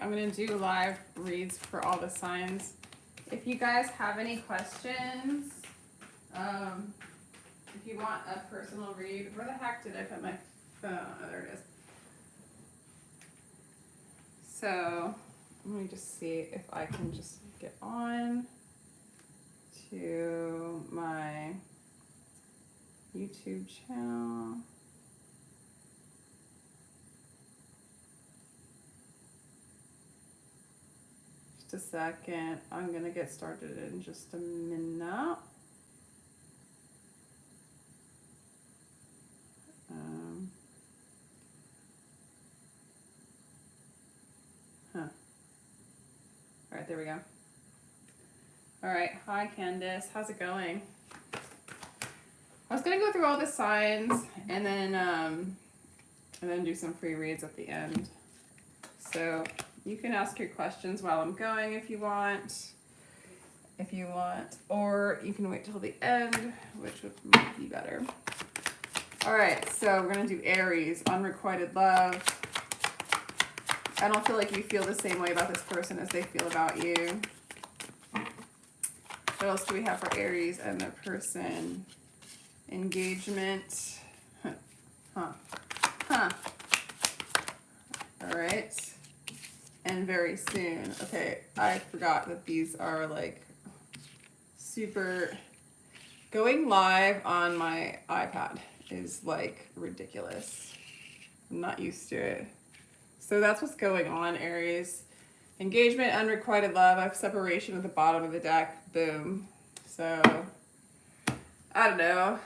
I'm going to do live reads for all the signs. If you guys have any questions, if you want a personal read, where the heck did I put my phone? Oh, there it is. So let me just see if I can just get on to my YouTube channel. Just a second. I'm gonna get started in just a minute. All right, there we go. All right, hi Candace, how's it going? I was gonna go through all the signs and then do some free reads at the end. So you can ask your questions while I'm going if you want, or you can wait till the end, which would be better. All right, so we're gonna do Aries, unrequited love. I don't feel like you feel the same way about this person as they feel about you. What else do we have for Aries and their person? Engagement. All right. And very soon. Okay, I forgot that these are like super... Going live on my iPad is like ridiculous. I'm not used to it. So that's what's going on, Aries. Engagement, unrequited love. I have separation at the bottom of the deck. Boom. So, I don't know.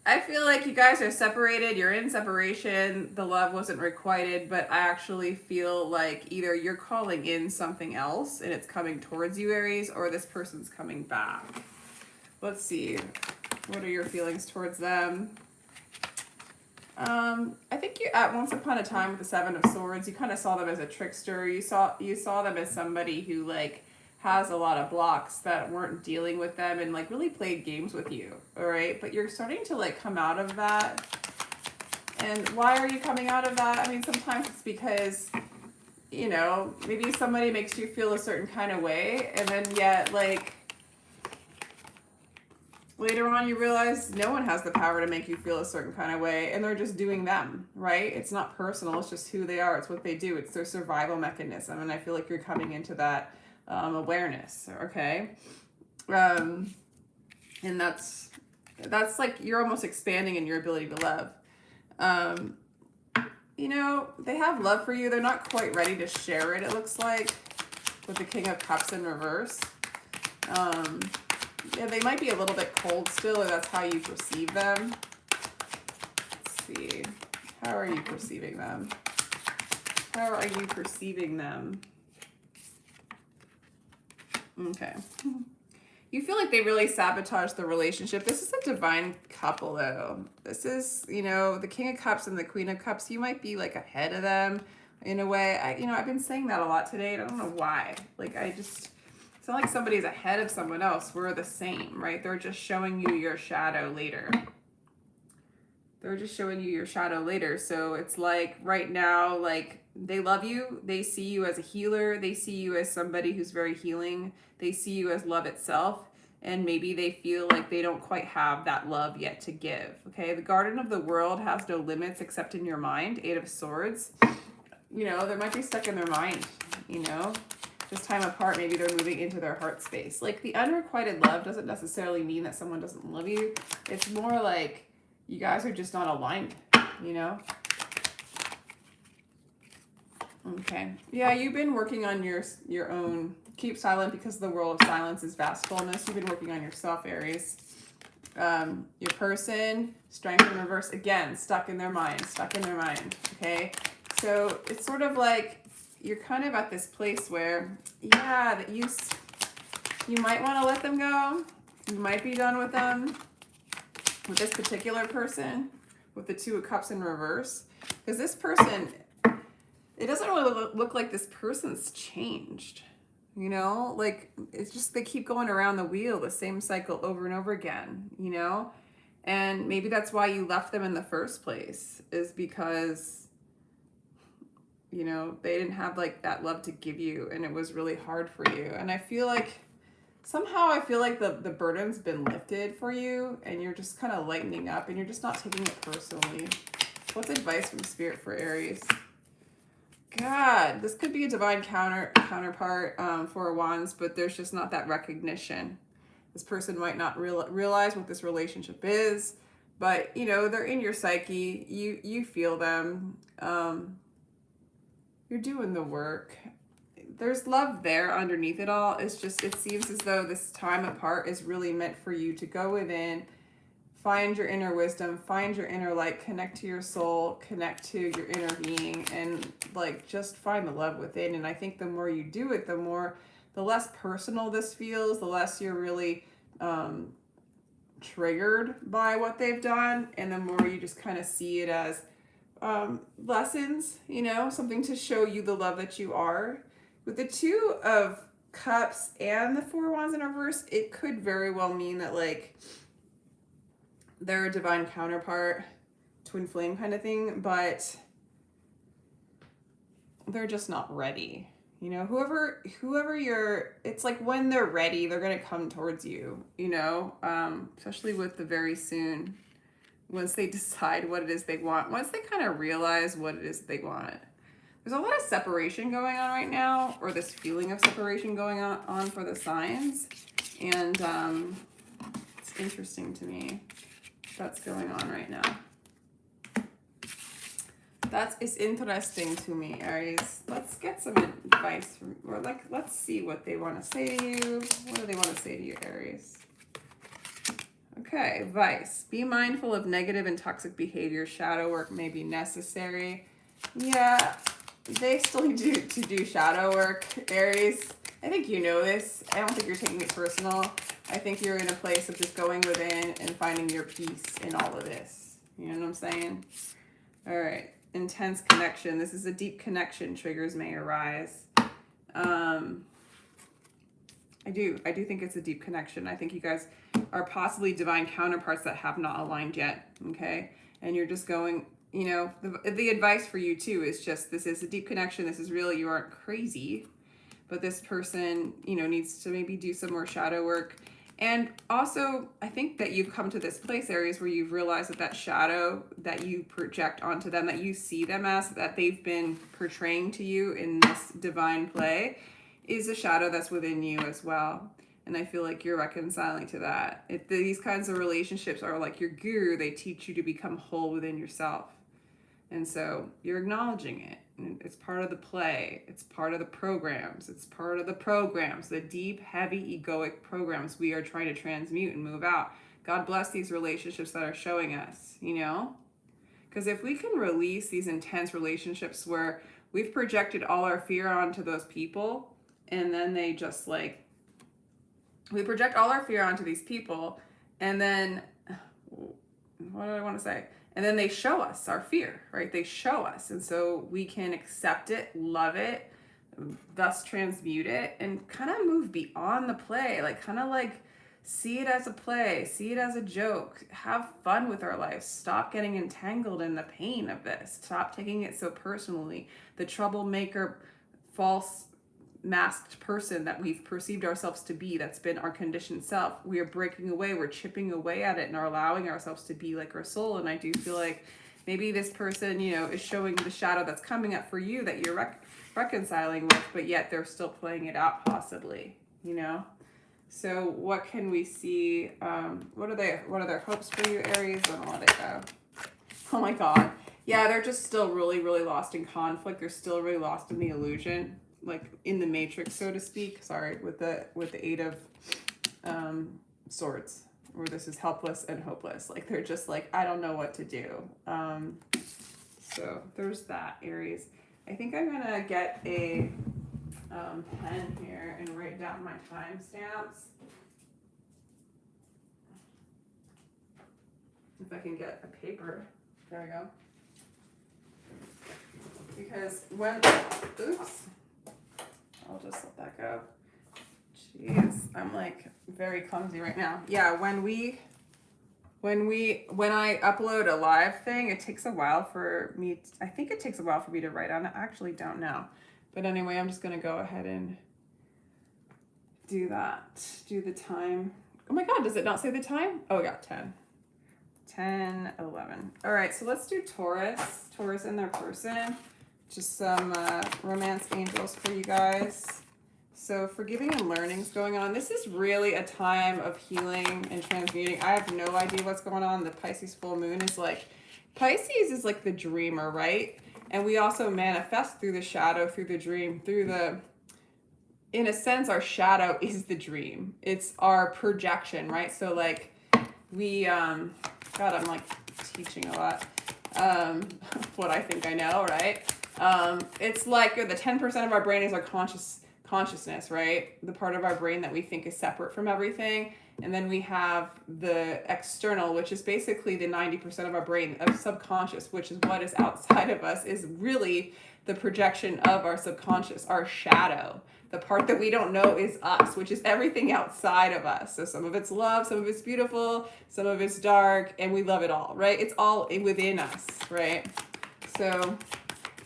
I feel like you guys are separated. You're in separation. The love wasn't requited, but I actually feel like either you're calling in something else and it's coming towards you, Aries, or this person's coming back. Let's see. What are your feelings towards them? I think you, at once upon a time with the Seven of Swords, you kind of saw them as a trickster. You saw them as somebody who like has a lot of blocks that weren't dealing with them and like really played games with you. All right, but you're starting to like come out of that. And why are you coming out of that? I mean, sometimes it's because, you know, maybe somebody makes you feel a certain kind of way, and then yet like later on you realize no one has the power to make you feel a certain kind of way, and they're just doing them, right? It's not personal, it's just who they are, it's what they do, it's their survival mechanism, and I feel like you're coming into that awareness, okay? And that's like you're almost expanding in your ability to love. You know, they have love for you, they're not quite ready to share it, it looks like, with the King of Cups in reverse. Yeah, they might be a little bit cold still, or that's how you perceive them. Let's see. How are you perceiving them? How are you perceiving them? Okay. You feel like they really sabotaged the relationship. This is a divine couple, though. This is, you know, the King of Cups and the Queen of Cups. You might be, like, ahead of them in a way. I've been saying that a lot today, and I don't know why. Like, it's not like somebody's ahead of someone else. We're the same, right? They're just showing you your shadow later. They're just showing you your shadow later. So it's like right now, like they love you. They see you as a healer. They see you as somebody who's very healing. They see you as love itself. And maybe they feel like they don't quite have that love yet to give. Okay, the Garden of the World has no limits except in your mind. Eight of Swords. You know, they might be stuck in their mind, you know. This time apart, maybe they're moving into their heart space. Like the unrequited love doesn't necessarily mean that someone doesn't love you. It's more like you guys are just not aligned, you know? Okay. Yeah, you've been working on your own. Keep silent because the world of silence is vast fullness. You've been working on yourself, Aries. Your person, strength in reverse, again, stuck in their mind, okay? So it's sort of like you're kind of at this place where, yeah, that you might want to let them go. You might be done with them, with this particular person, with the Two of Cups in reverse. Because this person, it doesn't really look like this person's changed. You know, like it's just they keep going around the wheel, the same cycle over and over again, you know? And maybe that's why you left them in the first place, is because you know, they didn't have like that love to give you, and it was really hard for you. And I feel like somehow the burden's been lifted for you, and you're just kind of lightening up, and you're just not taking it personally. What's advice from Spirit for Aries? God, this could be a divine counterpart, Four of Wands, but there's just not that recognition. This person might not realize what this relationship is, but you know, they're in your psyche. You feel them. You're doing the work. There's love there underneath it all. It's just, it seems as though this time apart is really meant for you to go within, find your inner wisdom, find your inner light, connect to your soul, connect to your inner being, and like just find the love within. And I think the more you do it, the less personal this feels, the less you're really triggered by what they've done, and the more you just kind of see it as lessons, you know, something to show you the love that you are. With the Two of Cups and the Four of Wands in reverse, it could very well mean that like they're a divine counterpart, twin flame kind of thing, but they're just not ready. You know, whoever it's like when they're ready, they're going to come towards you, you know, especially with the very soon, once they decide what it is they want, once they kind of realize what it is they want. There's a lot of separation going on right now, or this feeling of separation going on for the signs. And it's interesting to me that's going on right now. That is interesting to me, Aries. Let's get some advice from, or like, let's see what they want to say to you. What do they want to say to you, Aries? Okay, advice. Be mindful of negative and toxic behavior. Shadow work may be necessary. Yeah, they still need to do shadow work, Aries. I think you know this. I don't think you're taking it personal. I think you're in a place of just going within and finding your peace in all of this. You know what I'm saying? All right. Intense connection. This is a deep connection. Triggers may arise. I do think it's a deep connection. I think you guys are possibly divine counterparts that have not aligned yet. Okay. And you're just going, you know, the advice for you too is just, this is a deep connection. This is real. You aren't crazy, but this person, you know, needs to maybe do some more shadow work. And also, I think that you've come to this place, Aries, where you've realized that that shadow that you project onto them, that you see them as, that they've been portraying to you in this divine play, is a shadow that's within you as well. And I feel like you're reconciling to that. These kinds of relationships are like your guru. They teach you to become whole within yourself. And so you're acknowledging it. It's part of the play. It's part of the programs. It's part of the programs, the deep, heavy, egoic programs we are trying to transmute and move out. God bless these relationships that are showing us, you know? Because if we can release these intense relationships where we've projected all our fear onto those people, and then they just like, we project all our fear onto these people, and then, what do I want to say? And then they show us our fear, right? They show us. And so we can accept it, love it, thus transmute it, and kind of move beyond the play. Like kind of like see it as a play, see it as a joke, have fun with our lives. Stop getting entangled in the pain of this. Stop taking it so personally. The troublemaker, false masked person that we've perceived ourselves to be, that's been our conditioned self, we are breaking away, we're chipping away at it, and are allowing ourselves to be like our soul. And I do feel like maybe this person, you know, is showing the shadow that's coming up for you that you're reconciling with, but yet they're still playing it out possibly, you know? So what can we see? What are their hopes for you, Aries? I'm gonna let it go. Oh my God. Yeah, they're just still really, really lost in conflict. They're still really lost in the illusion, like in the matrix, so to speak. Sorry, with the Eight of Swords, where this is helpless and hopeless. Like they're just like, I don't know what to do. So there's that, Aries. I think I'm gonna get a pen here and write down my timestamps. If I can get a paper. There we go. Because when, oops. I'll just let that go. Jeez, I'm like very clumsy right now. Yeah, when we when I upload a live thing, it takes a while for me. I think it takes a while for me to write on it. I actually don't know. But anyway, I'm just going to go ahead and do that. Do the time. Oh my God, does it not say the time? Oh, yeah, 10. 10, 11. All right, so let's do Taurus. Taurus and their person. Just some romance angels for you guys. So forgiving and learning is going on. This is really a time of healing and transmuting. I have no idea what's going on. The Pisces full moon is like, Pisces is like the dreamer, right? And we also manifest through the shadow, through the dream, through the, in a sense, our shadow is the dream. It's our projection, right? So like we, God, I'm like teaching a lot. What I think I know, right? It's like the 10% of our brain is our consciousness, right? The part of our brain that we think is separate from everything. And then we have the external, which is basically the 90% of our brain of subconscious, which is what is outside of us, is really the projection of our subconscious, our shadow. The part that we don't know is us, which is everything outside of us. So some of it's love, some of it's beautiful, some of it's dark, and we love it all, right? It's all within us, right? So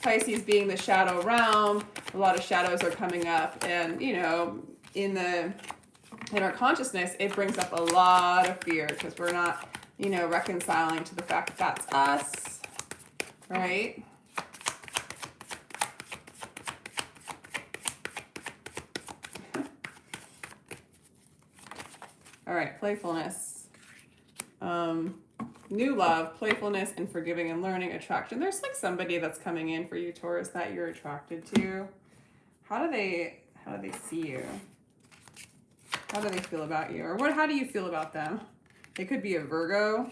Pisces being the shadow realm, a lot of shadows are coming up, and you know, in our consciousness, it brings up a lot of fear because we're not, you know, reconciling to the fact that that's us, right? All right, playfulness. New love, playfulness, and forgiving and learning, attraction. There's like somebody that's coming in for you, Taurus, that you're attracted to. How do they see you? How do they feel about you? Or how do you feel about them? They could be a Virgo.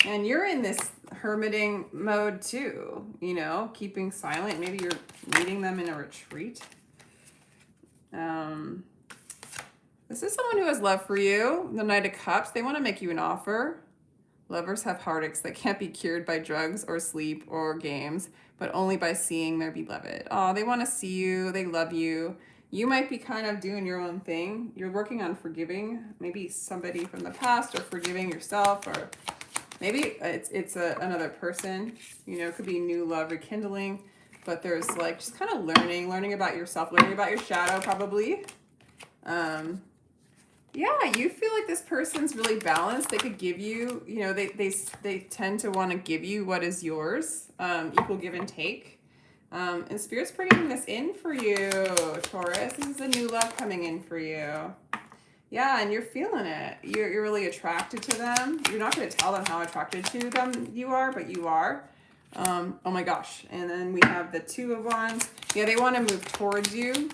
And you're in this hermiting mode too, you know, keeping silent. Maybe you're meeting them in a retreat. This is someone who has love for you. The Knight of Cups. They want to make you an offer. Lovers have heartaches that can't be cured by drugs or sleep or games, but only by seeing their beloved. Oh, they want to see you. They love you. You might be kind of doing your own thing. You're working on forgiving maybe somebody from the past, or forgiving yourself, or maybe it's another person. You know, it could be new love rekindling, but there's like just kind of learning about yourself, learning about your shadow probably. Yeah, you feel like this person's really balanced. They could give you, you know, they tend to want to give you what is yours, equal give and take. And Spirit's bringing this in for you, Taurus. This is a new love coming in for you. Yeah, and you're feeling it. You're really attracted to them. You're not going to tell them how attracted to them you are, but you are. Oh my gosh. And then we have the Two of Wands. Yeah, they want to move towards you.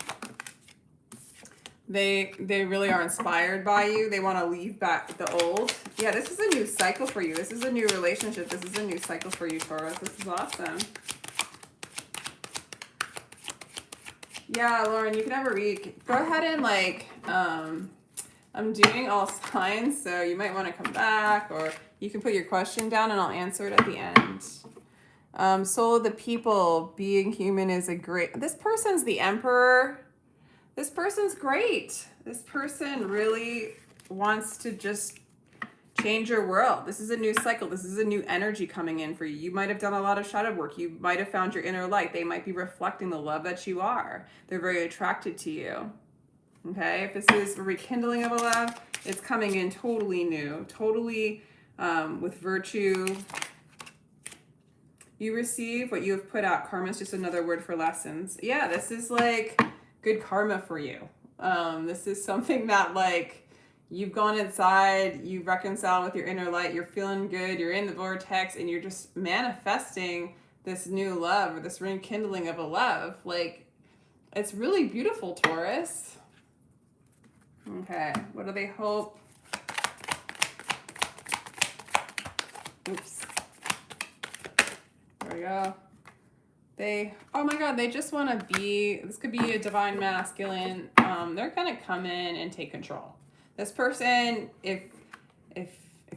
They really are inspired by you. They want to leave back the old. Yeah, this is a new cycle for you. This is a new relationship. This is a new cycle for you, Taurus. This is awesome. Yeah, Lauren, you can have a read. Go ahead and like, I'm doing all signs, so you might want to come back, or you can put your question down and I'll answer it at the end. Soul of the people, being human is a great... This person's the Emperor. This person's great. This person really wants to just change your world. This is a new cycle. This is a new energy coming in for you. You might have done a lot of shadow work. You might have found your inner light. They might be reflecting the love that you are. They're very attracted to you. Okay, if this is a rekindling of a love, it's coming in totally new, totally with virtue. You receive what you have put out. Karma is just another word for lessons. Yeah, this is like good karma for you. This is something that like you've gone inside, you've reconciled with your inner light, you're feeling good, you're in the vortex, and you're just manifesting this new love, or this rekindling of a love. Like, it's really beautiful, Taurus. Okay, what do they hope? Oops. There we go. Oh my God, they just want to be, this could be a divine masculine. They're going to come in and take control. This person, if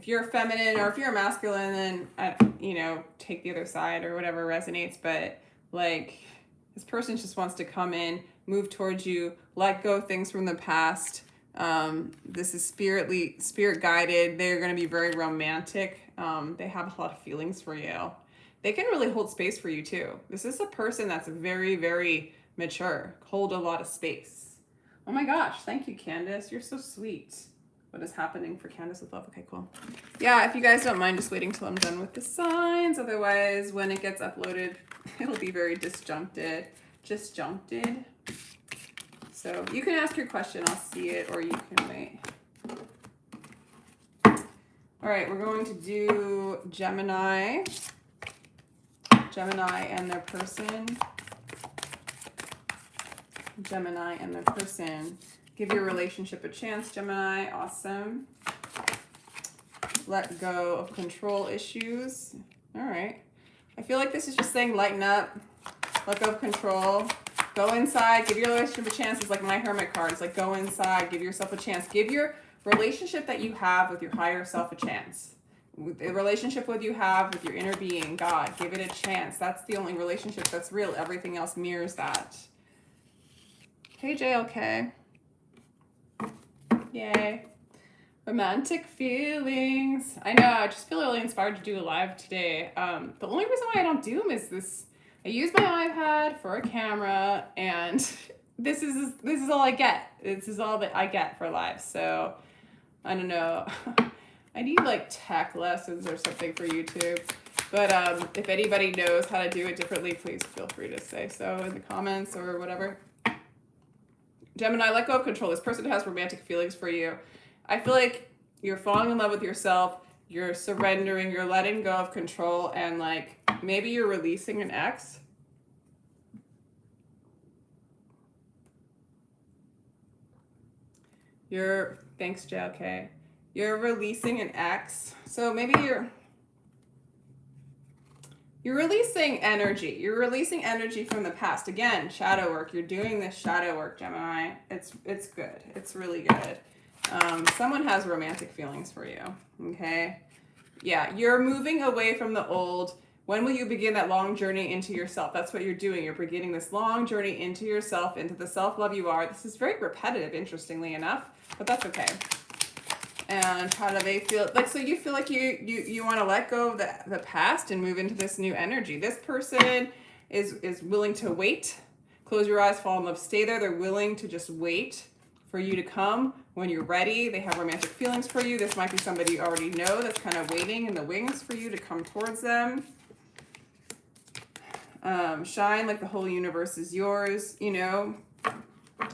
you're feminine or if you're masculine, then, you know, take the other side or whatever resonates. But like, this person just wants to come in, move towards you, let go of things from the past, This is spirit guided. They're going to be very romantic. They have a lot of feelings for you. They can really hold space for you too. This is a person that's very, very mature. Hold a lot of space. Oh my gosh. Thank you, Candace. You're so sweet. What is happening for Candace with love? Okay, cool. Yeah, if you guys don't mind just waiting till I'm done with the signs. Otherwise, when it gets uploaded, it'll be very disjuncted. So you can ask your question. I'll see it, or you can wait. All right, we're going to do Gemini. Gemini and their person. Gemini and their person. Give your relationship a chance, Gemini. Awesome. Let go of control issues. All right. I feel like this is just saying lighten up. Let go of control. Go inside. Give your relationship a chance. It's like my Hermit card. It's like go inside. Give yourself a chance. Give your relationship that you have with your higher self a chance. The relationship with you have with your inner being, God, give it a chance. That's the only relationship that's real. Everything else mirrors that. Hey, JLK. Yay. Romantic feelings. I know, I just feel really inspired to do a live today. The only reason why I don't do them is this. I use my iPad for a camera, and this is all I get. This is all that I get for live. So, I don't know. I need like tech lessons or something for YouTube. But if anybody knows how to do it differently, please feel free to say so in the comments or whatever. Gemini, let go of control. This person has romantic feelings for you. I feel like you're falling in love with yourself. You're surrendering. You're letting go of control. And like maybe you're releasing an ex. Thanks, JLK. You're releasing an ex. So maybe you're releasing energy. You're releasing energy from the past. Again, shadow work. You're doing this shadow work, Gemini. It's good. It's really good. Someone has romantic feelings for you. Okay. Yeah, you're moving away from the old. When will you begin that long journey into yourself? That's what you're doing. You're beginning this long journey into yourself, into the self-love you are. This is very repetitive, interestingly enough, but that's okay. And how do they feel? Like, so you feel like you want to let go of the past and move into this new energy. This person is willing to wait. Close your eyes, fall in love, stay there. They're willing to just wait for you to come when you're ready. They have romantic feelings for you. This might be somebody you already know that's kind of waiting in the wings for you to come towards them. Shine like the whole universe is yours, you know.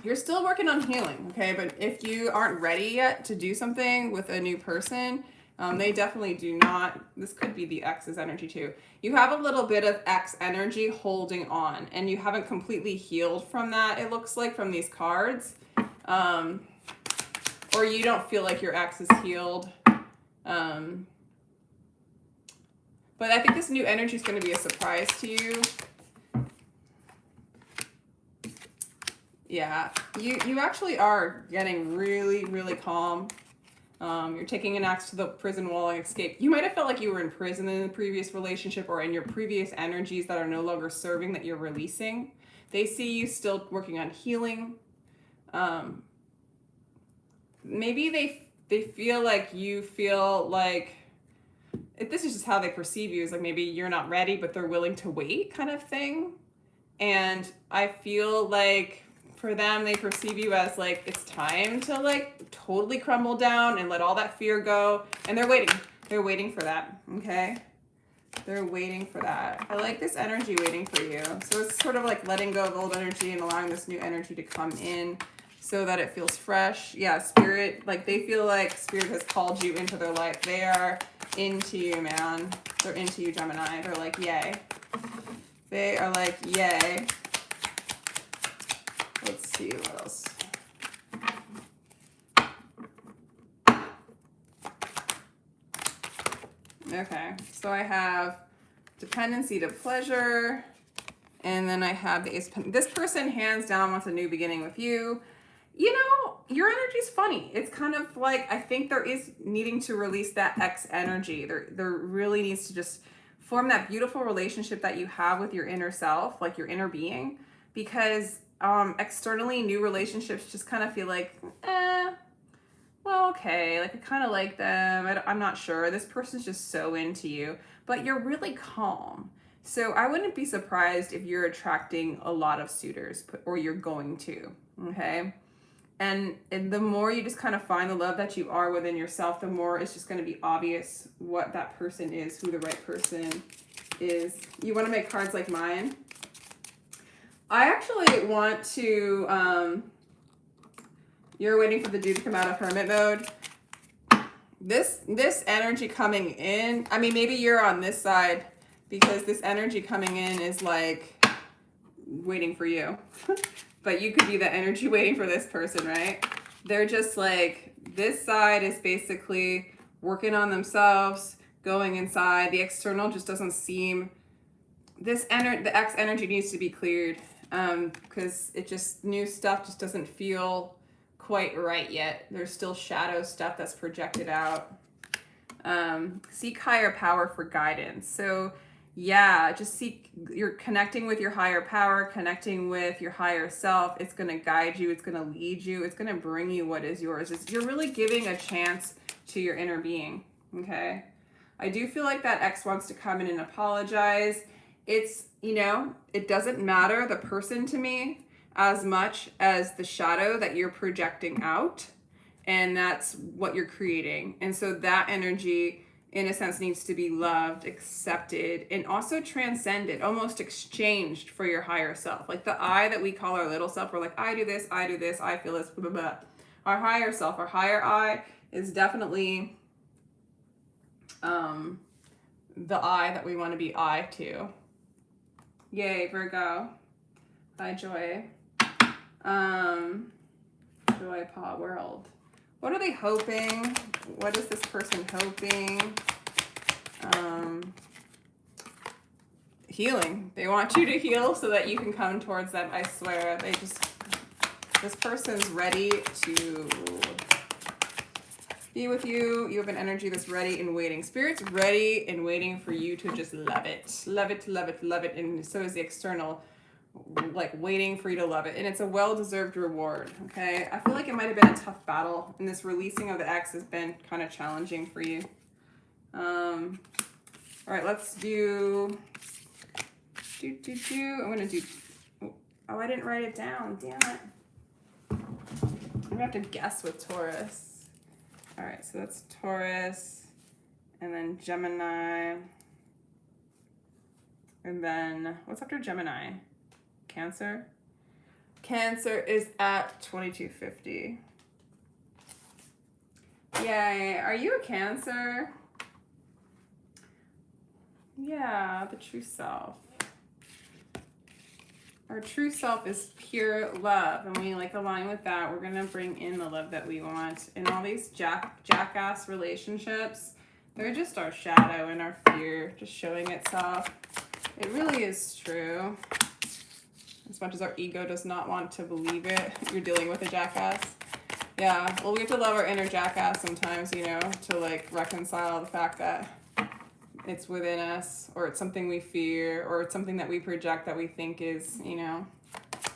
You're still working on healing, okay? But if you aren't ready yet to do something with a new person, they definitely do not. This could be the ex's energy too. You have a little bit of ex energy holding on, and you haven't completely healed from that, it looks like, from these cards. Or you don't feel like your ex is healed. But I think this new energy is going to be a surprise to you. Yeah, you actually are getting really, really calm. You're taking an axe to the prison wall and escape. You might have felt like you were in prison in the previous relationship or in your previous energies that are no longer serving that you're releasing. They see you still working on healing. Maybe they feel like you feel like, this is just how they perceive you, is like maybe you're not ready, but they're willing to wait kind of thing. And I feel like for them, they perceive you as like, it's time to like totally crumble down and let all that fear go. And they're waiting. They're waiting for that. Okay. They're waiting for that. I like this energy waiting for you. So it's sort of like letting go of old energy and allowing this new energy to come in so that it feels fresh. Yeah. Spirit, like they feel like Spirit has called you into their life. They are into you, man. They're into you, Gemini. They're like, yay. They are like, yay. Let's see what else. Okay, so I have dependency to pleasure, and then I have the Ace of Pentacles. This person hands down wants a new beginning with you. You know, your energy's funny. It's kind of like, I think there is needing to release that X energy. There really needs to just form that beautiful relationship that you have with your inner self, like your inner being, because externally new relationships just kind of feel like, well, okay, like I kind of like them. I'm not sure. This person's just so into you, but you're really calm. So I wouldn't be surprised if you're attracting a lot of suitors, or you're going to, okay? And the more you just kind of find the love that you are within yourself, the more it's just going to be obvious what that person is, who the right person is. You want to make cards like mine? I actually want to, you're waiting for the dude to come out of hermit mode. This energy coming in, I mean, maybe you're on this side, because this energy coming in is like waiting for you. But you could be the energy waiting for this person, right? They're just like, this side is basically working on themselves, going inside. The external just doesn't seem, the X energy needs to be cleared, because it just, new stuff just doesn't feel quite right yet. There's still shadow stuff that's projected out. Seek higher power for guidance. So yeah, just seek, you're connecting with your higher power, connecting with your higher self. It's going to guide you. It's going to lead you. It's going to bring you what is yours. You're really giving a chance to your inner being. Okay. I do feel like that X wants to come in and apologize. It's, you know, it doesn't matter the person to me as much as the shadow that you're projecting out. And that's what you're creating. And so that energy, in a sense, needs to be loved, accepted, and also transcended, almost exchanged for your higher self. Like the I that we call our little self, we're like, I do this, I feel this, blah, blah, blah. Our higher self, our higher I is definitely the I that we want to be I to. Yay, Virgo. Hi, Joy. Joy Paw World. What are they hoping? What is this person hoping? Healing. They want you to heal so that you can come towards them. I swear, this person's ready to be with you. You have an energy that's ready and waiting. Spirit's ready and waiting for you to just love it. Love it, love it, love it. And so is the external, like waiting for you to love it. And it's a well-deserved reward, okay? I feel like it might have been a tough battle, and this releasing of the X has been kind of challenging for you. All right, let's do. I'm gonna do. Oh, I didn't write it down. Damn it. I'm gonna have to guess with Taurus. All right, so that's Taurus, and then Gemini, and then what's after Gemini? Cancer. Cancer is at 2250. Yay. Are you a Cancer? Yeah, the true self. Our true self is pure love, and we like align with that. We're gonna bring in the love that we want. And all these jackass relationships, they're just our shadow and our fear just showing itself. It really is true. As much as our ego does not want to believe it, you're dealing with a jackass. Yeah, well, we have to love our inner jackass sometimes, you know, to like reconcile the fact that it's within us, or it's something we fear, or it's something that we project that we think is, you know,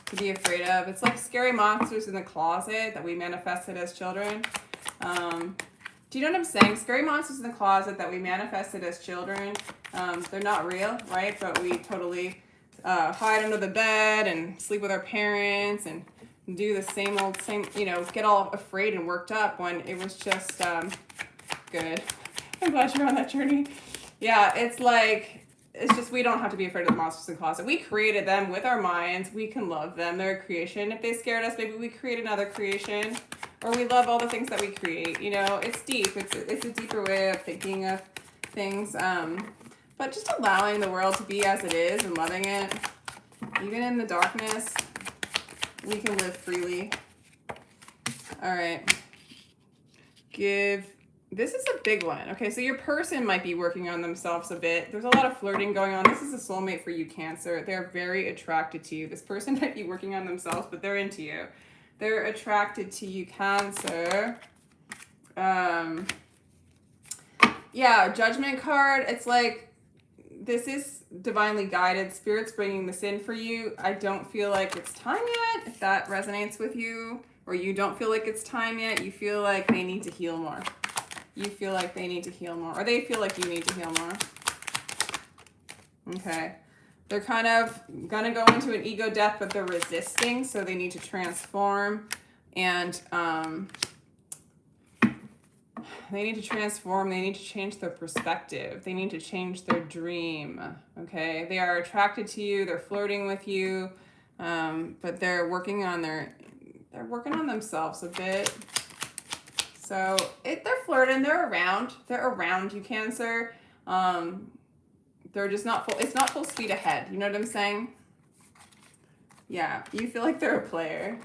to be afraid of. It's like scary monsters in the closet that we manifested as children. Do you know what I'm saying? Scary monsters in the closet that we manifested as children. They're not real, right? But we totally hide under the bed and sleep with our parents and do the same, you know, get all afraid and worked up when it was just good. I'm glad you're on that journey. Yeah, it's like, it's just, we don't have to be afraid of the monsters in the closet. We created them with our minds. We can love them. They're a creation. If they scared us, maybe we create another creation. Or we love all the things that we create. You know, it's deep. It's a deeper way of thinking of things. But just allowing the world to be as it is and loving it. Even in the darkness, we can live freely. All right. This is a big one. Okay, so your person might be working on themselves a bit. There's a lot of flirting going on. This is a soulmate for you, Cancer. They're very attracted to you. This person might be working on themselves, but they're into you. They're attracted to you, Cancer. Yeah, Judgment card. It's like, this is divinely guided. Spirit's bringing this in for you. I don't feel like it's time yet. If that resonates with you, or you don't feel like it's time yet. You feel like they need to heal more. You feel like they need to heal more, or they feel like you need to heal more. Okay. They're kind of going to go into an ego death, but they're resisting, so they need to transform. And they need to transform. They need to change their perspective. They need to change their dream. Okay. They are attracted to you. They're flirting with you. But they're working on themselves a bit. So they're flirting. They're around you, Cancer. They're just not full. It's not full speed ahead. You know what I'm saying? Yeah. You feel like they're a player.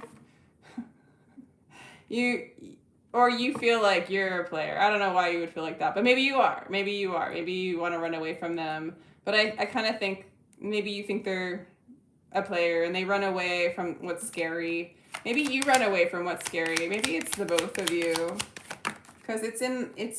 Or you feel like you're a player. I don't know why you would feel like that, but maybe you are. Maybe you are. Maybe you want to run away from them. But I kind of think maybe you think they're a player and they run away from what's scary. Maybe you run away from what's scary. Maybe it's the both of you. Because it's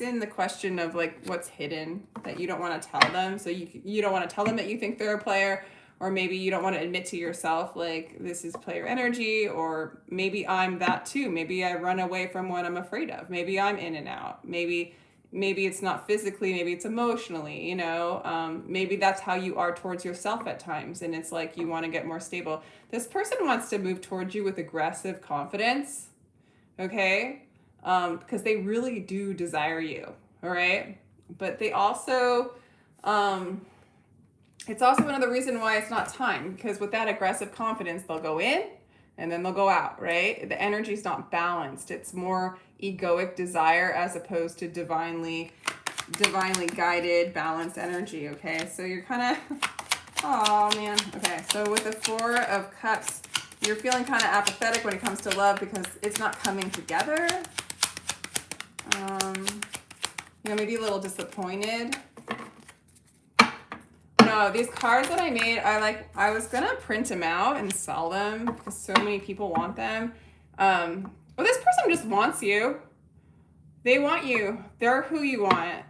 in the question of like what's hidden that you don't want to tell them. So you don't want to tell them that you think they're a player. Or maybe you don't want to admit to yourself, like, this is player energy, or maybe I'm that too. Maybe I run away from what I'm afraid of. Maybe I'm in and out. Maybe it's not physically, maybe it's emotionally, you know. Maybe that's how you are towards yourself at times, and it's like you want to get more stable. This person wants to move towards you with aggressive confidence, okay? Because they really do desire you, all right? But they also... it's also another reason why it's not time, because with that aggressive confidence, they'll go in and then they'll go out, right? The energy's not balanced. It's more egoic desire as opposed to divinely guided, balanced energy, okay? So you're kind of, oh man. Okay, so with the Four of Cups, you're feeling kind of apathetic when it comes to love because it's not coming together. You know, maybe a little disappointed. No, these cards that I made, I was gonna print them out and sell them because so many people want them. Well, this person just wants you. They want you. They're who you want.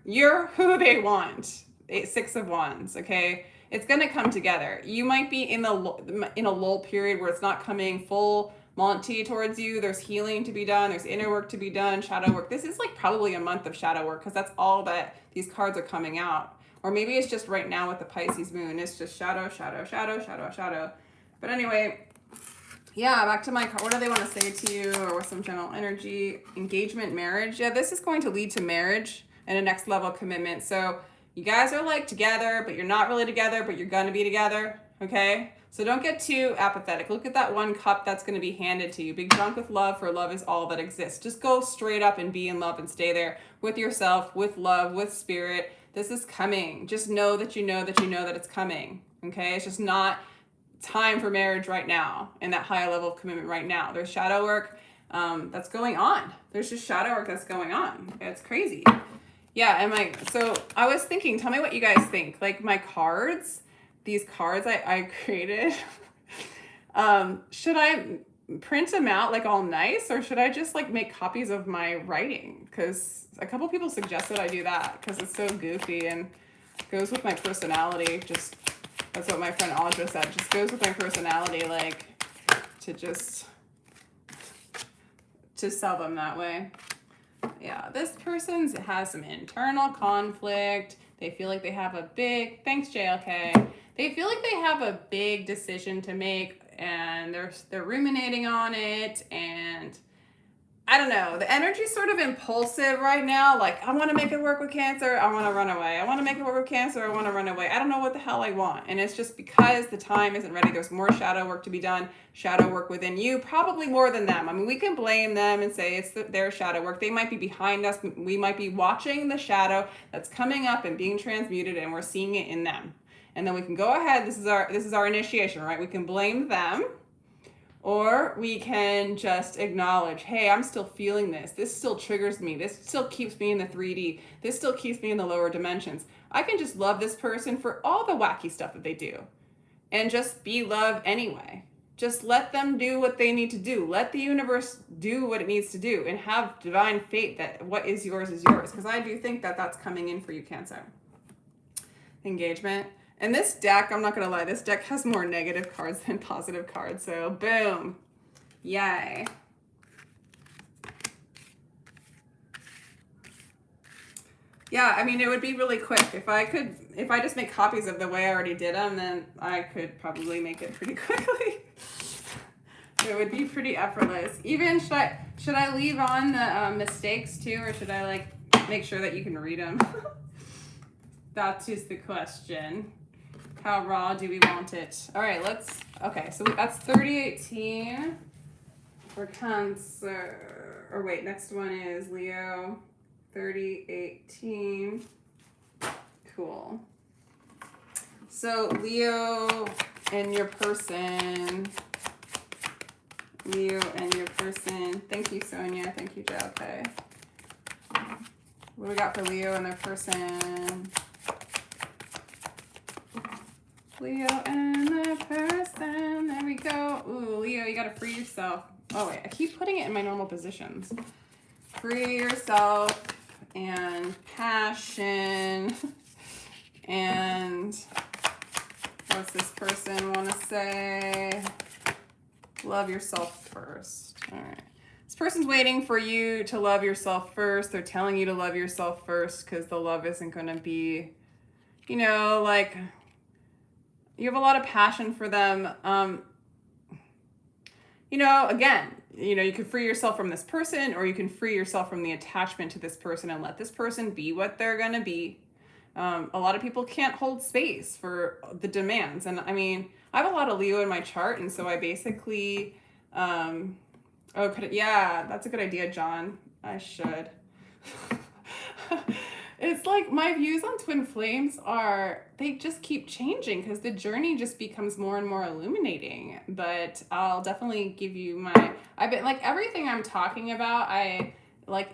You're who they want. Six of Wands, okay? It's gonna come together. You might be in a lull period where it's not coming full Monty towards you. There's healing to be done. There's inner work to be done, shadow work. This is like probably a month of shadow work because that's all that these cards are coming out. Or maybe it's just right now with the Pisces moon. It's just shadow, shadow, shadow, shadow, shadow. But anyway, yeah, back to my card. What do they want to say to you, or with some general energy? Engagement, marriage. Yeah, this is going to lead to marriage and a next level commitment. So you guys are like together, but you're not really together, but you're going to be together, okay? So don't get too apathetic. Look at that one cup that's going to be handed to you. Be drunk with love, for love is all that exists. Just go straight up and be in love and stay there with yourself, with love, with spirit. This is coming. Just know that you know that you know that it's coming, okay? It's just not time for marriage right now and that high level of commitment right now. There's shadow work that's going on. There's just shadow work that's going on. It's crazy. Yeah, so I was thinking, tell me what you guys think. Like my cards, these cards I created, should I print them out like all nice, or should I just like make copies of my writing? Because a couple people suggested I do that because it's so goofy and goes with my personality. Just that's what my friend Audra said. Just goes with my personality, like to sell them that way. Yeah, this person has some internal conflict. They feel like they have a big, thanks JLK. They feel like they have a big decision to make and they're ruminating on it, and I don't know, the energy's sort of impulsive right now. Like, I want to make it work with Cancer, I want to run away. I want to make it work with Cancer, I want to run away. I don't know what the hell I want. And it's just because the time isn't ready. There's more shadow work to be done. Shadow work within you, probably more than them. I mean, we can blame them and say it's their shadow work. They might be behind us. We might be watching the shadow that's coming up and being transmuted, and we're seeing it in them. And then we can go ahead. This is our initiation, right? We can blame them. Or we can just acknowledge, hey, I'm still feeling this. This still triggers me. This still keeps me in the 3D. This still keeps me in the lower dimensions. I can just love this person for all the wacky stuff that they do and just be love anyway. Just let them do what they need to do. Let the universe do what it needs to do and have divine fate that what is yours is yours. Because I do think that that's coming in for you, Cancer. Engagement. And this deck, I'm not going to lie, this deck has more negative cards than positive cards. So boom. Yay. Yeah, I mean, it would be really quick. If I just make copies of the way I already did them, then I could probably make it pretty quickly. It would be pretty effortless. Even, should I leave on the mistakes too, or should I like make sure that you can read them? That is the question. How raw do we want it? All right, okay, so that's 3018 for Cancer. Or wait, next one is Leo. 3018. Cool. So Leo and your person. Leo and your person. Thank you, Sonia. Thank you, Joe. Okay. What do we got for Leo and their person? Leo and their person. There we go. Ooh, Leo, you gotta free yourself. Oh wait, I keep putting it in my normal positions. Free yourself and passion. And what's this person want to say? Love yourself first. All right. This person's waiting for you to love yourself first. They're telling you to love yourself first because the love isn't going to be, you know, like, you have a lot of passion for them. You know, again, you know, you can free yourself from this person, or you can free yourself from the attachment to this person and let this person be what they're going to be. A lot of people can't hold space for the demands. And I mean, I have a lot of Leo in my chart. And so I basically, yeah, that's a good idea, John. I should. It's like my views on twin flames they just keep changing because the journey just becomes more and more illuminating. But I'll definitely give you I've been like, everything I'm talking about,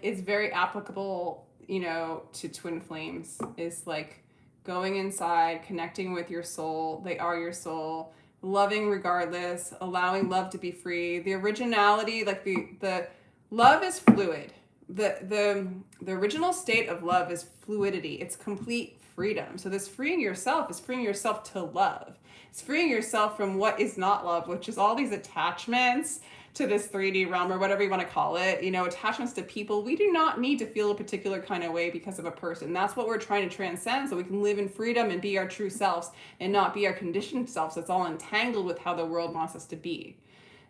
is very applicable, you know, to twin flames. Is like going inside, connecting with your soul. They are your soul. Loving regardless, allowing love to be free. The originality, like the love is fluid. The original state of love is fluidity. It's complete freedom. So this freeing yourself is freeing yourself to love. It's freeing yourself from what is not love, which is all these attachments to this 3D realm, or whatever you want to call it, you know, attachments to people. We do not need to feel a particular kind of way because of a person. That's what we're trying to transcend, so we can live in freedom and be our true selves and not be our conditioned selves that's all entangled with how the world wants us to be.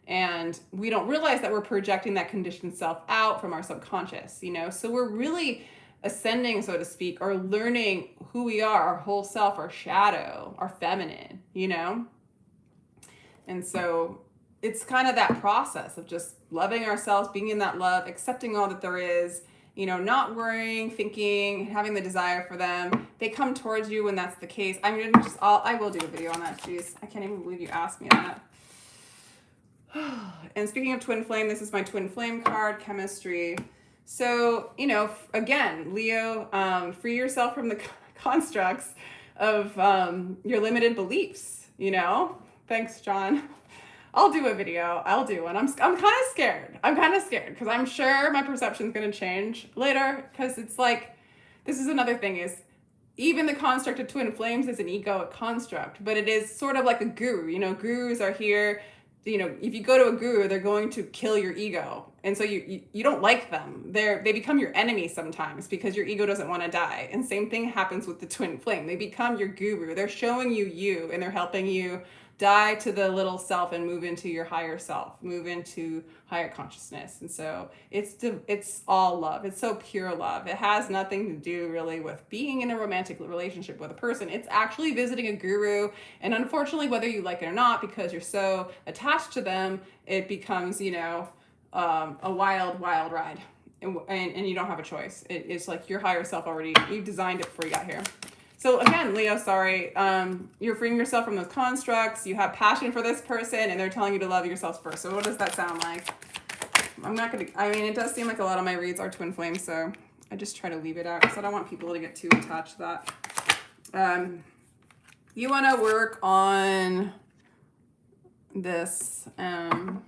And we don't realize that we're projecting that conditioned self out from our subconscious, you know? So we're really ascending, so to speak, or learning who we are, our whole self, our shadow, our feminine, you know? And so it's kind of that process of just loving ourselves, being in that love, accepting all that there is, you know, not worrying, thinking, having the desire for them. They come towards you when that's the case. I mean, I will do a video on that. Jeez, I can't even believe you asked me that. And speaking of twin flame, this is my twin flame card, chemistry. So, you know, again, Leo, free yourself from the constructs of your limited beliefs, you know? Thanks, John. I'll do a video. I'll do one. I'm kind of scared. I'm kind of scared because I'm sure my perception's going to change later, because it's like, this is another thing is, even the construct of twin flames is an egoic construct, but it is sort of like a guru. You know, gurus are here. You know, if you go to a guru, they're going to kill your ego. And so you don't like them. They become your enemy sometimes because your ego doesn't want to die. And same thing happens with the twin flame. They become your guru. They're showing you, and they're helping you die to the little self and move into your higher self, move into higher consciousness. And so it's all love. It's so pure love. It has nothing to do really with being in a romantic relationship with a person. It's actually visiting a guru. And unfortunately, whether you like it or not, because you're so attached to them, it becomes, you know, a wild, wild ride. And you don't have a choice. It's like your higher self already, you designed it before you got here. So again, Leo, sorry, you're freeing yourself from those constructs. You have passion for this person, and they're telling you to love yourself first. So what does that sound like? I'm not going to, I mean, it does seem like a lot of my reads are twin flames, so I just try to leave it out because I don't want people to get too attached to that. You want to work on this, Ten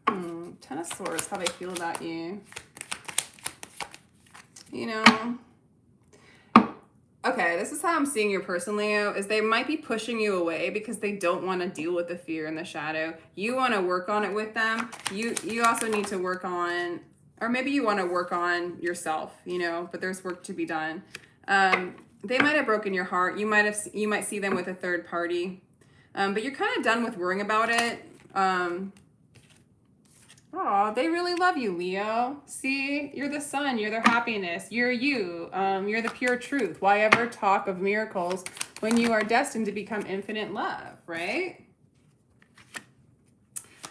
of Swords, how they feel about you. You know, Okay, this is how I'm seeing your person, Leo, is they might be pushing you away because they don't want to deal with the fear and the shadow. You want to work on it with them. You also need to work on, or maybe you want to work on yourself, you know, but there's work to be done. They might have broken your heart. You might see them with a third party. But you're kind of done with worrying about it. Oh, they really love you, Leo. See, you're the sun, you're their happiness, you're you, you're the pure truth. Why ever talk of miracles when you are destined to become infinite love, right?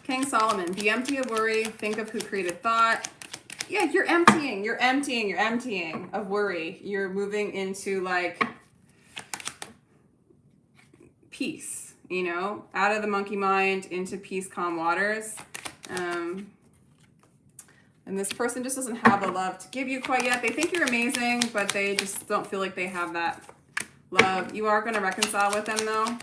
King Solomon, be empty of worry, think of who created thought. Yeah, you're emptying of worry. You're moving into like peace, you know, out of the monkey mind into peace, calm waters. And this person just doesn't have the love to give you quite yet. They think you're amazing, but they just don't feel like they have that love. You are going to reconcile with them, though.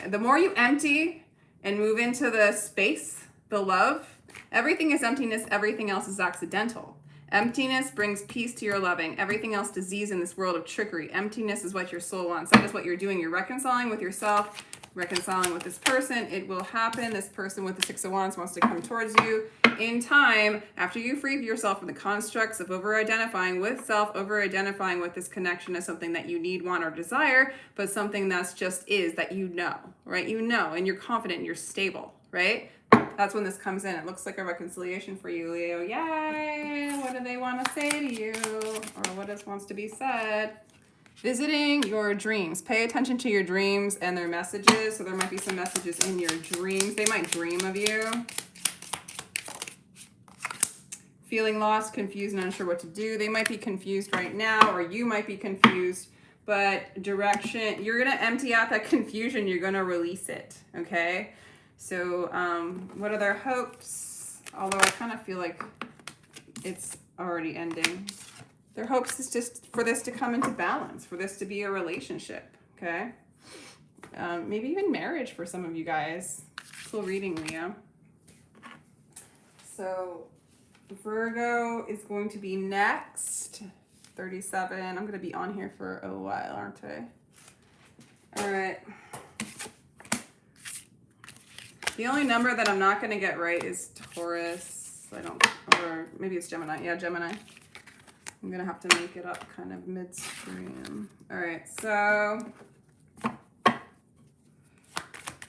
The more you empty and move into the space, the love, everything is emptiness. Everything else is accidental. Emptiness brings peace to your loving. Everything else, disease in this world of trickery. Emptiness is what your soul wants. That is what you're doing. You're reconciling with yourself, reconciling with this person. It will happen. This person with the Six of Wands wants to come towards you in time after you free yourself from the constructs of over-identifying with self, over-identifying with this connection as something that you need, want, or desire, but something that's just is, that you know, right? You know, and you're confident and you're stable, right? That's when this comes in. It looks like a reconciliation for you, Leo. Yay! What do they want to say to you? Or what else wants to be said? Visiting your dreams. Pay attention to your dreams and their messages. So there might be some messages in your dreams. They might dream of you. Feeling lost, confused, and unsure what to do. They might be confused right now, or you might be confused. But direction, you're going to empty out that confusion. You're going to release it, okay? So what are their hopes? Although I kind of feel like it's already ending. Their hopes is just for this to come into balance, for this to be a relationship, okay? Maybe even marriage for some of you guys. Still reading, Leo. So Virgo is going to be next. 37. I'm going to be on here for a while, aren't I? All right. The only number that I'm not going to get right is Taurus. Or maybe it's Gemini. Yeah, Gemini. I'm going to have to make it up kind of midstream. All right, so.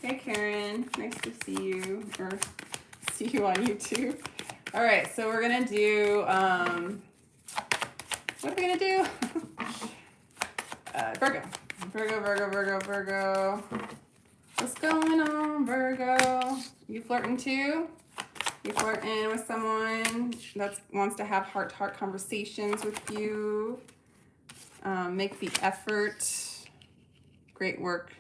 Hey, Karen. Nice to see you, or see you on YouTube. All right, so we're going to do, what are we going to do? Virgo. Virgo. What's going on, Virgo? You flirting too? You flirting with someone that wants to have heart-to-heart conversations with you? Make the effort. Great work.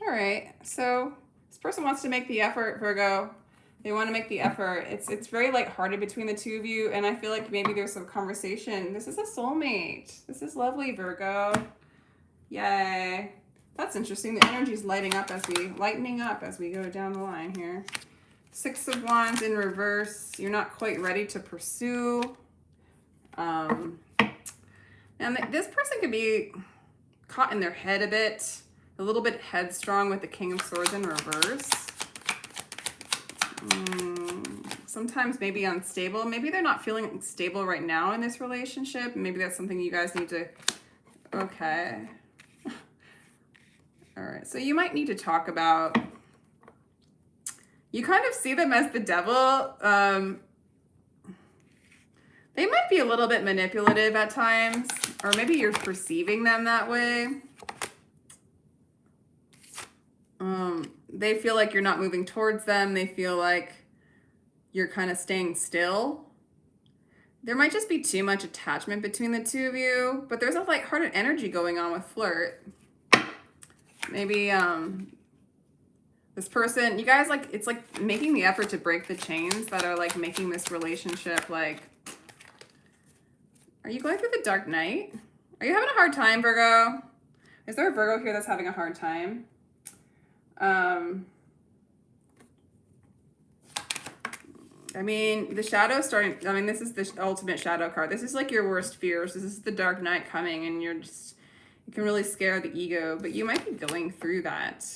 All right, so this person wants to make the effort, Virgo. They want to make the effort. It's very lighthearted between the two of you, and I feel like maybe there's some conversation. This is a soulmate. This is lovely, Virgo. Yay. That's interesting. The energy's lightening up as we go down the line here. Six of Wands in reverse. You're not quite ready to pursue. And this person could be caught in their head a little bit headstrong with the King of Swords in reverse. Sometimes maybe unstable. Maybe they're not feeling stable right now in this relationship. Maybe that's something you guys need to, okay. All right, so you might need to talk about, you kind of see them as the devil. They might be a little bit manipulative at times, or maybe you're perceiving them that way. They feel like you're not moving towards them. They feel like you're kind of staying still. There might just be too much attachment between the two of you, but there's a lighthearted energy going on with flirt. Maybe this person, you guys, like, it's like making the effort to break the chains that are like making this relationship like, are you going through the dark night? Are you having a hard time, Virgo? Is there a Virgo here that's having a hard time? I mean, the shadow's starting, I mean, this is the ultimate shadow card. This is like your worst fears. This is the dark night coming, and you're just It can really scare the ego, but you might be going through that.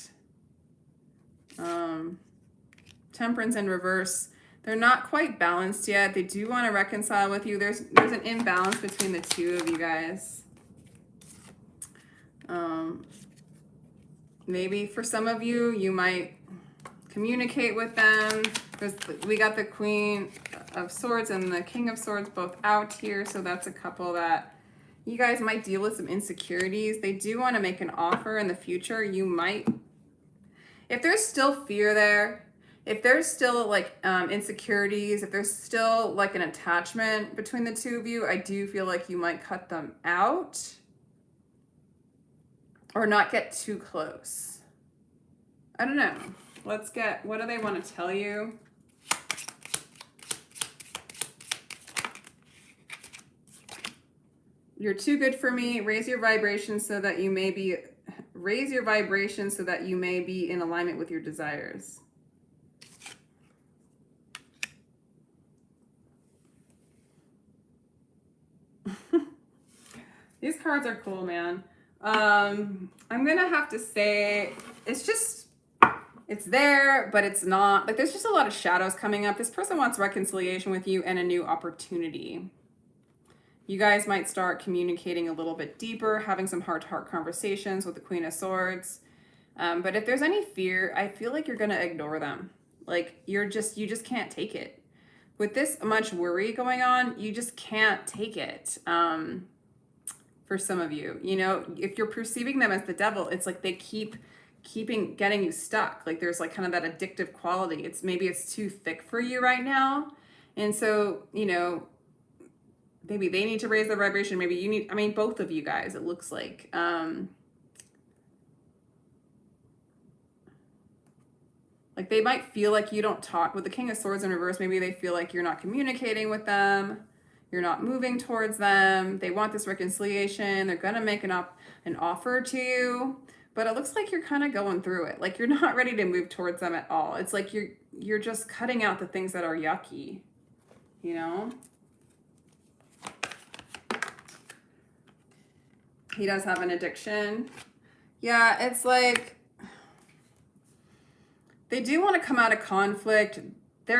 Temperance in reverse. They're not quite balanced yet. They do want to reconcile with you. There's an imbalance between the two of you guys. Maybe for some of you, you might communicate with them. We got the Queen of Swords and the King of Swords both out here, so that's a couple that you guys might deal with some insecurities. They do want to make an offer in the future. You might, if there's still fear there, if there's still like insecurities, if there's still like an attachment between the two of you, I do feel like you might cut them out or not get too close. I don't know. Let's get, what do they want to tell you? You're too good for me. Raise your vibration so that you may be, raise your vibration so that you may be in alignment with your desires. These cards are cool, man. I'm gonna have to say it's just, it's there, but it's not. Like, there's just a lot of shadows coming up. This person wants reconciliation with you and a new opportunity. You guys might start communicating a little bit deeper, having some heart-to-heart conversations with the Queen of Swords. But if there's any fear, I feel like you're gonna ignore them. Like, you just can't take it. With this much worry going on, you just can't take it. For some of you, you know, if you're perceiving them as the devil, it's like they keeping getting you stuck. Like, there's like kind of that addictive quality. Maybe it's too thick for you right now. And so, you know, maybe they need to raise their vibration. Maybe you need, I mean, both of you guys, it looks like. Like, they might feel like you don't talk with the King of Swords in reverse. Maybe they feel like you're not communicating with them. You're not moving towards them. They want this reconciliation. They're going to make an offer to you, but it looks like you're kind of going through it. Like, you're not ready to move towards them at all. It's like you're just cutting out the things that are yucky, you know? He does have an addiction. Yeah, it's like they do want to come out of conflict. They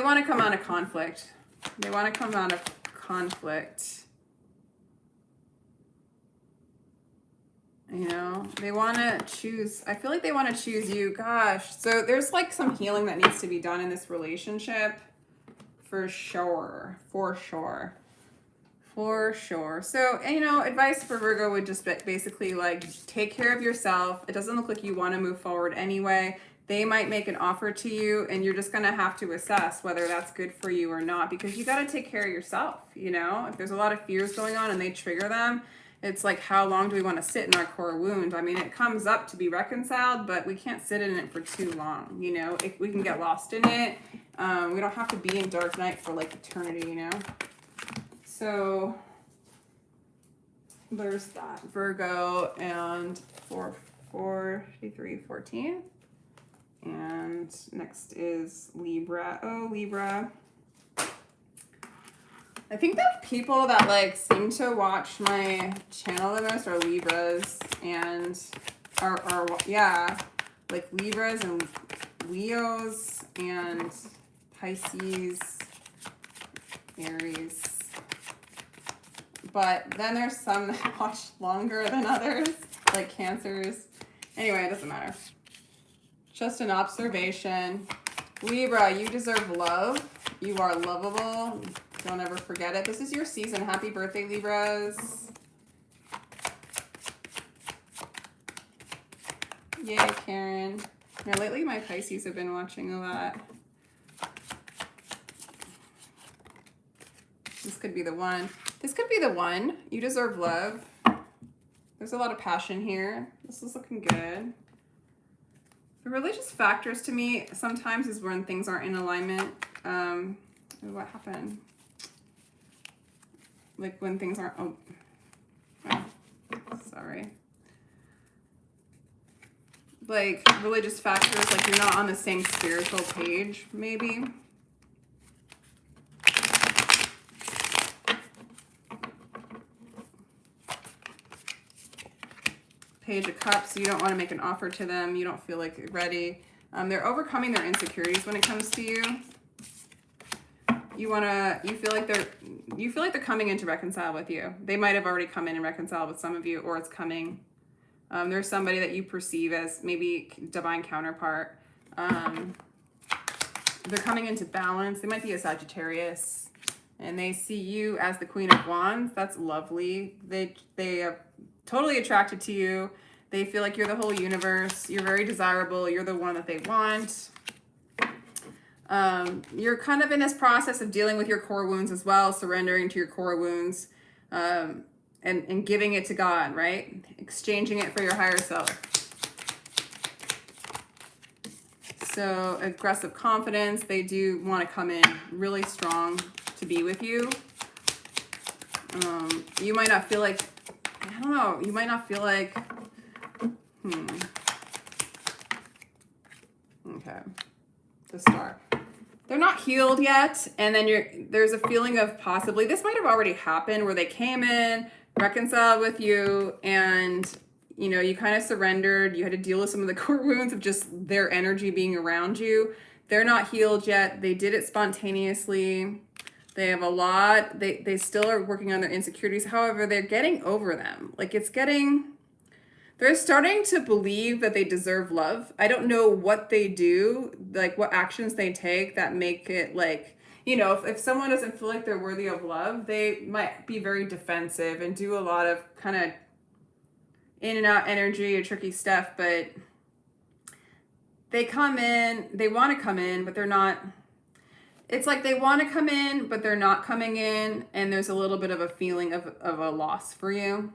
want to come out of conflict. They want to come out of conflict. You know, they want to choose. I feel like they want to choose you. Gosh. So there's like some healing that needs to be done in this relationship. For sure. For sure. For sure. So, and, you know, advice for Virgo would just be basically like, take care of yourself. It doesn't look like you want to move forward anyway. They might make an offer to you and you're just going to have to assess whether that's good for you or not, because you got to take care of yourself. You know, if there's a lot of fears going on and they trigger them, it's like, how long do we want to sit in our core wound? I mean, it comes up to be reconciled, but we can't sit in it for too long. You know, if we can get lost in it. We don't have to be in dark night for like eternity, you know? So there's that. Virgo and 44314. And next is Libra. Oh, Libra. I think the people that like seem to watch my channel the most are Libras and are yeah, like Libras and Leos and Pisces, Aries. But then there's some that watch longer than others, like Cancers. Anyway, it doesn't matter. Just an observation. Libra, you deserve love. You are lovable. Don't ever forget it. This is your season. Happy birthday, Libras. Yay, Karen. Yeah, lately my Pisces have been watching a lot. This could be the one. This could be the one. You deserve love. There's a lot of passion here. This is looking good. The religious factors to me sometimes is when things aren't in alignment. What happened? Like when things aren't, oh, sorry. Like religious factors, like you're not on the same spiritual page, maybe. Page of Cups, you don't want to make an offer to them. You don't feel like ready. They're overcoming their insecurities when it comes to you. You feel like they're coming in to reconcile with you. They might have already come in and reconciled with some of you, or it's coming. There's somebody that you perceive as maybe divine counterpart. They're coming into balance. They might be a Sagittarius, and they see you as the Queen of Wands. That's lovely. They are totally attracted to you. They feel like you're the whole universe. You're very desirable. You're the one that they want. You're kind of in this process of dealing with your core wounds as well, surrendering to your core wounds, and giving it to God, right? Exchanging it for your higher self. So aggressive confidence. They do want to come in really strong to be with you. You might not feel like, I don't know, you might not feel like, okay, the Star. They're not healed yet, and then there's a feeling of possibly, this might have already happened, where they came in, reconciled with you, and you know, you kind of surrendered. You had to deal with some of the core wounds of just their energy being around you. They're not healed yet. They did it spontaneously. They have a lot. They still are working on their insecurities. However, they're getting over them. Like they're starting to believe that they deserve love. I don't know what they do, like what actions they take that make it like, you know, if someone doesn't feel like they're worthy of love, they might be very defensive and do a lot of kind of in and out energy or tricky stuff, but they come in, they want to come in, but they're not. It's like they want to come in, but they're not coming in, and there's a little bit of a feeling of a loss for you.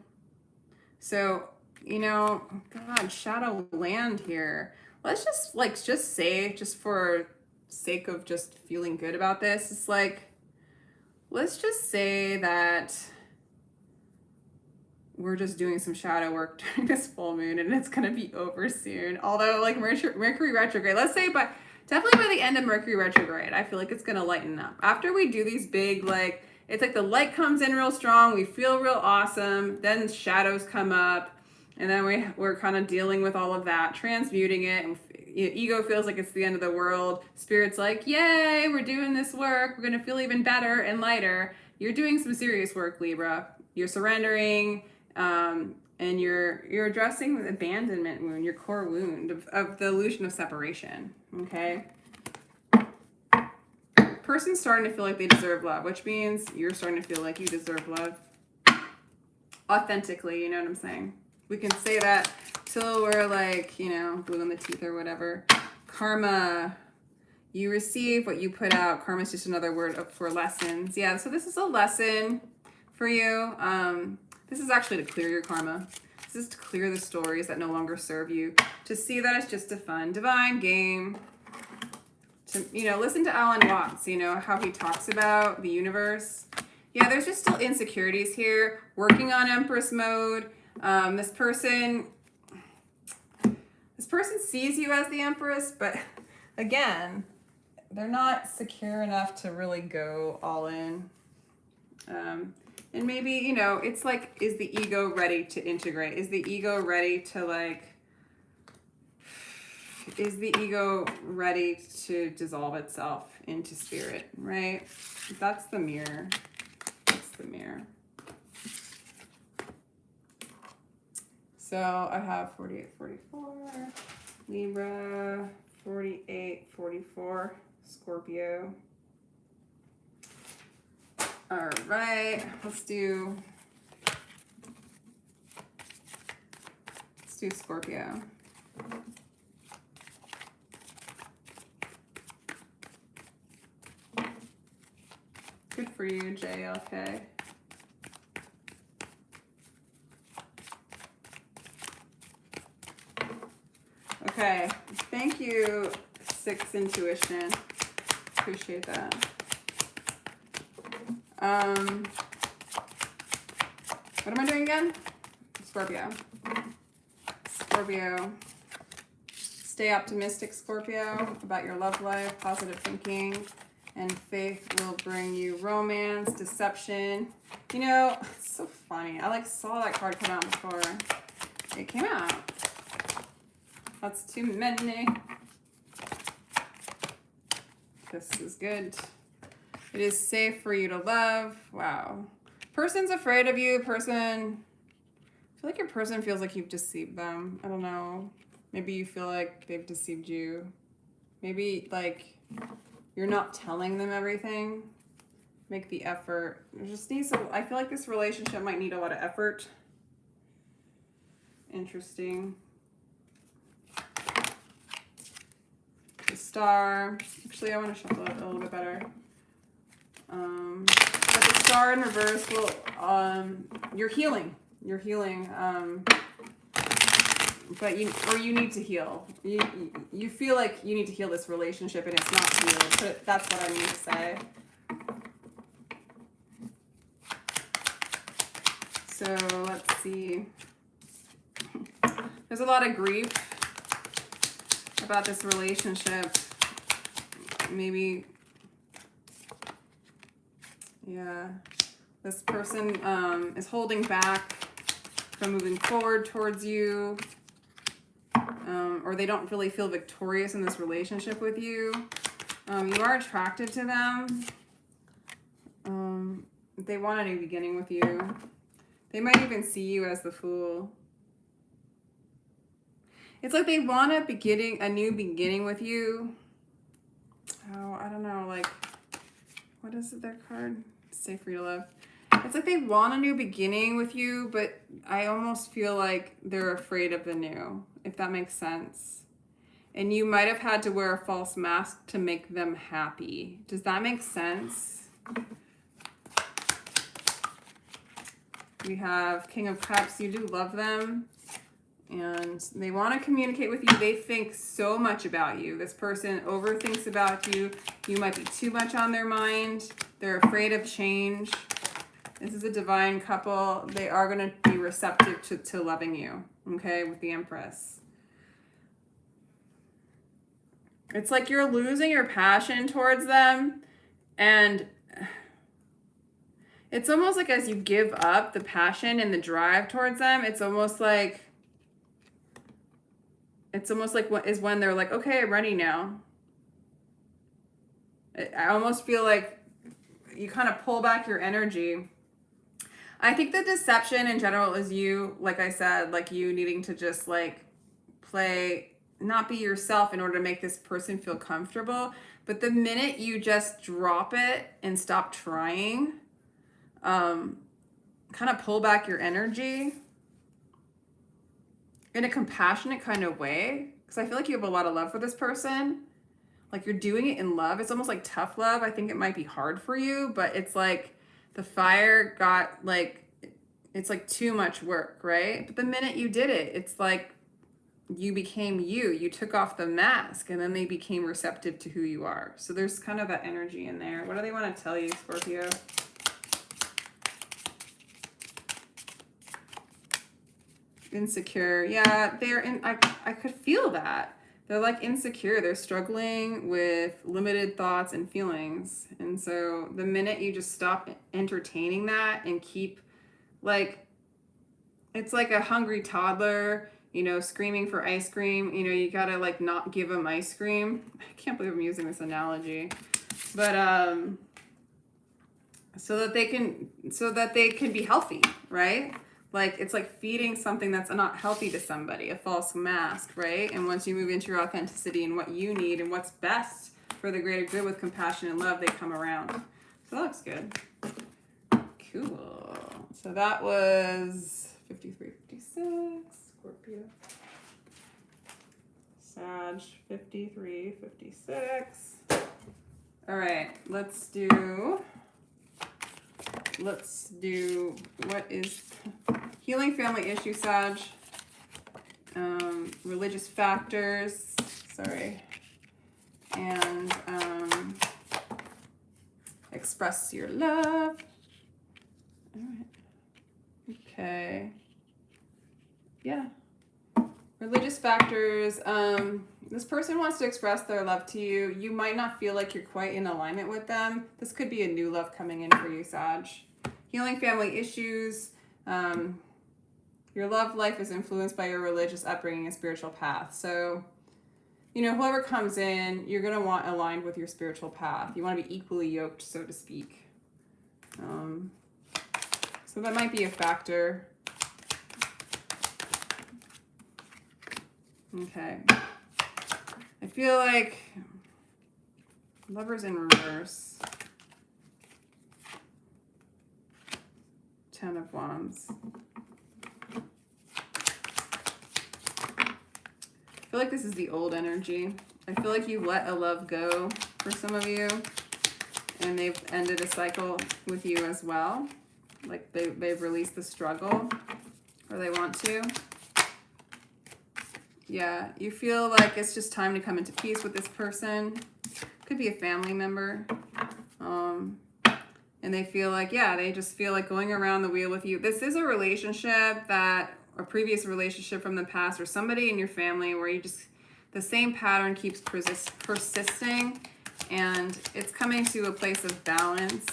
So, you know, God, shadow land here. Let's just say, just for sake of just feeling good about this, it's like, let's just say that we're just doing some shadow work during this full moon, and it's going to be over soon. Although, like, Mercury retrograde, let's say, but definitely by the end of Mercury retrograde, I feel like it's going to lighten up. After we do these big, like, it's like the light comes in real strong, we feel real awesome, then shadows come up, and then we're kind of dealing with all of that, transmuting it, and ego feels like it's the end of the world. Spirit's like, yay, we're doing this work, we're going to feel even better and lighter. You're doing some serious work, Libra. You're surrendering, and you're addressing the abandonment wound, your core wound of the illusion of separation, okay? Person's starting to feel like they deserve love, which means you're starting to feel like you deserve love authentically, you know what I'm saying? We can say that till we're like, you know, blue in the teeth or whatever. Karma, you receive what you put out. Karma is just another word for lessons. Yeah, so this is a lesson for you. This is actually to clear your karma. This is to clear the stories that no longer serve you. To see that it's just a fun, divine game. To, you know, listen to Alan Watts, you know, how he talks about the universe. Yeah, there's just still insecurities here. Working on Empress mode. This person sees you as the Empress, but again, they're not secure enough to really go all in. And maybe, you know, it's like, is the ego ready to integrate? Is the ego ready to, like, is the ego ready to dissolve itself into spirit, right? That's the mirror. That's the mirror. So I have 48, 44, Libra, 48, 44, Scorpio. All right, let's do Scorpio. Good for you, JLK. Okay, thank you, Sixth Intuition. Appreciate that. What am I doing again? Scorpio. Scorpio. Stay optimistic, Scorpio, about your love life. Positive thinking and faith will bring you romance, deception. You know, it's so funny. I like saw that card come out before. It came out. That's too many. This is good. It is safe for you to love. Wow. Person's afraid of you. I feel like your person feels like you've deceived them. I don't know. Maybe you feel like they've deceived you. Maybe like you're not telling them everything. Make the effort. There just needs I feel like this relationship might need a lot of effort. Interesting. The Star. Actually, I want to shuffle it a little bit better. But the Star in reverse will, you're healing. You're healing. But you need to heal. You feel like you need to heal this relationship and it's not healed. So that's what I mean to say. So let's see. There's a lot of grief about this relationship. Maybe, yeah, this person is holding back from moving forward towards you, or they don't really feel victorious in this relationship with you. You are attracted to them. They want a new beginning with you. They might even see you as the Fool. It's like they want a new beginning with you. Oh, I don't know, like, what is it, their card? Safe for you to love. It's like they want a new beginning with you, but I almost feel like they're afraid of the new, if that makes sense. And you might have had to wear a false mask to make them happy. Does that make sense? We have King of Cups. You do love them. And they want to communicate with you. They think so much about you. This person overthinks about you. You might be too much on their mind. They're afraid of change. This is a divine couple. They are going to be receptive to loving you, okay, with the Empress. It's like you're losing your passion towards them, and it's almost like as you give up the passion and the drive towards them, it's almost like what is when they're like, okay, I'm ready now. I almost feel like you kind of pull back your energy. I think the deception in general is you, like I said, like you needing to just like play, not be yourself in order to make this person feel comfortable. But the minute you just drop it and stop trying, kind of pull back your energy in a compassionate kind of way, because I feel like you have a lot of love for this person. Like you're doing it in love. It's almost like tough love. I think it might be hard for you, but it's like the fire got like, it's like too much work, right? But the minute you did it, it's like you became you. You took off the mask and then they became receptive to who you are. So there's kind of that energy in there. What do they want to tell you, Scorpio? Insecure. Yeah, they're in, I could feel that. They're like insecure. They're struggling with limited thoughts and feelings. And so the minute you just stop entertaining that and keep like, it's like a hungry toddler, you know, screaming for ice cream. You know, you gotta like not give them ice cream. I can't believe I'm using this analogy, but so that they can be healthy, right? Like, it's like feeding something that's not healthy to somebody, a false mask, right? And once you move into your authenticity and what you need and what's best for the greater good with compassion and love, they come around. So that looks good. Cool. So that was 53, 56, Scorpio. Sag, 53, 56. All right, let's do what is healing family issue, Sag, religious factors, sorry, and express your love. All right. Okay. Yeah. Religious factors. This person wants to express their love to you. You might not feel like you're quite in alignment with them. This could be a new love coming in for you, Sag. Healing family issues. Your love life is influenced by your religious upbringing and spiritual path. So, you know, whoever comes in, you're going to want aligned with your spiritual path. You want to be equally yoked, so to speak. So that might be a factor. Okay. I feel like Lovers in reverse. 10 of Wands. I feel like this is the old energy. I feel like you let a love go for some of you, and they've ended a cycle with you as well. Like they've released the struggle, or they want to. Yeah, you feel like it's just time to come into peace with this person. Could be a family member. And they feel like, yeah, they just feel like going around the wheel with you. This is a relationship that, a previous relationship from the past, or somebody in your family where you just, the same pattern keeps persisting, and it's coming to a place of balance.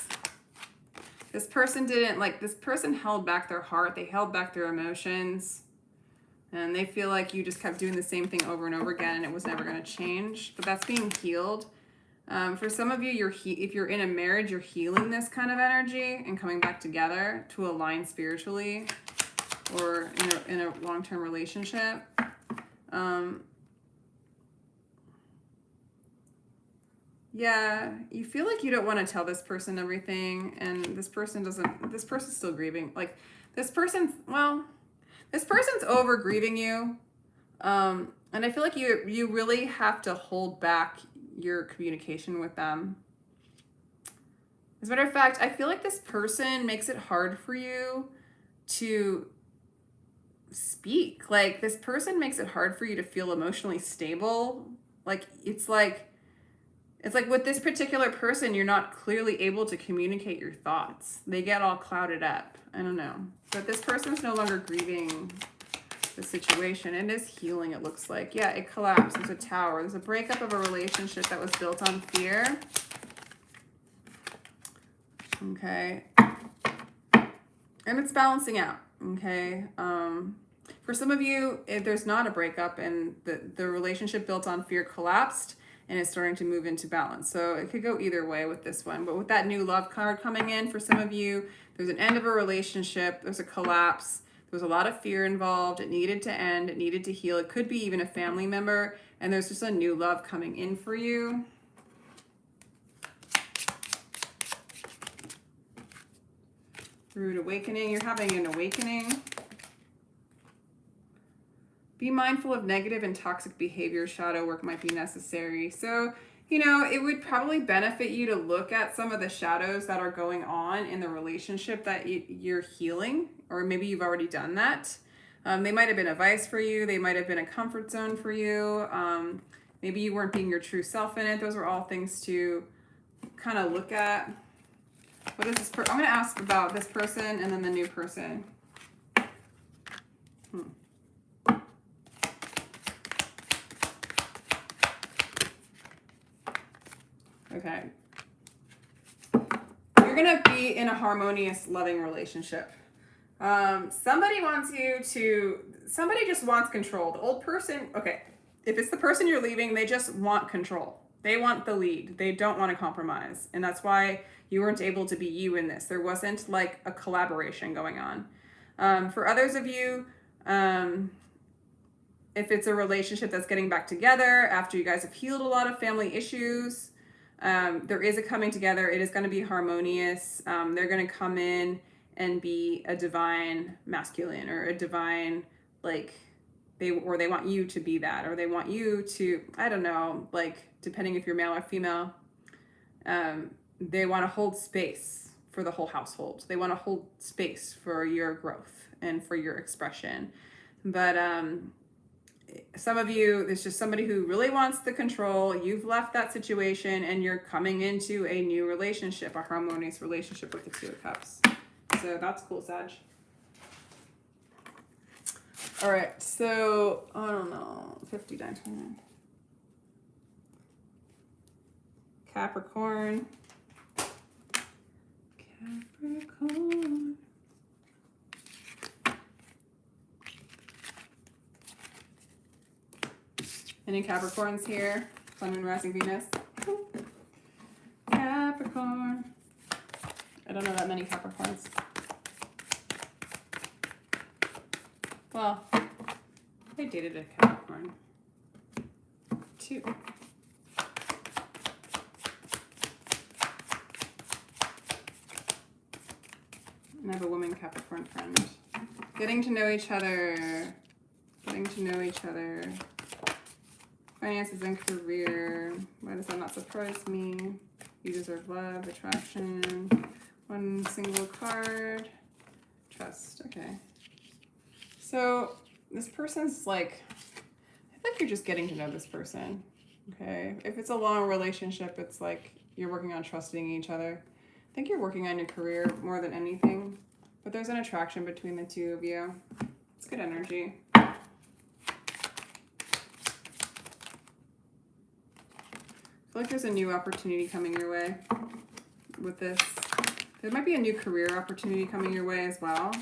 This person didn't, like, this person held back their heart. They held back their emotions. And they feel like you just kept doing the same thing over and over again, and it was never going to change. But that's being healed. For some of you, if you're in a marriage, you're healing this kind of energy and coming back together to align spiritually, or in a long-term relationship. Yeah, you feel like you don't want to tell this person everything, and this person's still grieving. Like, this person's over grieving you. And I feel like you really have to hold back your communication with them. As a matter of fact, I feel like this person makes it hard for you to speak. Like, this person makes it hard for you to feel emotionally stable. Like, it's like with this particular person, you're not clearly able to communicate your thoughts. They get all clouded up. I don't know. But this person's no longer grieving the situation. It is healing, it looks like. Yeah, it collapsed. There's a tower. There's a breakup of a relationship that was built on fear. Okay. And it's balancing out. Okay. For some of you, if there's not a breakup and the relationship built on fear collapsed and it's starting to move into balance. So it could go either way with this one. But with that new love card coming in, for some of you, there's an end of a relationship. There's a collapse. There was a lot of fear involved. It needed to end. It needed to heal. It could be even a family member. And there's just a new love coming in for you. Rude awakening. You're having an awakening. Be mindful of negative and toxic behavior. Shadow work might be necessary. So, you know, it would probably benefit you to look at some of the shadows that are going on in the relationship that you're healing, or maybe you've already done that. They might have been a vice for you. They might have been a comfort zone for you. Maybe you weren't being your true self in it. Those are all things to kind of look at. What is this? I'm going to ask about this person and then the new person. Okay. You're going to be in a harmonious, loving relationship. Somebody just wants control. The old person, okay, if it's the person you're leaving, they just want control. They want the lead. They don't want to compromise. And that's why you weren't able to be you in this. There wasn't like a collaboration going on. For others of you, if it's a relationship that's getting back together after you guys have healed a lot of family issues, there is a coming together. It is going to be harmonious. They're going to come in and be a divine masculine, or a divine, like, they want you to be that, or they want you to, I don't know, like, depending if you're male or female, they want to hold space for the whole household. They want to hold space for your growth and for your expression. But some of you, there's just somebody who really wants the control. You've left that situation and you're coming into a new relationship, a harmonious relationship with the Two of Cups. So that's cool, Sag. All right, so I don't know, 59, 29. Capricorn. Any Capricorns here? Sun, Moon, Rising, Venus. Capricorn. I don't know that many Capricorns. Well, I dated a Capricorn. 2. And I have a woman Capricorn friend. Getting to know each other. Getting to know each other. Finances and career. Why does that not surprise me? You deserve love, attraction. 1 single card. Trust. Okay. So this person's like, I feel like you're just getting to know this person. Okay. If it's a long relationship, it's like you're working on trusting each other. I think you're working on your career more than anything. But there's an attraction between the two of you. It's good energy. I feel like there's a new opportunity coming your way with this. There might be a new career opportunity coming your way as well.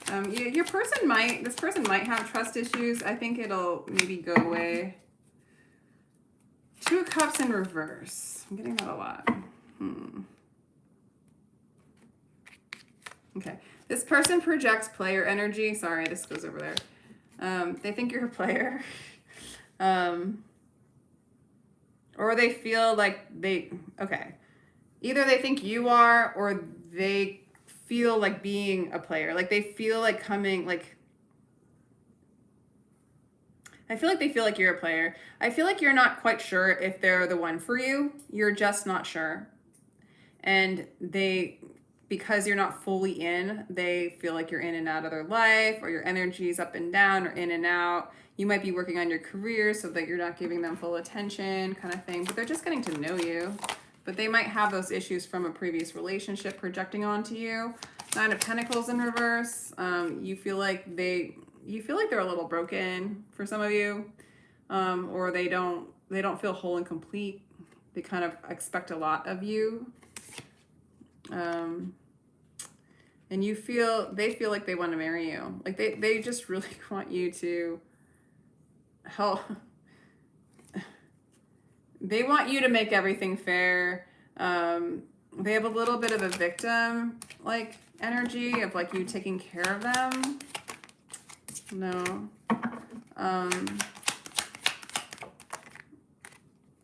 This person might have trust issues. I think it'll maybe go away. 2 of Cups in reverse. I'm getting that a lot. Okay. This person projects player energy. Sorry, this goes over there. They think you're a player. Or they feel like okay. Either they think you are, or they feel like being a player. Like they feel like coming, like, I feel like they feel like you're a player. I feel like you're not quite sure if they're the one for you. You're just not sure. And because you're not fully in, they feel like you're in and out of their life, or your energy is up and down or in and out. You might be working on your career so that you're not giving them full attention, kind of thing, but they're just getting to know you. But they might have those issues from a previous relationship projecting onto you. 9 of Pentacles in reverse. You feel like they're a little broken for some of you, or they don't feel whole and complete. They kind of expect a lot of you. And they feel like they want to marry you. Like they just really want you to help. They want you to make everything fair. They have a little bit of a victim like energy of like you taking care of them. No.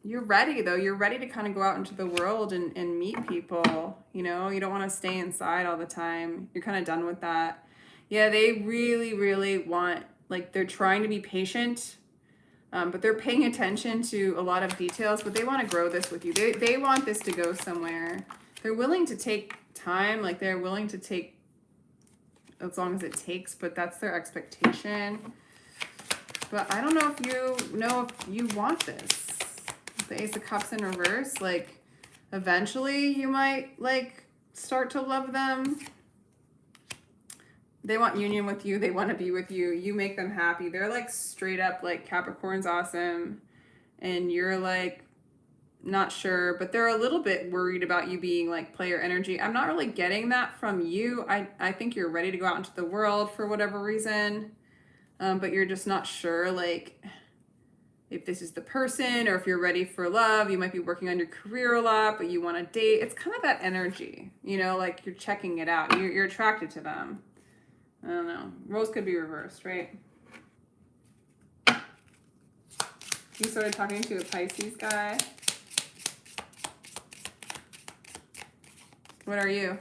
You're ready though. You're ready to kind of go out into the world and meet people. You know, you don't want to stay inside all the time. You're kind of done with that. Yeah, they really, really want, like, they're trying to be patient, but they're paying attention to a lot of details, but they want to grow this with you. They want this to go somewhere. They're willing to take time, like they're willing to take as long as it takes, but that's their expectation. But I don't know if you want this. The Ace of Cups in reverse, like eventually you might like start to love them. They want union with you. They want to be with you. You make them happy. They're like straight up like Capricorn's awesome. And you're like not sure, but they're a little bit worried about you being like player energy. I'm not really getting that from you. I think you're ready to go out into the world for whatever reason. But you're just not sure like if this is the person or if you're ready for love. You might be working on your career a lot, but you want to date. It's kind of that energy, you know, like you're checking it out. You're attracted to them. I don't know. Roles could be reversed, right? You started talking to a Pisces guy. What are you?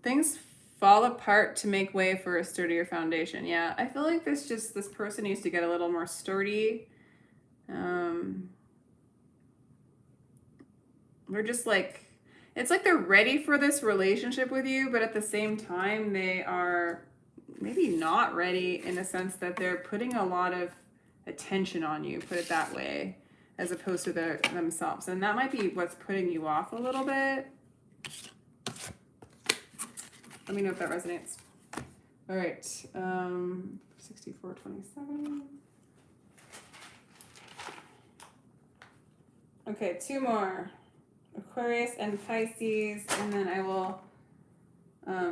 Things fall apart to make way for a sturdier foundation. Yeah, I feel like this person needs to get a little more sturdy. They're just like, it's like they're ready for this relationship with you, but at the same time, they are maybe not ready in the sense that they're putting a lot of attention on you, put it that way, as opposed to themselves. And that might be what's putting you off a little bit. Let me know if that resonates. All right, 6427. Okay, 2 more. Aquarius and Pisces, and then I will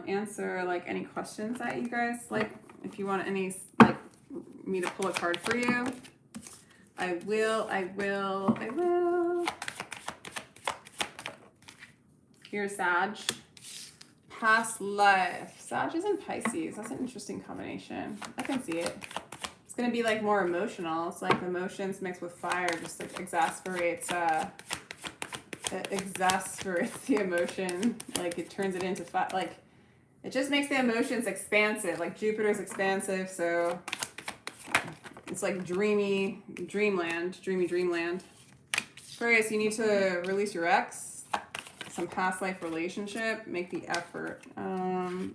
answer like any questions that you guys like. If you want any like me to pull a card for you. I will. Here's Sag. Past life. Sag is in Pisces. That's an interesting combination. I can see it. It's going to be like more emotional. It's like emotions mixed with fire just like exasperates the emotion. Like it turns it into fire. Like it just makes the emotions expansive. Like Jupiter's expansive, so it's like dreamy dreamland. Aquarius, you need to release your ex, some past life relationship, make the effort.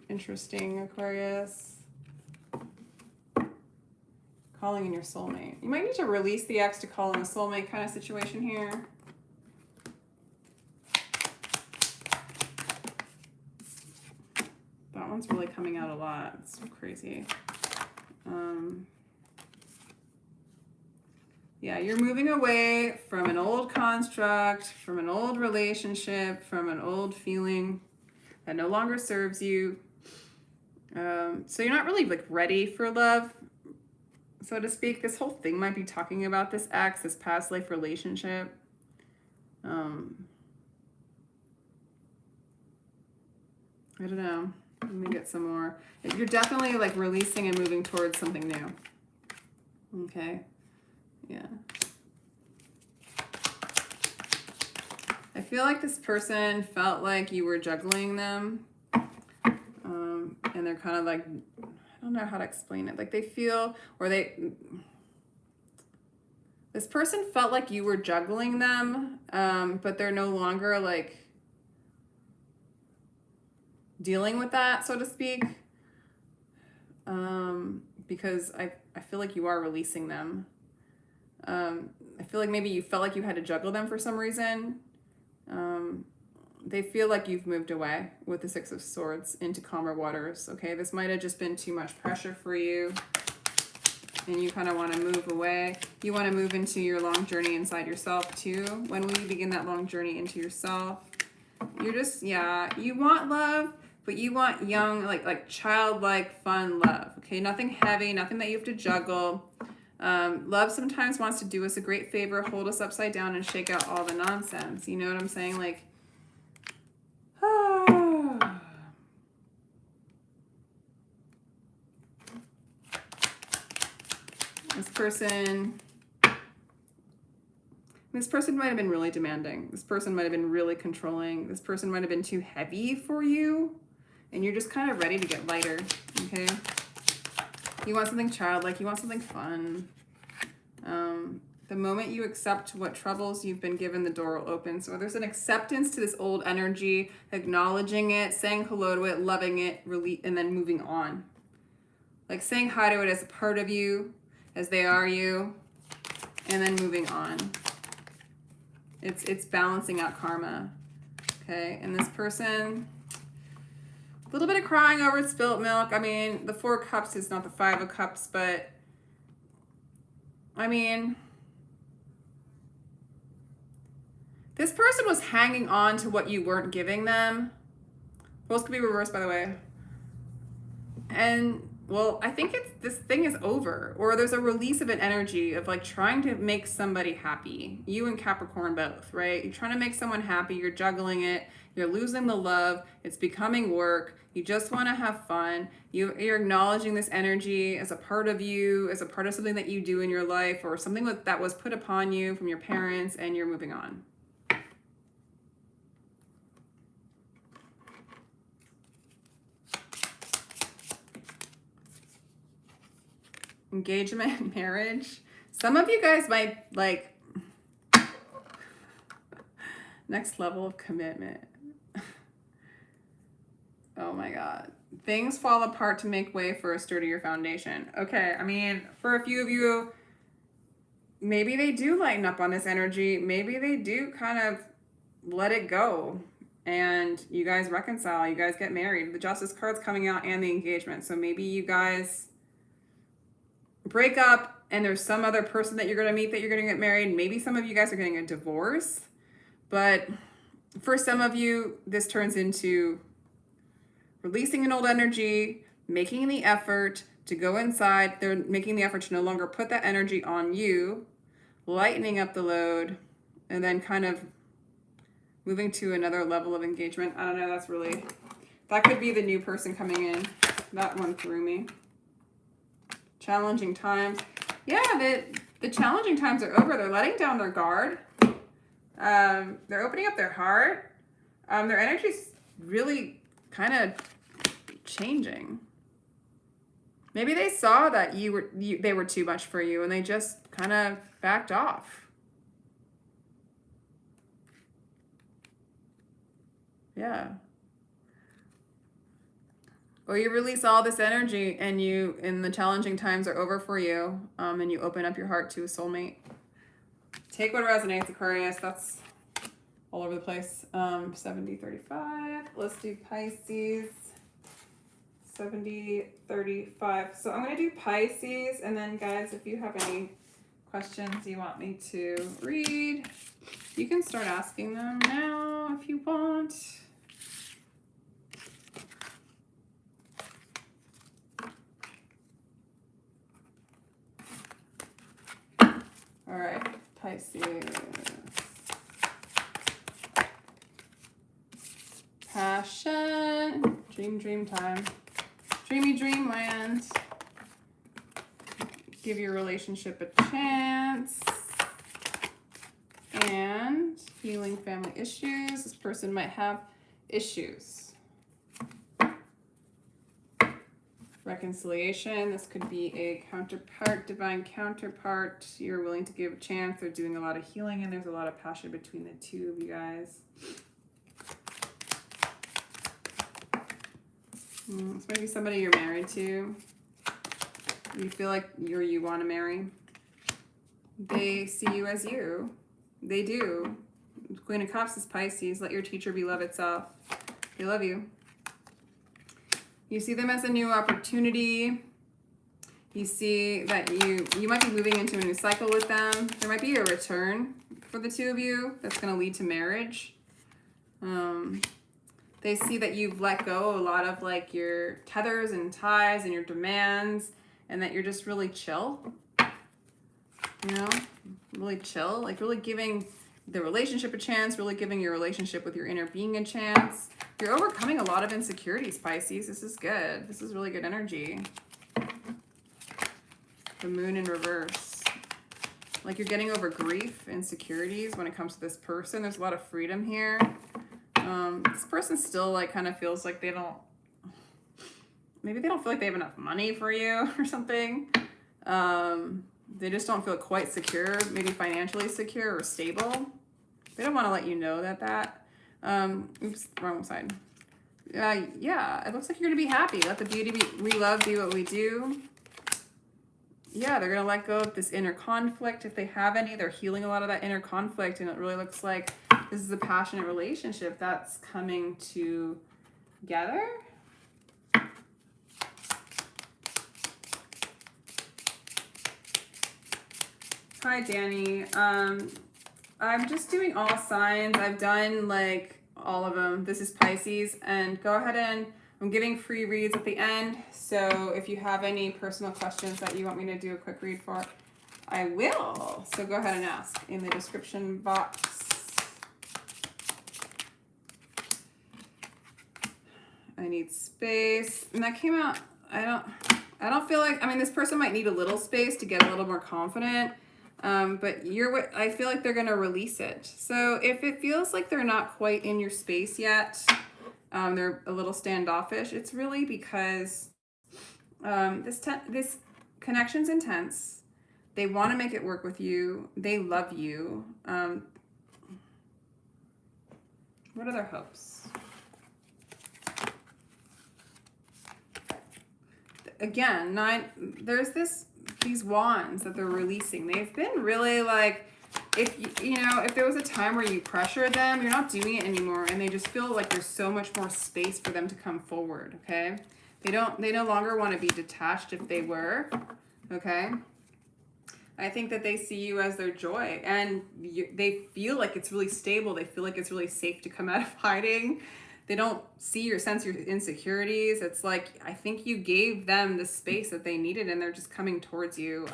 Interesting, Aquarius. Calling in your soulmate. You might need to release the ex to call in a soulmate kind of situation here. That one's really coming out a lot. It's so crazy. Yeah, you're moving away from an old construct, from an old relationship, from an old feeling that no longer serves you. So you're not really like ready for love, so to speak. This whole thing might be talking about this ex, this past life relationship. I don't know. Let me get some more. You're definitely like releasing and moving towards something new. Okay. Yeah. I feel like this person felt like you were juggling them. And they're kind of like, I don't know how to explain it. Like they feel, or this person felt like you were juggling them, but they're no longer like dealing with that, so to speak. Because I feel like you are releasing them. I feel like maybe you felt like you had to juggle them for some reason. They feel like you've moved away with the Six of Swords into calmer waters. Okay, this might have just been too much pressure for you, and you kind of want to move away. You want to move into your long journey inside yourself too. When will you begin that long journey into yourself? You're just, yeah, you want love, but you want young, like childlike, fun love. Okay, nothing heavy, nothing that you have to juggle. Love sometimes wants to do us a great favor, hold us upside down, and shake out all the nonsense. You know what I'm saying? Like, this person might have been really demanding. This person might have been really controlling. This person might have been too heavy for you, and you're just kind of ready to get lighter, okay? You want something childlike. You want something fun. The moment you accept what troubles you've been given, the door will open. So there's an acceptance to this old energy, acknowledging it, saying hello to it, loving it, and then moving on. Like saying hi to it as a part of you, as they are you, and then moving on. It's balancing out karma, okay? And this person, a little bit of crying over spilt milk. I mean, the Four of Cups is not the Five of Cups, but I mean, this person was hanging on to what you weren't giving them. Roles could be reversed, by the way. And, well, I think this thing is over. Or there's a release of an energy of like trying to make somebody happy. You and Capricorn both, right? You're trying to make someone happy. You're juggling it. You're losing the love. It's becoming work. You just want to have fun. You're acknowledging this energy as a part of you, as a part of something that you do in your life, or something that was put upon you from your parents, and you're moving on. Engagement, marriage. Some of you guys might like next level of commitment. Oh my God. Things fall apart to make way for a sturdier foundation. Okay, I mean, for a few of you, maybe they do lighten up on this energy. Maybe they do kind of let it go. And you guys reconcile. You guys get married. The Justice card's coming out and the engagement. So maybe you guys break up and there's some other person that you're going to meet that you're going to get married. Maybe some of you guys are getting a divorce. But for some of you, this turns into releasing an old energy, making the effort to go inside. They're making the effort to no longer put that energy on you. lightening up the load, and then kind of moving to another level of engagement. I don't know, that could be the new person coming in. That one threw me. Challenging times. Yeah, the challenging times are over. They're letting down their guard. They're opening up their heart. Their energy's really kind of changing. Maybe they saw that they were too much for you and they just kind of backed off. Yeah. Or you release all this energy and the challenging times are over for you, and you open up your heart to a soulmate. Take what resonates, Aquarius. That's all over the place. 70-35. Let's do Pisces. 70-35. So I'm going to do Pisces, and then guys, if you have any questions you want me to read, you can start asking them now if you want. All right, Pisces. Passion. Dream time. Dreamy dreamland. Give your relationship a chance. And healing family issues. This person might have issues. Reconciliation. This could be a counterpart, divine counterpart. You're willing to give a chance. They're doing a lot of healing and there's a lot of passion between the two of you guys. This might be somebody you're married to. You feel like you want to marry. They see you as you. They do. Queen of Cups is Pisces. Let your teacher be love itself. They love you. You see them as a new opportunity. You see that you might be moving into a new cycle with them. There might be a return for the two of you that's going to lead to marriage. They see that you've let go a lot of like your tethers and ties and your demands, and that you're just really chill. You know, really chill, like really giving the relationship a chance, really giving your relationship with your inner being a chance. You're overcoming a lot of insecurities, Pisces. This is good. This is really good energy. The moon in reverse. Like you're getting over grief, insecurities when it comes to this person. There's a lot of freedom here. This person still like kind of feels like maybe they don't feel like they have enough money for you or something. They just don't feel quite secure, maybe financially secure or stable. They don't want to let you know that. Oops, wrong side. Yeah, it looks like you're going to be happy. Let the beauty we love be what we do. Yeah, they're going to let go of this inner conflict. If they have any, they're healing a lot of that inner conflict. And it really looks like this is a passionate relationship that's coming together. Hi, Danny. I'm just doing all signs. I've done like all of them. This is Pisces, and go ahead and I'm giving free reads at the end. So if you have any personal questions that you want me to do a quick read for, I will. So go ahead and ask in the description box. I need space. And that came out, I don't feel like, I mean, this person might need a little space to get a little more confident. But I feel like they're going to release it. So if it feels like they're not quite in your space yet, they're a little standoffish, it's really because this connection's intense. They want to make it work with you. They love you. What are their hopes? Again, there's these wands that they're releasing. They've been really like, if there was a time where you pressured them, you're not doing it anymore, and they just feel like there's so much more space for them to come forward. Okay, they no longer want to be detached if they were. Okay, I think that they see you as their joy, and they feel like it's really stable. They feel like it's really safe to come out of hiding. They don't sense your insecurities. It's like, I think you gave them the space that they needed and they're just coming towards you.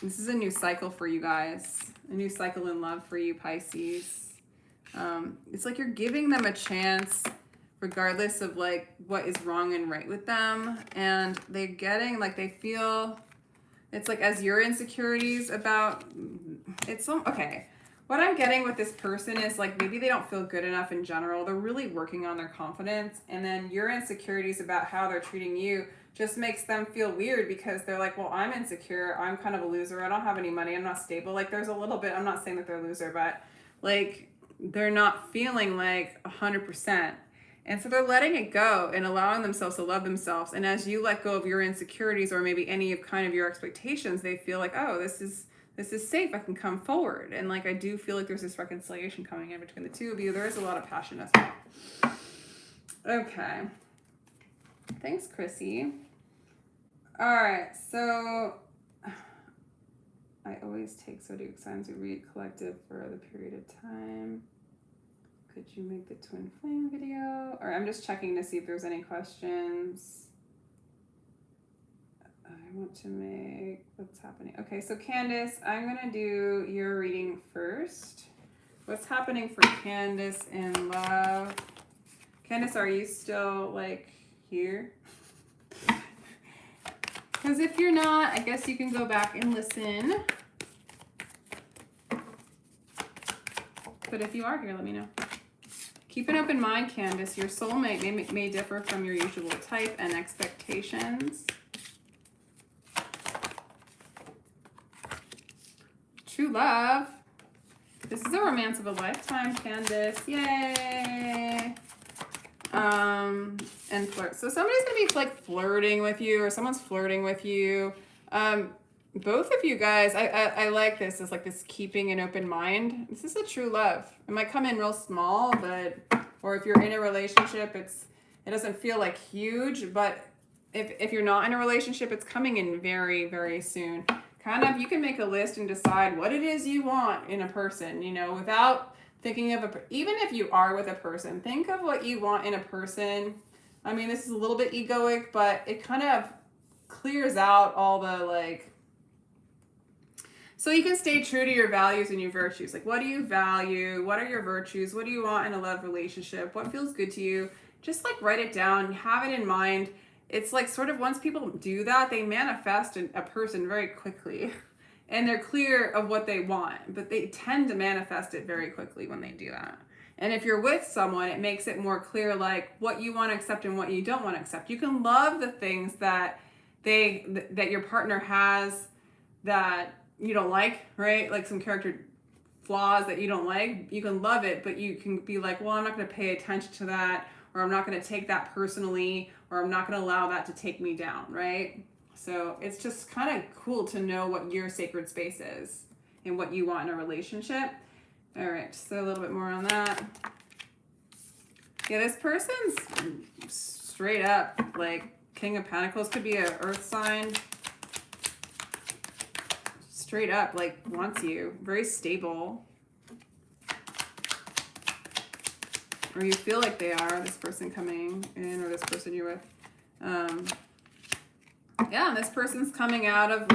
This is a new cycle for you guys. A new cycle in love for you, Pisces. It's like you're giving them a chance regardless of like what is wrong and right with them. And they're getting like, they feel, it's like as your insecurities about, okay. What I'm getting with this person is like maybe they don't feel good enough in general. They're really working on their confidence. And then your insecurities about how they're treating you just makes them feel weird because they're like, well, I'm insecure. I'm kind of a loser. I don't have any money. I'm not stable. Like there's a little bit, I'm not saying that they're a loser, but like they're not feeling like 100%. And so they're letting it go and allowing themselves to love themselves. And as you let go of your insecurities or maybe any of kind of your expectations, they feel like, oh, this is safe. I can come forward. And like, I do feel like there's this reconciliation coming in between the two of you. There is a lot of passion as well. Okay. Thanks, Chrissy. All right. So I always take zodiac signs we read collective for the period of time. Could you make the twin flame video? Or I'm just checking to see if there's any questions. I want to make what's happening. Okay, so Candace, I'm gonna do your reading first. What's happening for Candace in love? Candace, are you still like here? Because if you're not, I guess you can go back and listen. But if you are here, let me know. Keep an open mind, Candace. Your soulmate may differ from your usual type and expectations. True love. This is a romance of a lifetime, Candace. Yay. And flirt. So somebody's gonna be like flirting with you, or someone's flirting with you. Both of you guys, I like this. It's like this keeping an open mind. This is a true love. It might come in real small, but, or if you're in a relationship, it doesn't feel like huge, but if you're not in a relationship, it's coming in very, very soon. Kind of, you can make a list and decide what it is you want in a person, you know, without thinking of even if you are with a person, think of what you want in a person. I mean, this is a little bit egoic, but it kind of clears out all the like, so you can stay true to your values and your virtues. Like, what do you value? What are your virtues? What do you want in a love relationship? What feels good to you? Just like write it down, have it in mind. It's like sort of once people do that, they manifest a person very quickly and they're clear of what they want, but they tend to manifest it very quickly when they do that. And if you're with someone, it makes it more clear like what you want to accept and what you don't want to accept. You can love the things that that your partner has that you don't like, right? Like some character flaws that you don't like. You can love it, but you can be like, well, I'm not going to pay attention to that, or I'm not going to take that personally, or I'm not going to allow that to take me down, right? So it's just kind of cool to know what your sacred space is and what you want in a relationship. All right, so a little bit more on that. Yeah, this person's straight up like King of Pentacles, could be an earth sign. Straight up, like wants you, very stable. Or you feel like they are, this person coming in, or this person you're with. Yeah, this person's coming out of the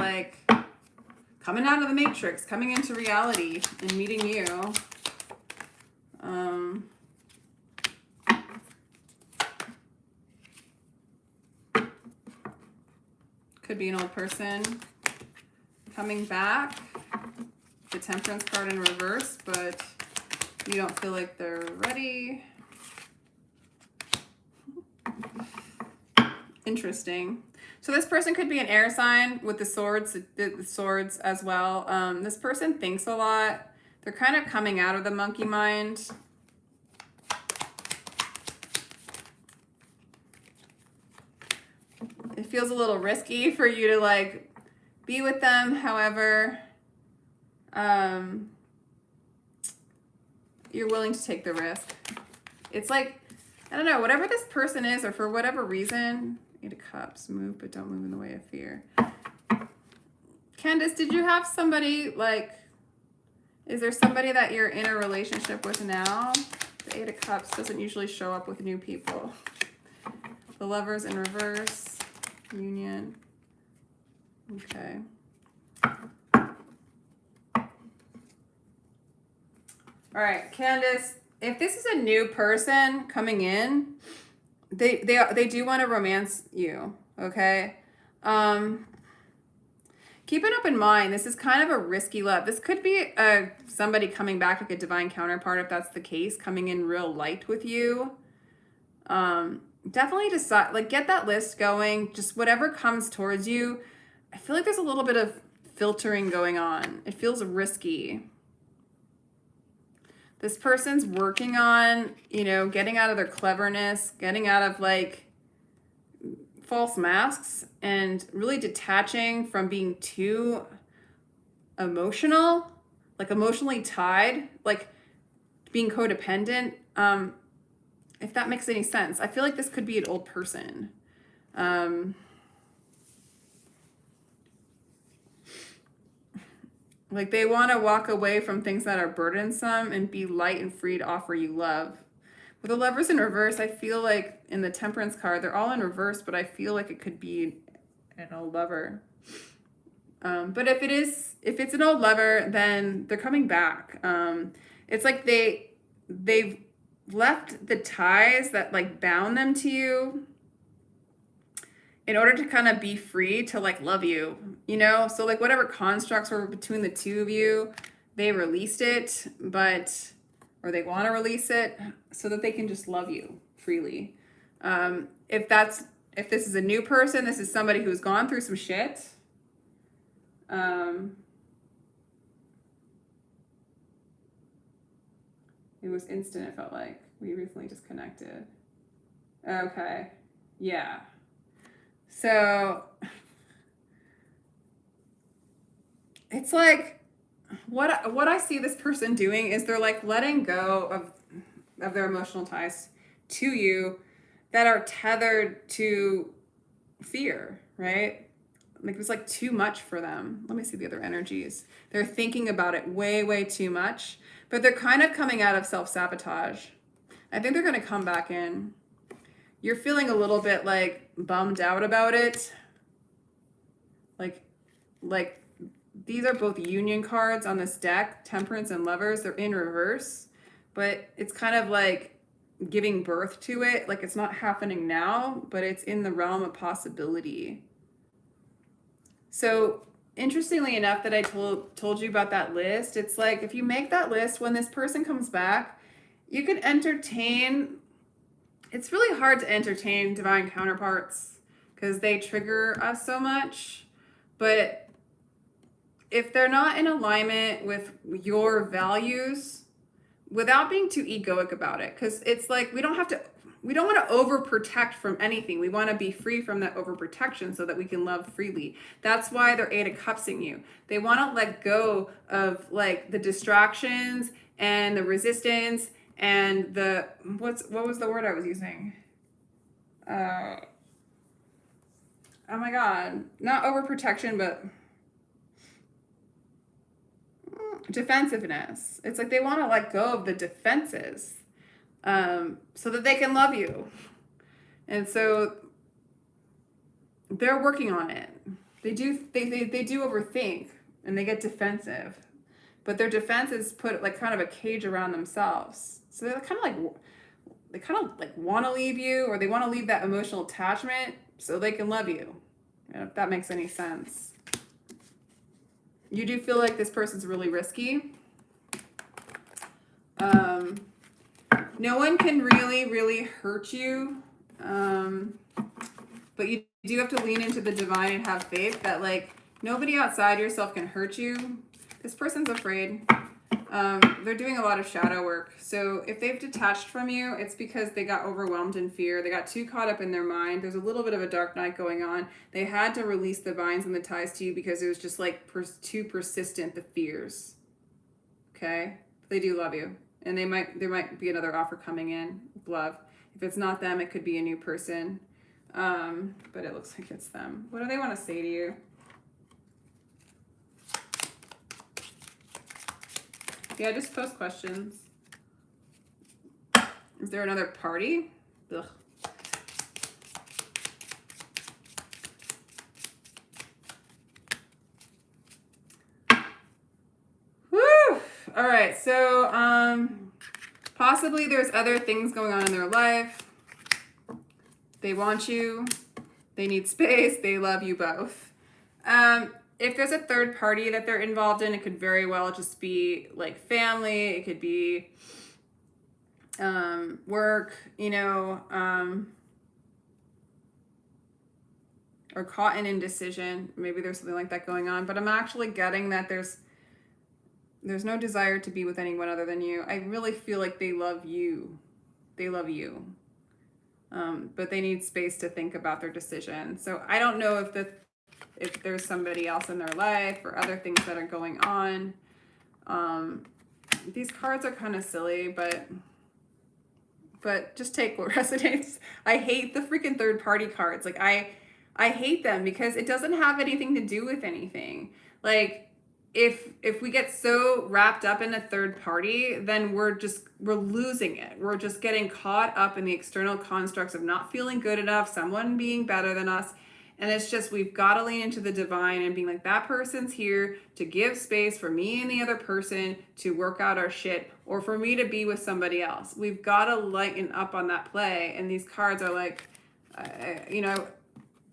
matrix, coming into reality and meeting you. Could be an old person coming back. The Temperance card in reverse, but you don't feel like they're ready. Interesting. So this person could be an air sign with the swords as well. This person thinks a lot. They're kind of coming out of the monkey mind. It feels a little risky for you to like be with them. However, you're willing to take the risk. It's like, I don't know, whatever this person is, or for whatever reason, Eight of Cups, move, but don't move in the way of fear. Candace, did you have somebody, like, is there somebody that you're in a relationship with now? The Eight of Cups doesn't usually show up with new people. The Lovers in reverse, Union. Okay. All right, Candace, if this is a new person coming in, they do want to romance you, okay? Keep an open mind. This is kind of a risky love. This could be somebody coming back, like a divine counterpart, if that's the case, coming in real light with you. Definitely decide, like, get that list going. Just whatever comes towards you. I feel like there's a little bit of filtering going on. It feels risky. This person's working on, you know, getting out of their cleverness, getting out of like false masks, and really detaching from being too emotional, like emotionally tied, like being codependent. If that makes any sense. I feel like this could be an old person. Like they want to walk away from things that are burdensome and be light and free to offer you love. With the Lovers in reverse, I feel like in the Temperance card, they're all in reverse, but I feel like it could be an old lover. But if it's an old lover, then they're coming back. It's like they've left the ties that like bound them to you in order to kind of be free to like love you, you know? So like whatever constructs were between the two of you, they released it, or they want to release it so that they can just love you freely. If this is a new person, this is somebody who's gone through some shit. It was instant, it felt like. We recently disconnected. Okay. Yeah. So it's like what I see this person doing is they're like letting go of their emotional ties to you that are tethered to fear, right? Like it's like too much for them. Let me see the other energies. They're thinking about it way, way too much, but they're kind of coming out of self-sabotage. I think they're going to come back in. You're feeling a little bit like bummed out about it. Like these are both union cards on this deck, Temperance and Lovers. They're in reverse, but it's kind of like giving birth to it. Like it's not happening now, but it's in the realm of possibility. So interestingly enough that I told you about that list, it's like if you make that list, when this person comes back, you can entertain. It's really hard to entertain divine counterparts because they trigger us so much. But if they're not in alignment with your values, without being too egoic about it, because it's like we don't want to overprotect from anything. We want to be free from that overprotection so that we can love freely. That's why they're 8 of Cups-ing you. They want to let go of like the distractions and the resistance and the what was the word I was using? Oh my God, not overprotection, but defensiveness. It's like they want to let go of the defenses so that they can love you. And so they're working on it. They do overthink and they get defensive, but their defenses put like kind of a cage around themselves. So they're kind of like want to leave you, or they want to leave that emotional attachment so they can love you. If that makes any sense. You do feel like this person's really risky. No one can really, really hurt you. But you do have to lean into the divine and have faith that like nobody outside yourself can hurt you. This person's afraid. They're doing a lot of shadow work. So if they've detached from you, it's because they got overwhelmed in fear. They got too caught up in their mind. There's a little bit of a dark night going on. They had to release the binds and the ties to you because it was just like too persistent, the fears. Okay? They do love you. And there might be another offer coming in with love. If it's not them, it could be a new person. But it looks like it's them. What do they want to say to you? Yeah, just post questions. Is there another party? Ugh. Woo! All right, so possibly there's other things going on in their life. They want you. They need space. They love you both. If there's a third party that they're involved in, it could very well just be like family. It could be work, you know, or caught in indecision. Maybe there's something like that going on. But I'm actually getting that there's no desire to be with anyone other than you. I really feel like they love you. They love you. But they need space to think about their decision. So I don't know if there's somebody else in their life or other things that are going on. These cards are kind of silly, but just take what resonates. I hate the freaking third party cards. Like I hate them because it doesn't have anything to do with anything. Like if we get so wrapped up in a third party, then we're losing it. We're just getting caught up in the external constructs of not feeling good enough, someone being better than us. And it's just, we've got to lean into the divine and being like, that person's here to give space for me and the other person to work out our shit, or for me to be with somebody else. We've got to lighten up on that play. And these cards are like, you know,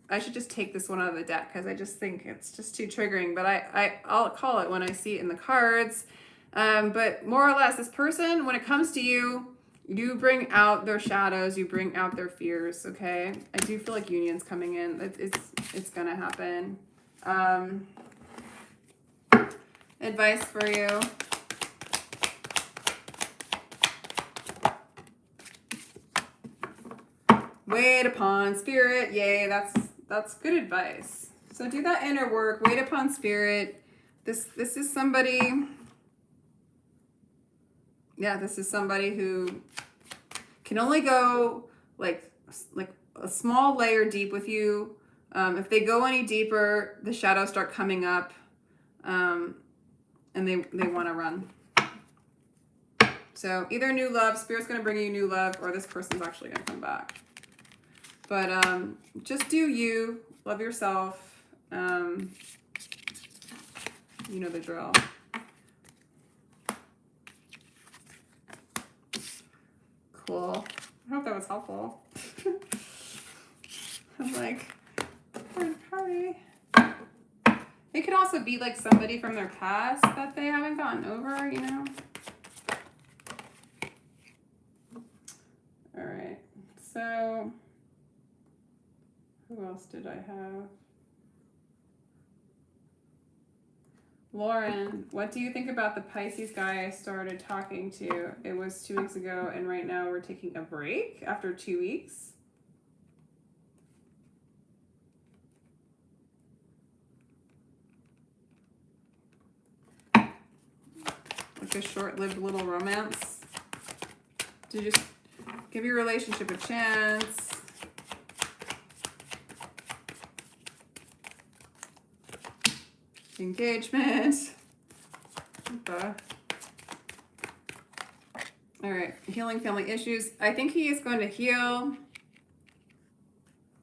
I should just take this one out of the deck because I just think it's just too triggering. But I'll call it when I see it in the cards. But more or less, this person, when it comes to you, you bring out their shadows, you bring out their fears, okay? I do feel like union's coming in. It's gonna happen. Advice for you. Wait upon spirit. Yay, that's good advice. So do that inner work. Wait upon spirit. This is somebody. Yeah, this is somebody who can only go like a small layer deep with you. If they go any deeper, the shadows start coming up, and they want to run. So either new love, spirit's going to bring you new love, or this person's actually going to come back. But just do you, love yourself. You know the drill. Cool. I hope that was helpful. I'm like, third party. It could also be like somebody from their past that they haven't gotten over, you know? All right. So, who else did I have? Lauren, what do you think about the Pisces guy I started talking to? It was 2 weeks ago, and right now we're taking a break after 2 weeks. Like a short-lived little romance. To just give your relationship a chance. Engagement. Okay. All right, healing family issues. I think he is going to heal.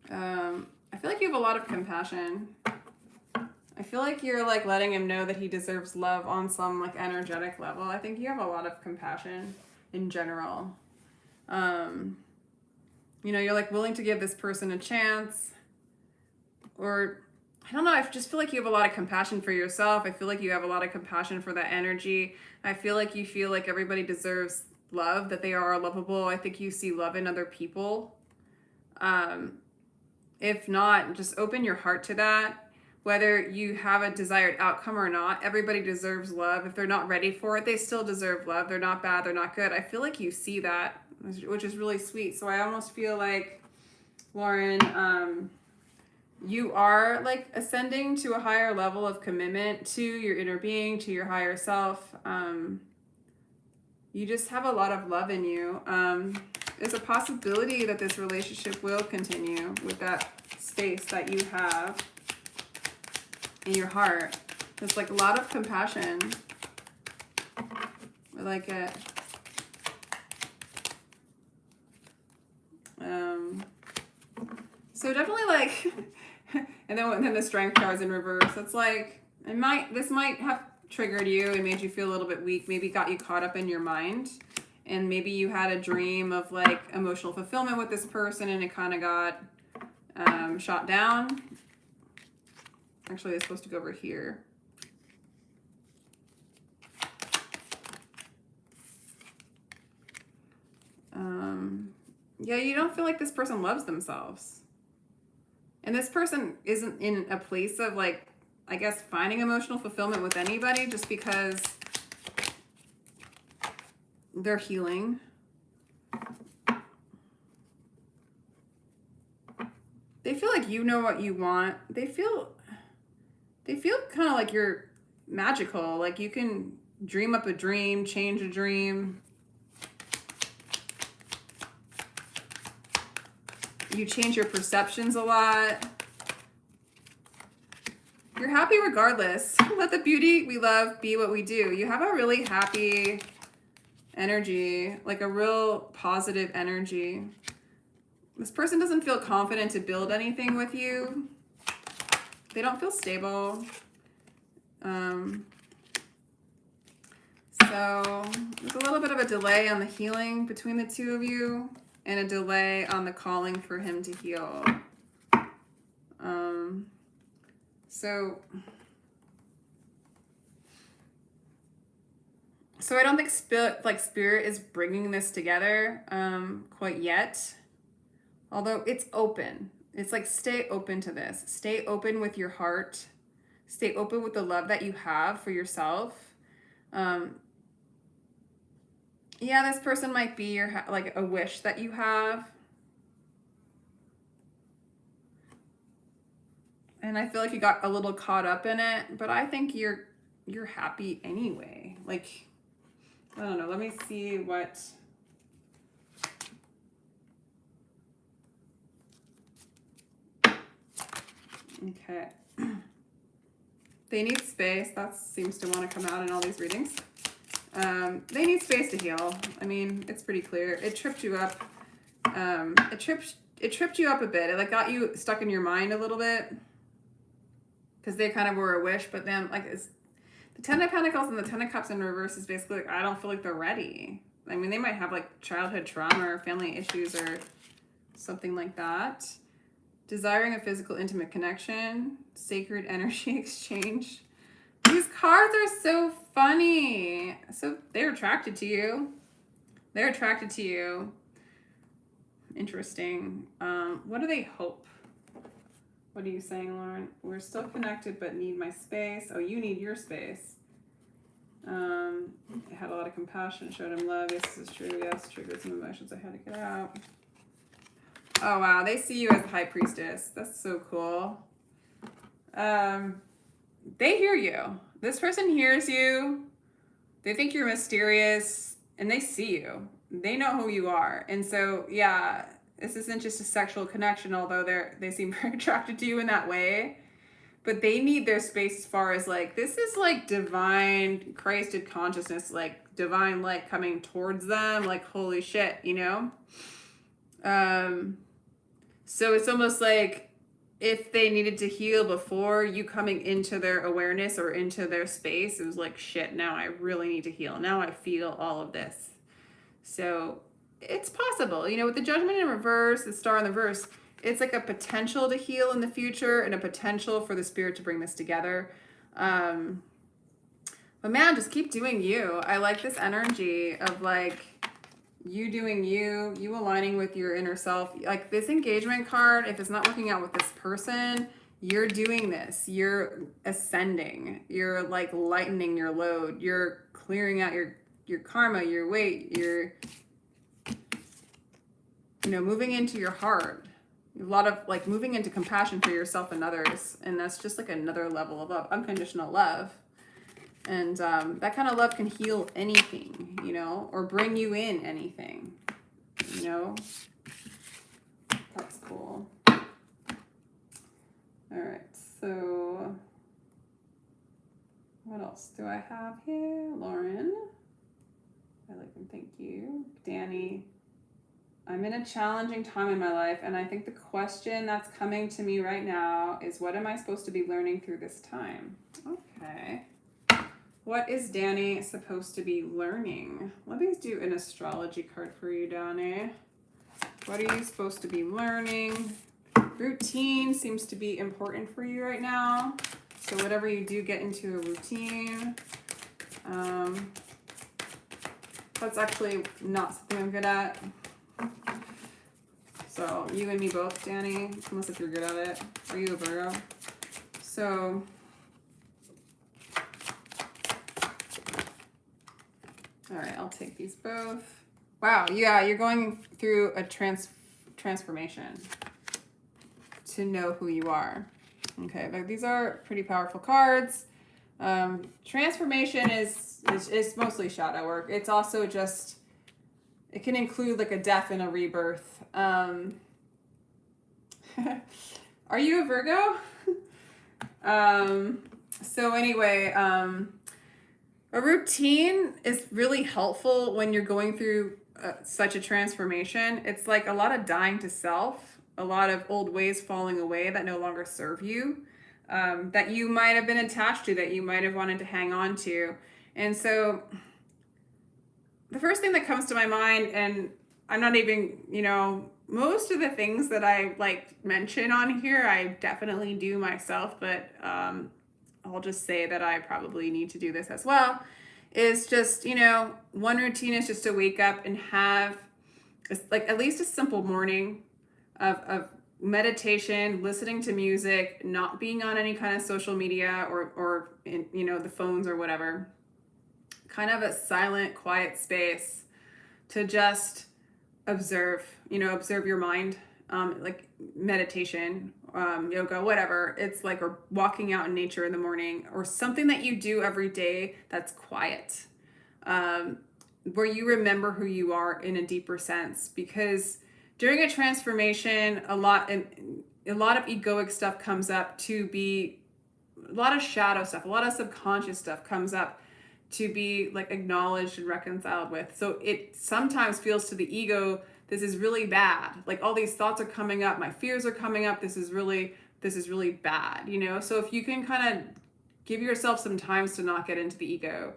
I feel like you have a lot of compassion. I feel like you're like letting him know that he deserves love on some like energetic level. I think you have a lot of compassion in general. You know, you're like willing to give this person a chance, or I don't know, I just feel like you have a lot of compassion for yourself. I feel like you have a lot of compassion for that energy. I feel like you feel like everybody deserves love, that they are lovable. I think you see love in other people. If not, just open your heart to that. Whether you have a desired outcome or not, everybody deserves love. If they're not ready for it, they still deserve love. They're not bad, they're not good. I feel like you see that, which is really sweet. So I almost feel like, Lauren, you are like ascending to a higher level of commitment to your inner being, to your higher self. You just have a lot of love in you. There's a possibility that this relationship will continue with that space that you have in your heart. There's like a lot of compassion. I like it. So definitely like, and then the strength card's in reverse. It's like, this might have triggered you and made you feel a little bit weak, maybe got you caught up in your mind. And maybe you had a dream of like emotional fulfillment with this person and it kind of got shot down. Actually, it's supposed to go over here. Yeah, you don't feel like this person loves themselves. And this person isn't in a place of like, I guess, finding emotional fulfillment with anybody just because they're healing. They feel like you know what you want. They feel kind of like you're magical. Like you can dream up a dream, change a dream. You change your perceptions a lot. You're happy regardless. Let the beauty we love be what we do. You have a really happy energy, like a real positive energy. This person doesn't feel confident to build anything with you. They don't feel stable. So there's a little bit of a delay on the healing between the two of you and a delay on the calling for him to heal. So I don't think spirit is bringing this together quite yet. Although it's open. It's like, stay open to this. Stay open with your heart. Stay open with the love that you have for yourself. Yeah, this person might be your like a wish that you have. And I feel like you got a little caught up in it, but I think you're happy anyway. Like, I don't know. Let me see what. Okay. They need space. That seems to want to come out in all these readings. They need space to heal. I mean, it's pretty clear. It tripped you up. It tripped you up a bit. It like got you stuck in your mind a little bit. Because they kind of were a wish, but then like the Ten of Pentacles and the Ten of Cups in reverse is basically like, I don't feel like they're ready. I mean, they might have like childhood trauma or family issues or something like that. Desiring a physical intimate connection. Sacred energy exchange. These cards are so funny. So they're attracted to you. They're attracted to you. Interesting. What do they hope? What are you saying, Lauren? We're still connected, but need my space. Oh, you need your space. I had a lot of compassion, showed him love. Yes, this is true. Yes, triggered some emotions I had to get out. Oh, wow. They see you as the High Priestess. That's so cool. They hear you. This person hears you. They think you're mysterious, and they see you. They know who you are. And so, yeah, this isn't just a sexual connection, although they seem very attracted to you in that way. But they need their space as far as like, this is like divine Christed consciousness, like divine light coming towards them. Like, holy shit, you know? So it's almost like if they needed to heal before you coming into their awareness or into their space, it was like, shit, now I really need to heal. Now I feel all of this. So it's possible, you know, with the Judgment in reverse, the Star in the reverse, it's like a potential to heal in the future and a potential for the spirit to bring this together. But man, just keep doing you. I like this energy of like you doing you aligning with your inner self. Like this engagement card, if it's not working out with this person, you're doing this. You're ascending. You're like lightening your load. You're clearing out your karma, your weight. You're, you know, moving into your heart. A lot of like moving into compassion for yourself and others. And that's just like another level of love, unconditional love. And that kind of love can heal anything, you know, or bring you in anything, you know. That's cool. All right, so what else do I have here? Lauren, I like and thank you. Danny, I'm in a challenging time in my life, and I think the question that's coming to me right now is, what am I supposed to be learning through this time? Okay. What is Danny supposed to be learning? Let me do an astrology card for you, Danny. What are you supposed to be learning? Routine seems to be important for you right now. So whatever you do, get into a routine. That's actually not something I'm good at. So you and me both, Danny, unless if you're good at it. Are you a Virgo? So all right, I'll take these both. Wow, yeah, you're going through a transformation to know who you are. Okay, but these are pretty powerful cards. Transformation is mostly shadow work. It's also just, it can include like a death and a rebirth. Are you a Virgo? So anyway, a routine is really helpful when you're going through such a transformation. It's like a lot of dying to self, a lot of old ways falling away that no longer serve you, that you might have been attached to, that you might have wanted to hang on to. And so the first thing that comes to my mind, and I'm not even, you know, most of the things that I like mention on here, I definitely do myself, but I'll just say that I probably need to do this as well, is just, you know, one routine is just to wake up and have like at least a simple morning of meditation, listening to music, not being on any kind of social media or in, you know, the phones or whatever, kind of a silent, quiet space to just observe, you know, observe your mind, like meditation, yoga, whatever. It's like, or walking out in nature in the morning, or something that you do every day that's quiet, where you remember who you are in a deeper sense. Because during a transformation, a lot of egoic stuff comes up to be, a lot of shadow stuff, a lot of subconscious stuff comes up to be like acknowledged and reconciled with. So it sometimes feels to the ego, this is really bad. Like all these thoughts are coming up, my fears are coming up. This is really bad, you know? So if you can kind of give yourself some times to not get into the ego,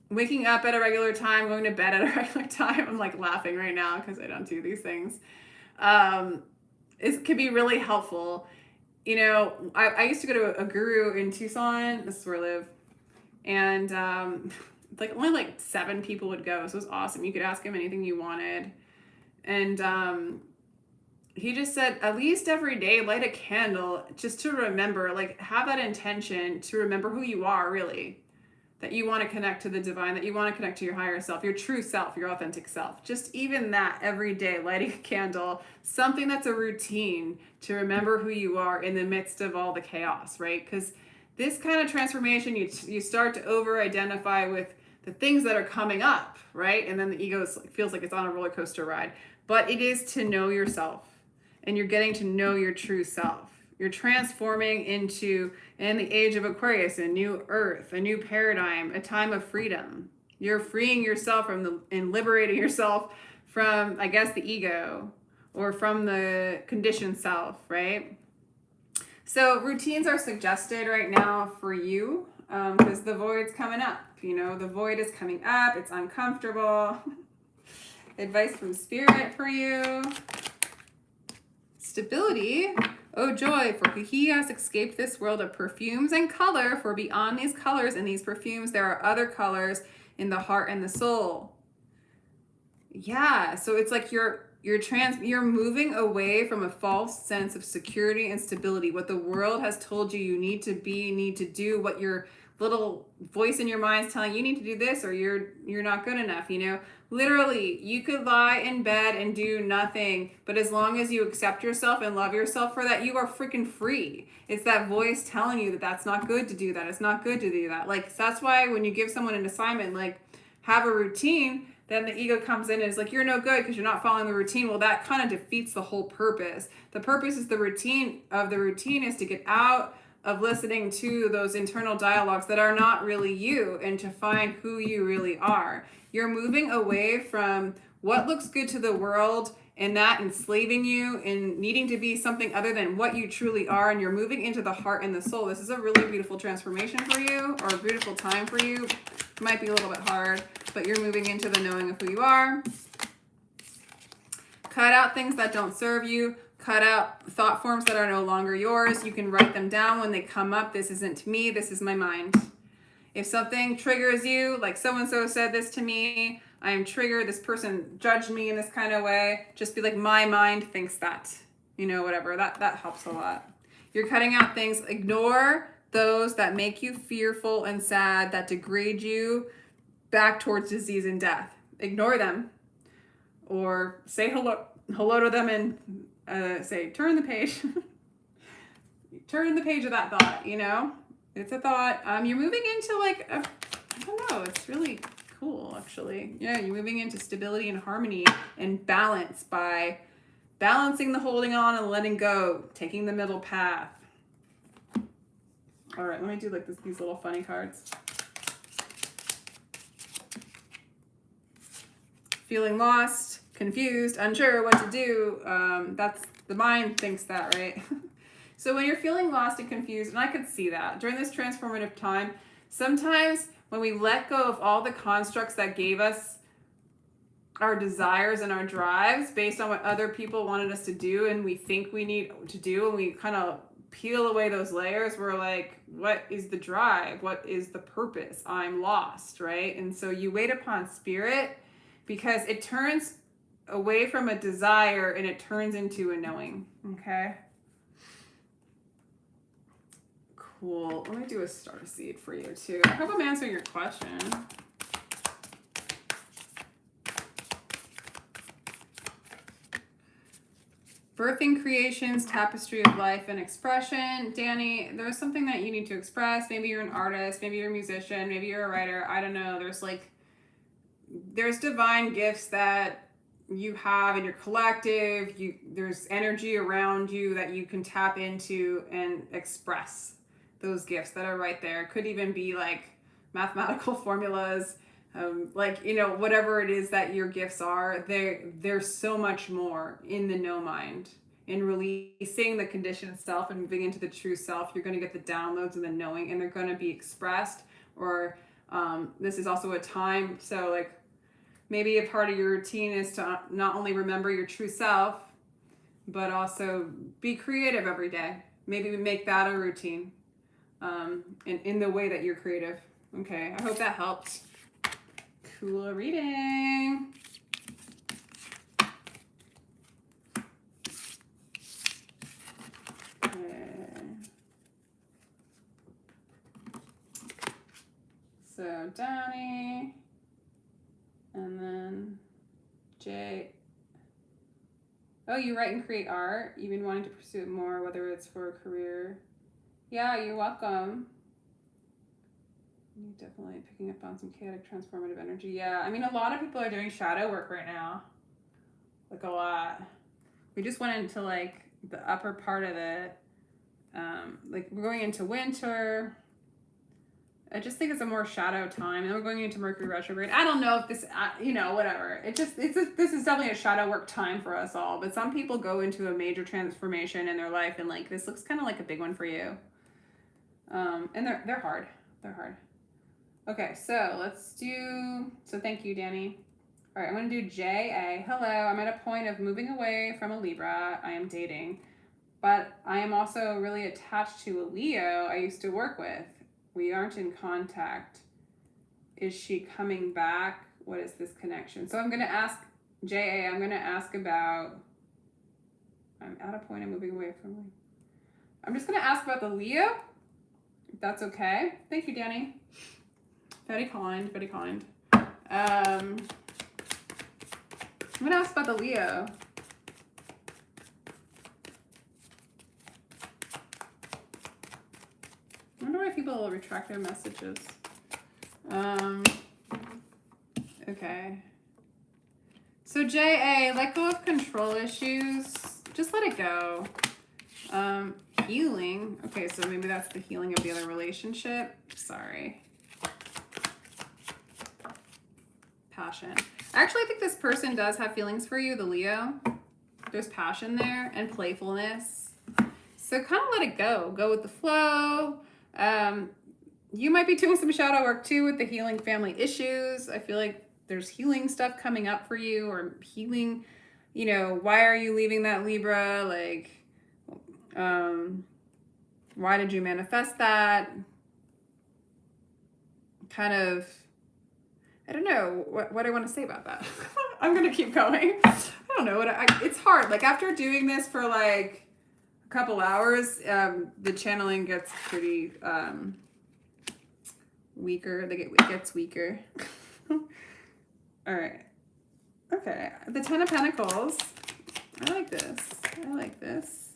waking up at a regular time, going to bed at a regular time. I'm like laughing right now because I don't do these things. It can be really helpful. You know, I used to go to a guru in Tucson. This is where I live. And like only like 7 people would go. So it was awesome. You could ask him anything you wanted. And he just said, at least every day, light a candle just to remember, like have that intention to remember who you are really. That you want to connect to the divine, that you want to connect to your higher self, your true self, your authentic self. Just even that every day, lighting a candle, something that's a routine to remember who you are in the midst of all the chaos, right? Because this kind of transformation, you start to over-identify with the things that are coming up, right? And then the ego feels like it's on a roller coaster ride. But it is to know yourself, and you're getting to know your true self. You're transforming into, in the age of Aquarius, a new earth, a new paradigm, a time of freedom. You're freeing yourself and liberating yourself from, I guess, the ego or from the conditioned self, right? So routines are suggested right now for you because the void's coming up. You know, the void is coming up. It's uncomfortable. Advice from Spirit for you. Stability. Oh joy, for he has escaped this world of perfumes and color, for beyond these colors and these perfumes, there are other colors in the heart and the soul. Yeah, so it's like you're moving away from a false sense of security and stability. What the world has told you you need to be, need to do, what your little voice in your mind is telling you need to do this, or you're not good enough, you know? Literally, you could lie in bed and do nothing, but as long as you accept yourself and love yourself for that, you are freaking free. It's that voice telling you that that's not good to do that. It's not good to do that. Like, that's why when you give someone an assignment, like have a routine, then the ego comes in and is like, you're no good because you're not following the routine. Well, that kind of defeats the whole purpose. The purpose is the routine is to get out of listening to those internal dialogues that are not really you and to find who you really are. You're moving away from what looks good to the world and that enslaving you and needing to be something other than what you truly are, and you're moving into the heart and the soul. This is a really beautiful transformation for you, or a beautiful time for you. It might be a little bit hard, but you're moving into the knowing of who you are. Cut out things that don't serve you. Cut out thought forms that are no longer yours. You can write them down when they come up. This isn't me, this is my mind. If something triggers you, like so-and-so said this to me, I am triggered, this person judged me in this kind of way, just be like, my mind thinks that, you know, whatever. That helps a lot. You're cutting out things. Ignore those that make you fearful and sad, that degrade you back towards disease and death. Ignore them, or say hello to them and say, turn the page. Turn the page of that thought, you know? It's a thought. You're moving into like, I don't know, it's really cool actually. Yeah, you're moving into stability and harmony and balance by balancing the holding on and letting go, taking the middle path. All right, let me do like these little funny cards. Feeling lost, confused, unsure what to do. That's the mind thinks that, right? So when you're feeling lost and confused, and I could see that during this transformative time, sometimes when we let go of all the constructs that gave us our desires and our drives based on what other people wanted us to do and we think we need to do, and we kind of peel away those layers, we're like, what is the drive? What is the purpose? I'm lost, right? And so you wait upon spirit, because it turns away from a desire and it turns into a knowing, okay? Cool. Let me do a star seed for you too. I hope I'm answering your question. Birthing creations, tapestry of life and expression. Danny, there's something that you need to express. Maybe you're an artist, maybe you're a musician, maybe you're a writer. I don't know. There's divine gifts that you have in your collective. There's energy around you that you can tap into and express those gifts that are right there. It could even be like mathematical formulas, like, you know, whatever it is that your gifts are. There's so much more in the no mind. In releasing the conditioned self and moving into the true self, you're going to get the downloads and the knowing, and they're going to be expressed. Or this is also a time, so like maybe a part of your routine is to not only remember your true self, but also be creative every day. Maybe we make that a routine. In the way that you're creative. Okay, I hope that helped. Cool reading. Okay. So Donnie, and then Jay. Oh, you write and create art. You've been wanting to pursue it more, whether it's for a career. Yeah, you're welcome. You're definitely picking up on some chaotic transformative energy. Yeah, I mean, a lot of people are doing shadow work right now. Like a lot. We just went into like the upper part of it. Like we're going into winter. I just think it's a more shadow time. And we're going into Mercury retrograde. I don't know if this, you know, whatever. This is definitely a shadow work time for us all. But some people go into a major transformation in their life, and like this looks kind of like a big one for you. And they're hard. They're hard. Okay, so so thank you, Danny. All right, I'm going to do J.A. Hello, I'm at a point of moving away from a Libra I am dating, but I am also really attached to a Leo I used to work with. We aren't in contact. Is she coming back? What is this connection? So I'm going to ask J.A., I'm going to ask about, I'm at a point of moving away from, I'm just going to ask about the Leo, if that's okay. Thank you, Danny. Very kind, very kind. I'm going to ask about the Leo. I wonder why people will retract their messages. Okay. So J.A., let go of control issues. Just let it go. Healing. Okay, so maybe that's the healing of the other relationship. Sorry. Passion. I actually think this person does have feelings for you, the Leo. There's passion there and playfulness. So kind of let it go. Go with the flow. You might be doing some shadow work too with the healing family issues. I feel like there's healing stuff coming up for you, or healing, you know, why are you leaving that Libra? Like, why did you manifest that? Kind of, I don't know what I want to say about that. I'm going to keep going. I don't know. It's hard. Like after doing this for like a couple hours, the channeling gets pretty weaker. It gets weaker. All right. Okay. The Ten of Pentacles. I like this. I like this.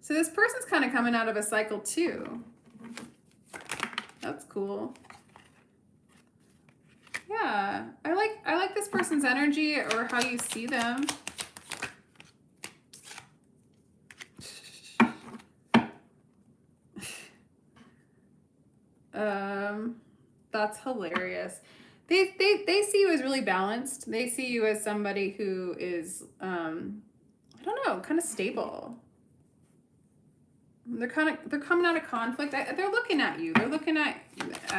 So this person's kind of coming out of a cycle too. That's cool. Yeah. I like this person's energy or how you see them. That's hilarious. They see you as really balanced. They see you as somebody who is, I don't know, kind of stable. They're coming out of conflict. They're looking at you. They're looking at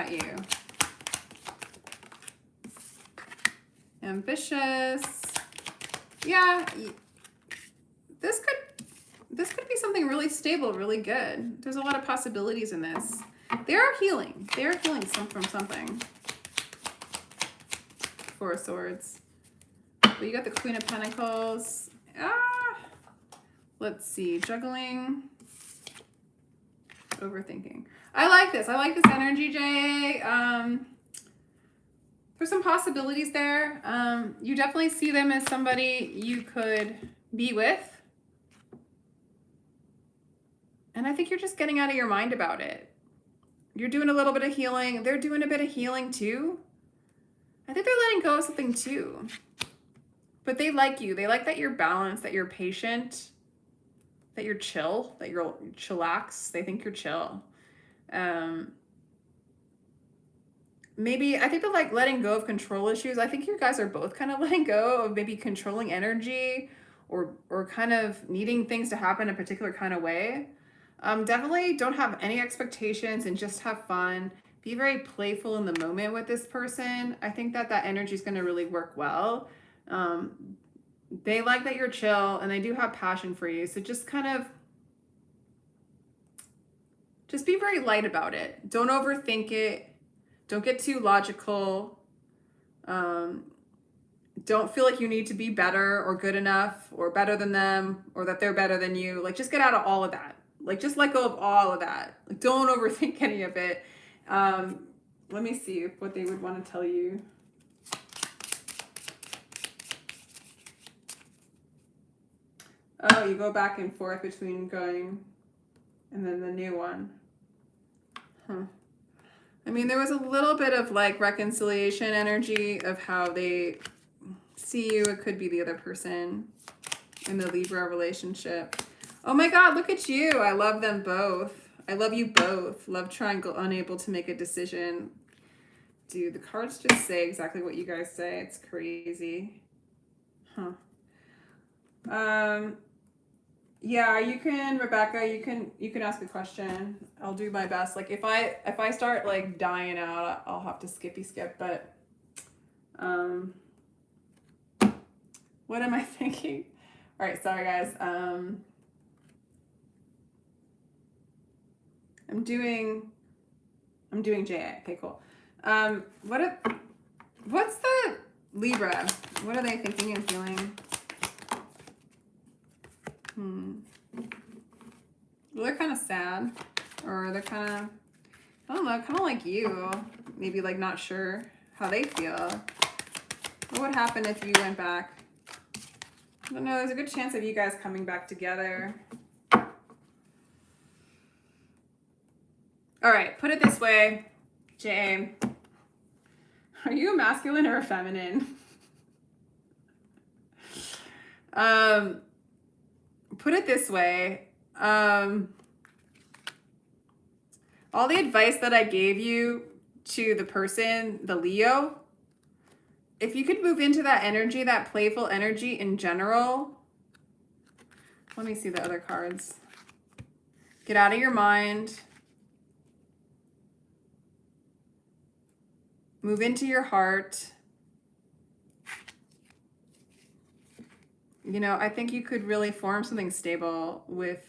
you. Ambitious. Yeah. This could be something really stable, really good. There's a lot of possibilities in this. They are healing. They are healing from something. Four of Swords. But you got the Queen of Pentacles. Let's see. Juggling. Overthinking. I like this. I like this energy, Jay. There's some possibilities there. You definitely see them as somebody you could be with. And I think you're just getting out of your mind about it. You're doing a little bit of healing. They're doing a bit of healing too. I think they're letting go of something too. But they like you. They like that you're balanced, that you're patient, that you're chill, that you're chillax. They think you're chill. Maybe, I think they're like letting go of control issues. I think you guys are both kind of letting go of maybe controlling energy or kind of needing things to happen a particular kind of way. Definitely don't have any expectations and just have fun. Be very playful in the moment with this person. I think that energy is going to really work well. They like that you're chill and they do have passion for you. So just kind of, just be very light about it. Don't overthink it. Don't get too logical. Don't feel like you need to be better or good enough or better than them or that they're better than you. Like just get out of all of that. Like just let go of all of that. Like, don't overthink any of it. Let me see what they would want to tell you. Oh, you go back and forth between going and then the new one. I mean, there was a little bit of like reconciliation energy of how they see you. It could be the other person in the Libra relationship. Oh my God, look at you. I love them both. I love you both. Love triangle, unable to make a decision. Dude, the cards just say exactly what you guys say. It's crazy. Yeah, you can, Rebecca, you can ask a question. I'll do my best. Like if I start like dying out, I'll have to skip, but what am I thinking? All right, sorry guys. I'm doing JA. Okay, cool. What's the Libra? What are they thinking and feeling? Well, they're kind of sad, or they're kind of, I don't know, kind of like you. Maybe like not sure how they feel. What would happen if you went back? I don't know. There's a good chance of you guys coming back together. All right, put it this way, Jay. Are you a masculine or a feminine? Put it this way. All the advice that I gave you to the person, the Leo, if you could move into that energy, that playful energy in general. Let me see the other cards. Get out of your mind. Move into your heart. You know, I think you could really form something stable with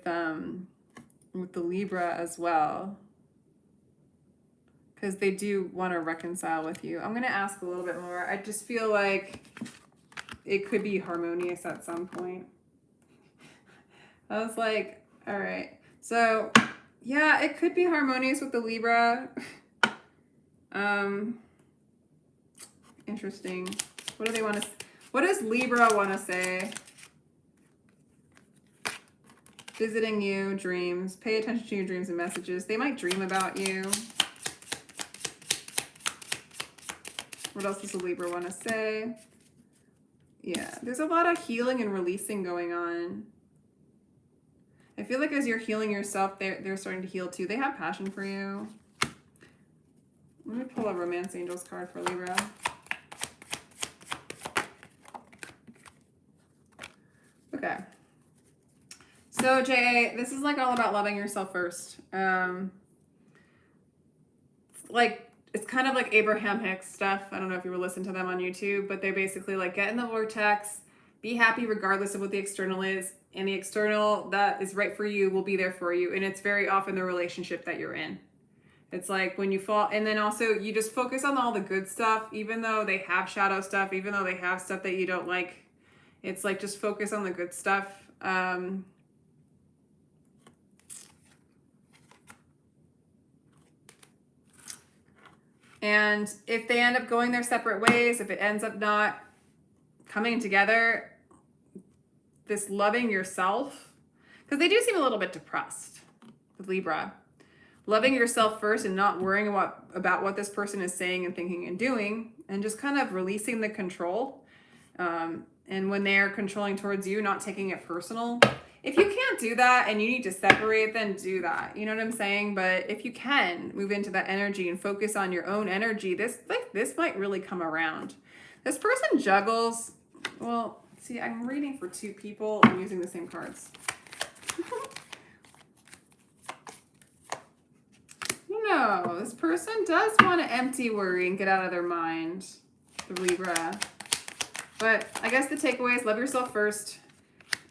the Libra as well. Because they do want to reconcile with you. I'm going to ask a little bit more. I just feel like it could be harmonious at some point. I was like, all right. So, yeah, it could be harmonious with the Libra. Interesting. What do they want to... What does Libra want to say? Visiting you, dreams. Pay attention to your dreams and messages. They might dream about you. What else does the Libra want to say? Yeah, there's a lot of healing and releasing going on. I feel like as you're healing yourself, they're starting to heal too. They have passion for you. Let me pull a Romance Angels card for Libra. Okay. So, JA, this is like all about loving yourself first. It's kind of like Abraham Hicks stuff. I don't know if you were listening to them on YouTube, but they're basically like, get in the vortex, be happy regardless of what the external is, and the external that is right for you will be there for you. And it's very often the relationship that you're in. It's like when you fall, and then also you just focus on all the good stuff, even though they have shadow stuff, even though they have stuff that you don't like. It's like just focus on the good stuff. And if they end up going their separate ways, if it ends up not coming together, this loving yourself, because they do seem a little bit depressed with Libra. Loving yourself first and not worrying about what this person is saying and thinking and doing, and just kind of releasing the control. And when they're controlling towards you, not taking it personal. If you can't do that and you need to separate, then do that. You know what I'm saying? But if you can move into that energy and focus on your own energy, this might really come around. This person juggles. Well, see, I'm reading for two people. I'm using the same cards. No, this person does want to empty worry and get out of their mind, the Libra. But I guess the takeaway is love yourself first.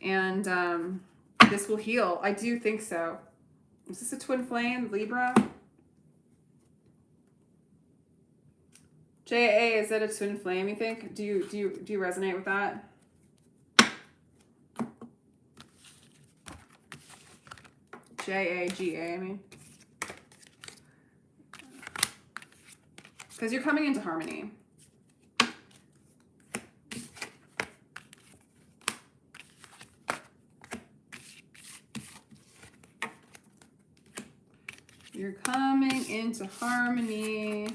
And this will heal. I do think so. Is this a twin flame, Libra? JA, is that a twin flame, you think? Do you resonate with that? JAGA, I mean. Because you're coming into harmony. You're coming into harmony.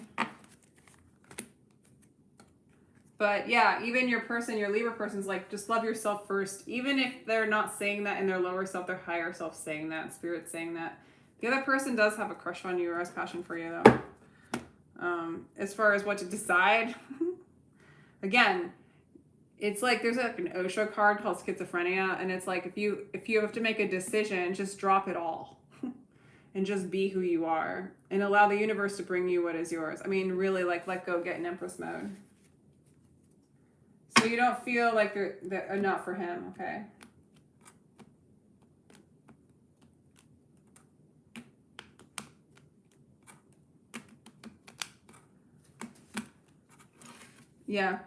But yeah, even your Libra person's like, just love yourself first. Even if they're not saying that in their lower self, their higher self saying that, spirit saying that. The other person does have a crush on you or has passion for you though. As far as what to decide, again, it's like there's like an Osho card called schizophrenia, and it's like if you have to make a decision, just drop it all. And just be who you are and allow the universe to bring you what is yours. I mean, really like let go, get in Empress mode. So you don't feel like they're not for him, okay? Yeah.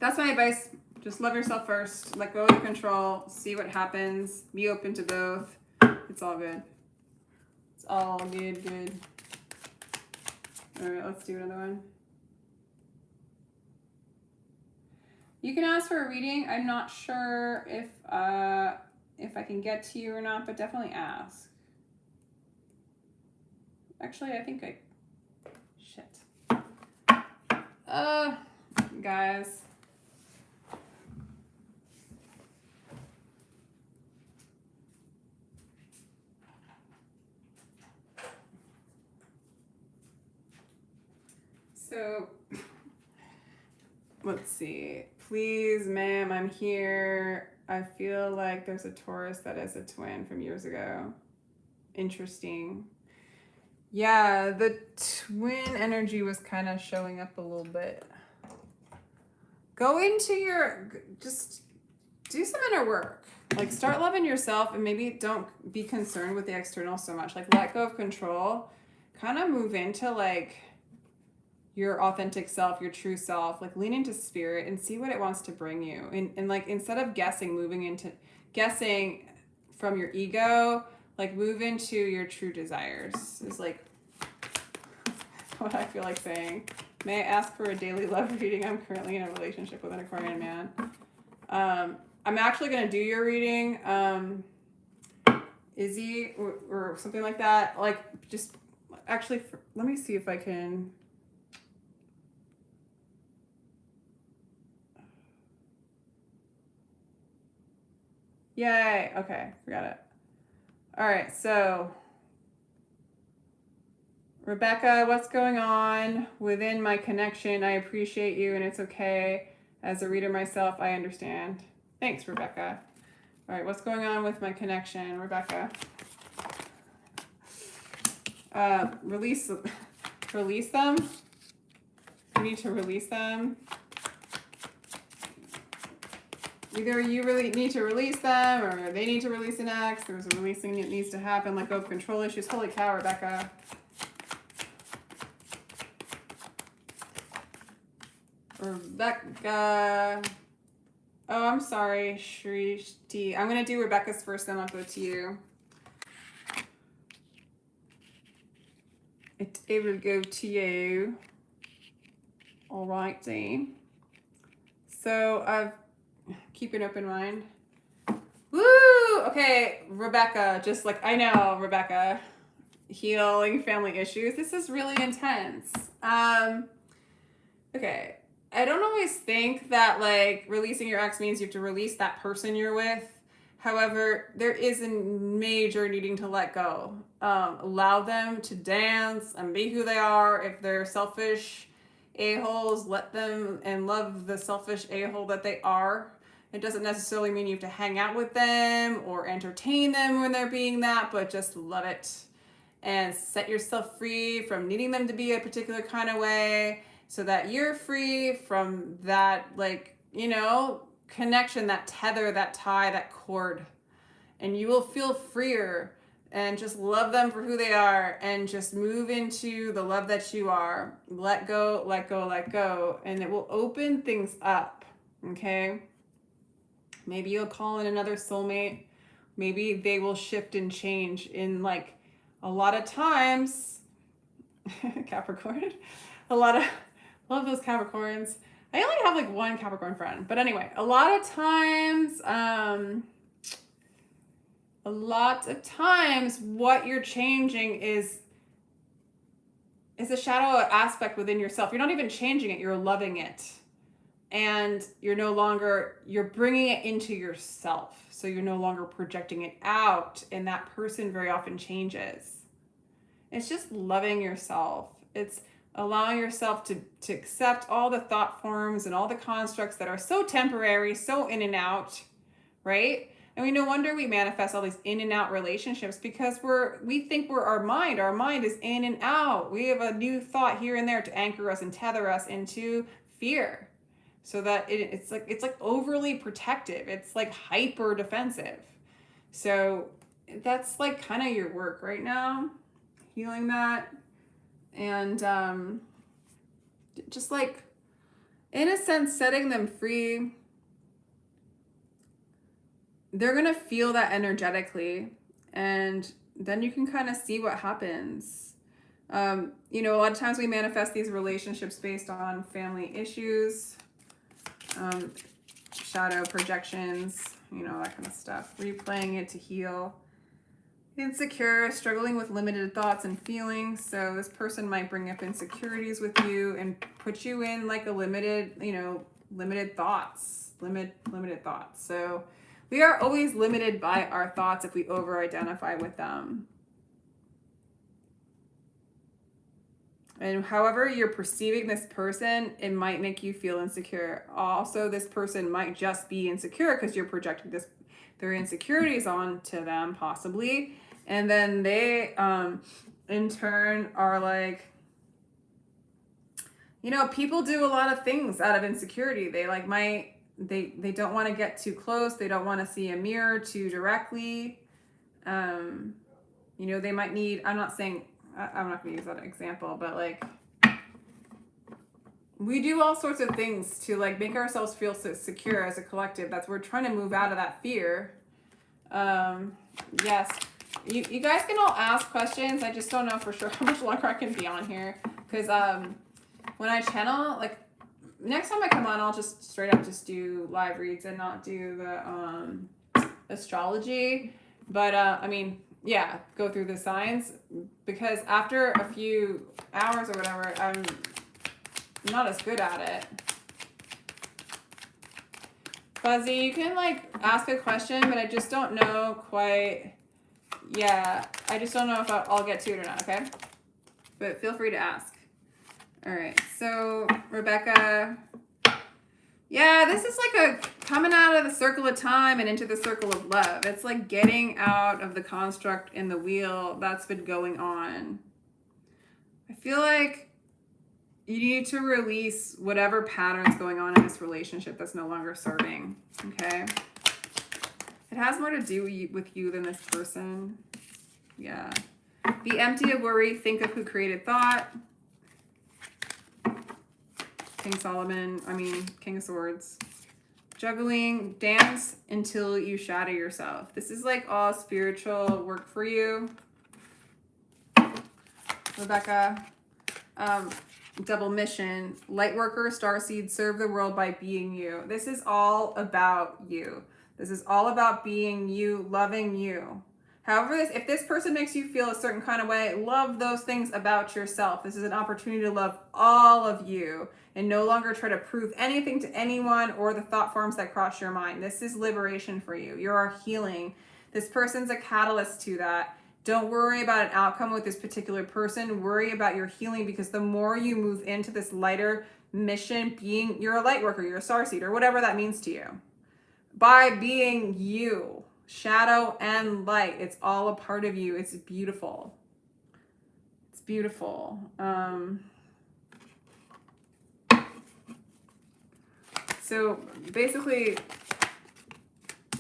That's my advice. Just love yourself first. Let go of the control. See what happens. Be open to both. It's all good. All good. All right, let's do another one. You can ask for a reading. I'm not sure if I can get to you or not, but definitely ask. Actually, I think shit. Guys. So, let's see. Please, ma'am, I'm here. I feel like there's a Taurus that is a twin from years ago. Interesting. Yeah, the twin energy was kind of showing up a little bit. Go into your, just do some inner work. Like, start loving yourself, and maybe don't be concerned with the external so much. Like, let go of control. Kind of move into, like, your authentic self, your true self. Like, lean into spirit and see what it wants to bring you. And like, instead of guessing, moving into guessing from your ego, like, move into your true desires. Is like what I feel like saying. May I ask for a daily love reading? I'm currently in a relationship with an Aquarian man. I'm actually going to do your reading. Izzy or something like that. Like, just actually, let me see if I can. Yay. Okay. Forgot it. All right. So, Rebecca, what's going on within my connection? I appreciate you, and it's okay. As a reader myself, I understand. Thanks, Rebecca. All right. What's going on with my connection, Rebecca? Release them. You need to release them. Either you really need to release them, or they need to release an ex. There's a releasing that needs to happen. Let go of control issues. Holy cow, Rebecca. Rebecca. Oh, I'm sorry, Shrishti. I'm going to do Rebecca's first, then I'll go to you. It will go to you. All right, then. So, keep an open mind. Woo! Okay, Rebecca, just like, I know, Rebecca. Healing family issues. This is really intense. Okay. I don't always think that, like, releasing your ex means you have to release that person you're with. However, there is a major needing to let go. Allow them to dance and be who they are. If they're selfish a-holes, let them and love the selfish a-hole that they are. It doesn't necessarily mean you have to hang out with them or entertain them when they're being that, but just love it. And set yourself free from needing them to be a particular kind of way, so that you're free from that, like, you know, connection, that tether, that tie, that cord. And you will feel freer, and just love them for who they are, and just move into the love that you are. Let go, let go, let go. And it will open things up, okay? Maybe you'll call in another soulmate. Maybe they will shift and change in, like, a lot of times, Capricorn, love those Capricorns. I only have like one Capricorn friend, but anyway, a lot of times what you're changing is a shadow aspect within yourself. You're not even changing it, you're loving it. And you're bringing it into yourself. So you're no longer projecting it out, and that person very often changes. It's just loving yourself. It's allowing yourself to accept all the thought forms and all the constructs that are so temporary, so in and out, right? And no wonder we manifest all these in and out relationships, because we think we're our mind. Our mind is in and out. We have a new thought here and there to anchor us and tether us into fear, so that it's like overly protective. It's like hyper defensive. So that's like kind of your work right now, healing that. And just like, in a sense, setting them free. They're going to feel that energetically, and then you can kind of see what happens. A lot of times we manifest these relationships based on family issues, shadow projections, that kind of stuff. Replaying it to heal. Insecure, struggling with limited thoughts and feelings. So this person might bring up insecurities with you and put you in like a limited thoughts. So we are always limited by our thoughts if we over-identify with them. And however you're perceiving this person, it might make you feel insecure. Also, this person might just be insecure because you're projecting their insecurities onto them, possibly. And then they, in turn, are like, you know, people do a lot of things out of insecurity. They like they don't want to get too close. They don't want to see a mirror too directly. You know, they might need, I'm not saying, I'm not going to use that example, but like, we do all sorts of things to like make ourselves feel so secure as a collective. That's, we're trying to move out of that fear. Yes, you guys can all ask questions. I just don't know for sure how much longer I can be on here. Because when I channel, like, next time I come on, I'll just straight up just do live reads and not do the astrology. But, I mean, yeah, go through the signs. Because after a few hours or whatever, I'm not as good at it. Fuzzy, you can like ask a question, but I just don't know quite. Yeah, I just don't know if I'll get to it or not, okay? But feel free to ask. All right, so Rebecca. Yeah, this is like a coming out of the circle of time and into the circle of love. It's like getting out of the construct in the wheel that's been going on. I feel like you need to release whatever pattern's going on in this relationship that's no longer serving, okay? It has more to do with you than this person. Yeah. Be empty of worry. Think of who created thought. King of Swords. Juggling, dance until you shatter yourself. This is like all spiritual work for you. Rebecca. Double mission. Lightworker, starseed, serve the world by being you. This is all about you. This is all about being you, loving you. However, if this person makes you feel a certain kind of way, love those things about yourself. This is an opportunity to love all of you and no longer try to prove anything to anyone or the thought forms that cross your mind. This is liberation for you. You are healing. This person's a catalyst to that. Don't worry about an outcome with this particular person. Worry about your healing, because the more you move into this lighter mission, you're a light worker, you're a starseed, or whatever that means to you. By being you, shadow and light, it's all a part of you. It's beautiful. It's beautiful. So basically,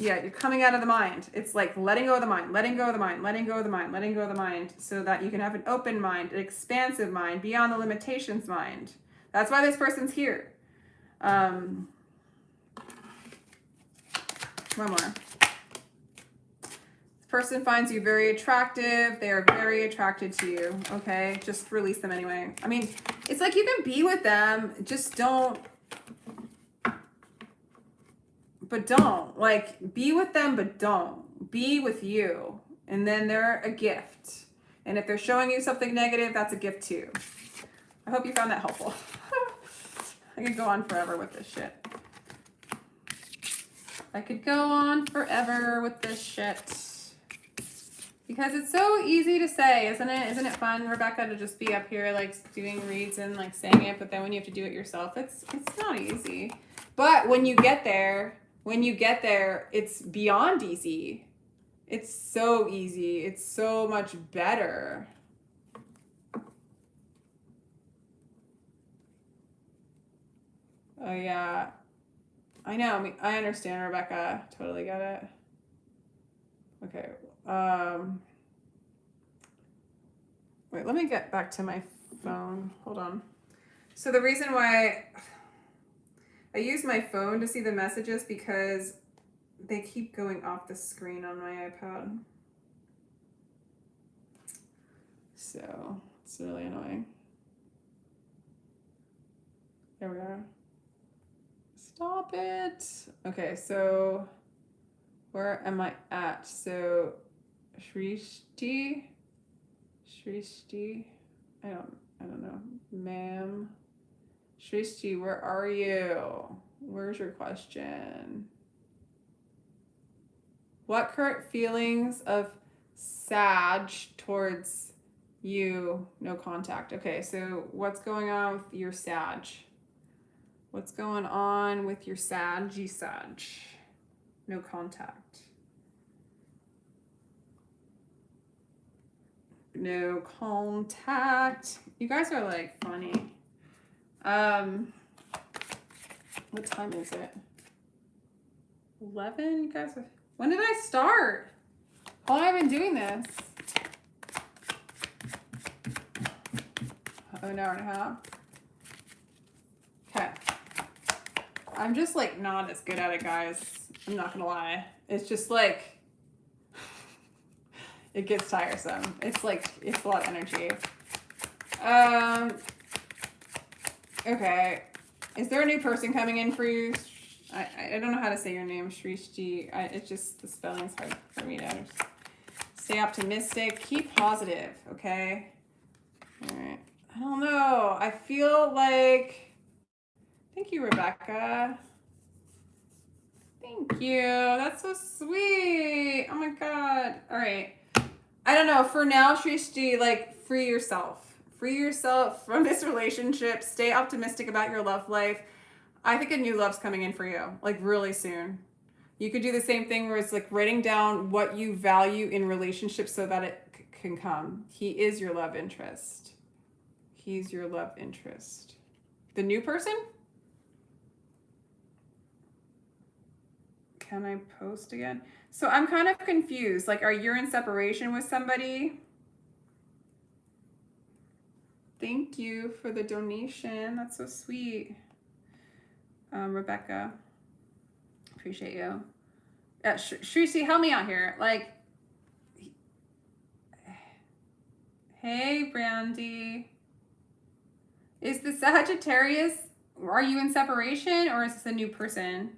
yeah, you're coming out of the mind. It's like letting go of the mind, letting go of the mind, letting go of the mind, letting go of the mind, so that you can have an open mind, an expansive mind, beyond the limitations mind. That's why this person's here. One more. This person finds you very attractive. They are very attracted to you. Okay, just release them anyway. I mean, it's like you can be with them, just don't. But don't. Like, be with them, but don't. Be with you. And then they're a gift. And if they're showing you something negative, that's a gift too. I hope you found that helpful. I could go on forever with this shit. I could go on forever with this shit. Because it's so easy to say, isn't it? Isn't it fun, Rebecca, to just be up here like doing reads and like saying it, but then when you have to do it yourself, it's not easy. But when you get there, it's beyond easy. It's so easy. It's so much better. Oh yeah. I know. I mean, I understand, Rebecca. Totally get it. Okay. Wait, let me get back to my phone. Hold on. So the reason why I use my phone to see the messages, because they keep going off the screen on my iPad. So it's really annoying. There we are. Stop it. Okay, so where am I at? So Shrishti, I don't know, ma'am. Shrishti, where are you? Where's your question? What current feelings of Sag towards You, no contact. Okay, so what's going on with your Sag? What's going on with your Sag? No contact. No contact. You guys are like funny. What time is it? 11? You guys are... When did I start? How long have I been doing this? An hour and a half. Okay. I'm just like not as good at it, guys. I'm not gonna lie. It's just like it gets tiresome. It's like it's a lot of energy. Okay. Is there a new person coming in for you? I don't know how to say your name, Shrishti. It's just the spelling's hard for me to understand. Stay optimistic. Keep positive, okay? All right. I don't know. I feel like... Thank you, Rebecca. Thank you. That's so sweet. Oh my God. All right. I don't know. For now, Shrishti, like, free yourself. Free yourself from this relationship. Stay optimistic about your love life. I think a new love's coming in for you, like, really soon. You could do the same thing where it's like writing down what you value in relationships so that it can come. He is your love interest. He's your love interest. The new person? Can I post again? So I'm kind of confused. Like, are you in separation with somebody? Thank you for the donation. That's so sweet. Rebecca. Appreciate you. Yeah, Shrisi, help me out here. Like, hey, Brandy. Is the Sagittarius, are you in separation or is this a new person?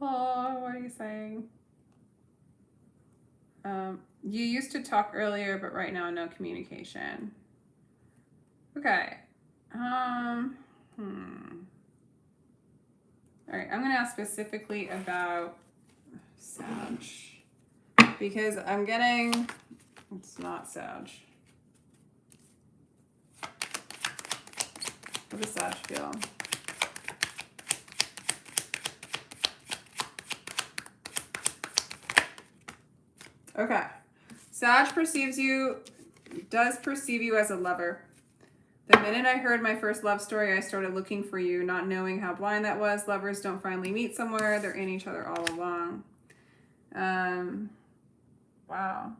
Oh, what are you saying? You used to talk earlier, but right now no communication. Okay. All right, I'm gonna ask specifically about Sag because I'm getting, it's not Sag. What does Sag feel? Okay. Sag does perceive you as a lover. The minute I heard my first love story, I started looking for you, not knowing how blind that was. Lovers don't finally meet somewhere. They're in each other all along. Wow.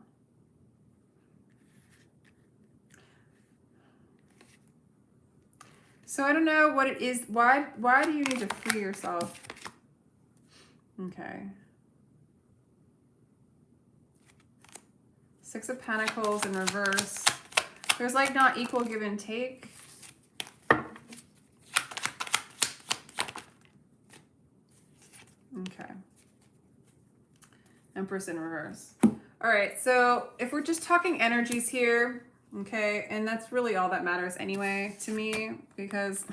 So I don't know what it is. Why do you need to free yourself? Okay. Six of Pentacles in reverse. There's like not equal give and take. Okay. Empress in reverse. All right, so if we're just talking energies here, okay, and that's really all that matters anyway to me, because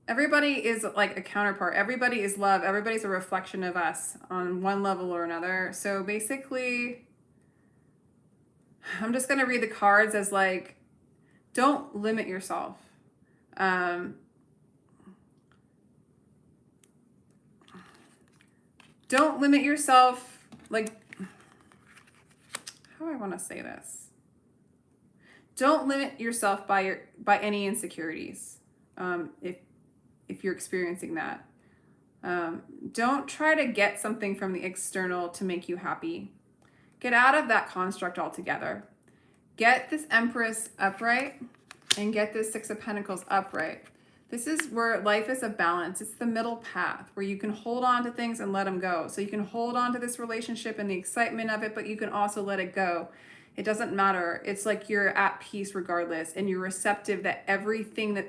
everybody is like a counterpart. Everybody is love. Everybody's a reflection of us on one level or another. So basically, I'm just going to read the cards as like, don't limit yourself. Don't limit yourself. Like, how do I want to say this? Don't limit yourself by any insecurities. If you're experiencing that, don't try to get something from the external to make you happy. Get out of that construct altogether. Get this Empress upright and get this Six of Pentacles upright. This is where life is a balance. It's the middle path where you can hold on to things and let them go. So you can hold on to this relationship and the excitement of it, but you can also let it go. It doesn't matter. It's like you're at peace regardless, and you're receptive to everything the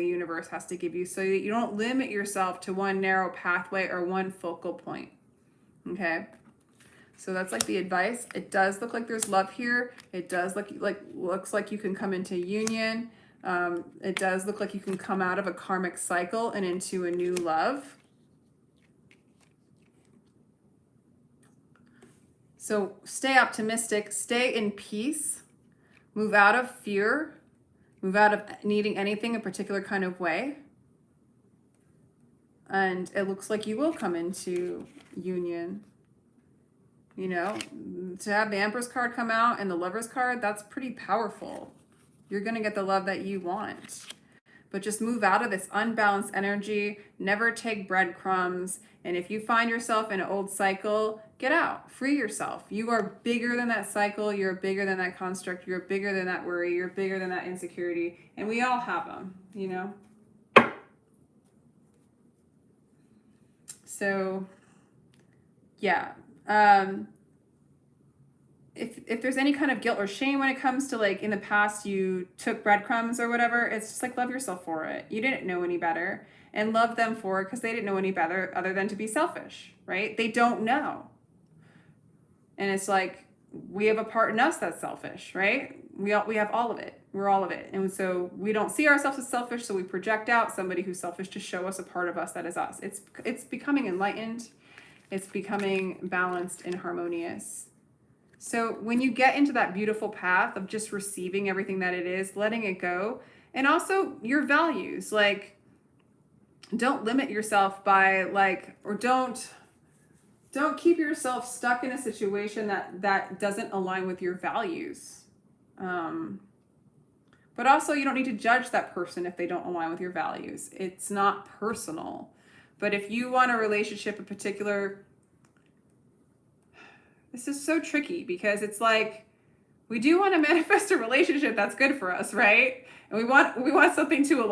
universe has to give you, so that you don't limit yourself to one narrow pathway or one focal point. Okay. So that's like the advice. It does look like there's love here. It does looks like you can come into union. It does look like you can come out of a karmic cycle and into a new love. So stay optimistic, stay in peace, move out of fear, move out of needing anything a particular kind of way. And it looks like you will come into union. You know, to have the Empress card come out and the Lover's card, that's pretty powerful. You're going to get the love that you want. But just move out of this unbalanced energy. Never take breadcrumbs. And if you find yourself in an old cycle, get out. Free yourself. You are bigger than that cycle. You're bigger than that construct. You're bigger than that worry. You're bigger than that insecurity. And we all have them, you know? So, yeah. If there's any kind of guilt or shame when it comes to like in the past you took breadcrumbs or whatever, it's just like love yourself for it. You didn't know any better, and love them for it because they didn't know any better other than to be selfish, right? They don't know. And it's like we have a part in us that's selfish, right? We have all of it. We're all of it. And so we don't see ourselves as selfish, so we project out somebody who's selfish to show us a part of us that is us. It's becoming enlightened. It's becoming balanced and harmonious. So when you get into that beautiful path of just receiving everything that it is, letting it go, and also your values, like don't limit yourself by like, or don't keep yourself stuck in a situation that doesn't align with your values. But also you don't need to judge that person if they don't align with your values. It's not personal. But if you want a relationship, a particular, this is so tricky because it's like we do want to manifest a relationship that's good for us, right? And we want somebody to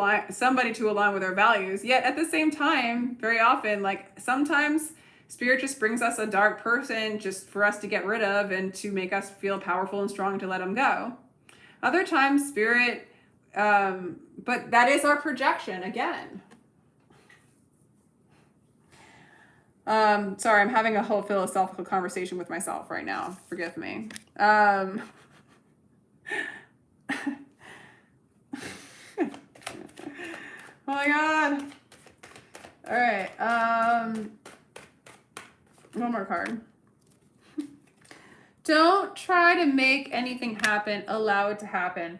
align with our values. Yet at the same time, very often, like sometimes Spirit just brings us a dark person just for us to get rid of and to make us feel powerful and strong to let them go. Other times, Spirit, but that is our projection again. Sorry, I'm having a whole philosophical conversation with myself right now. Forgive me. Oh my God. All right. One more card. Don't try to make anything happen. Allow it to happen.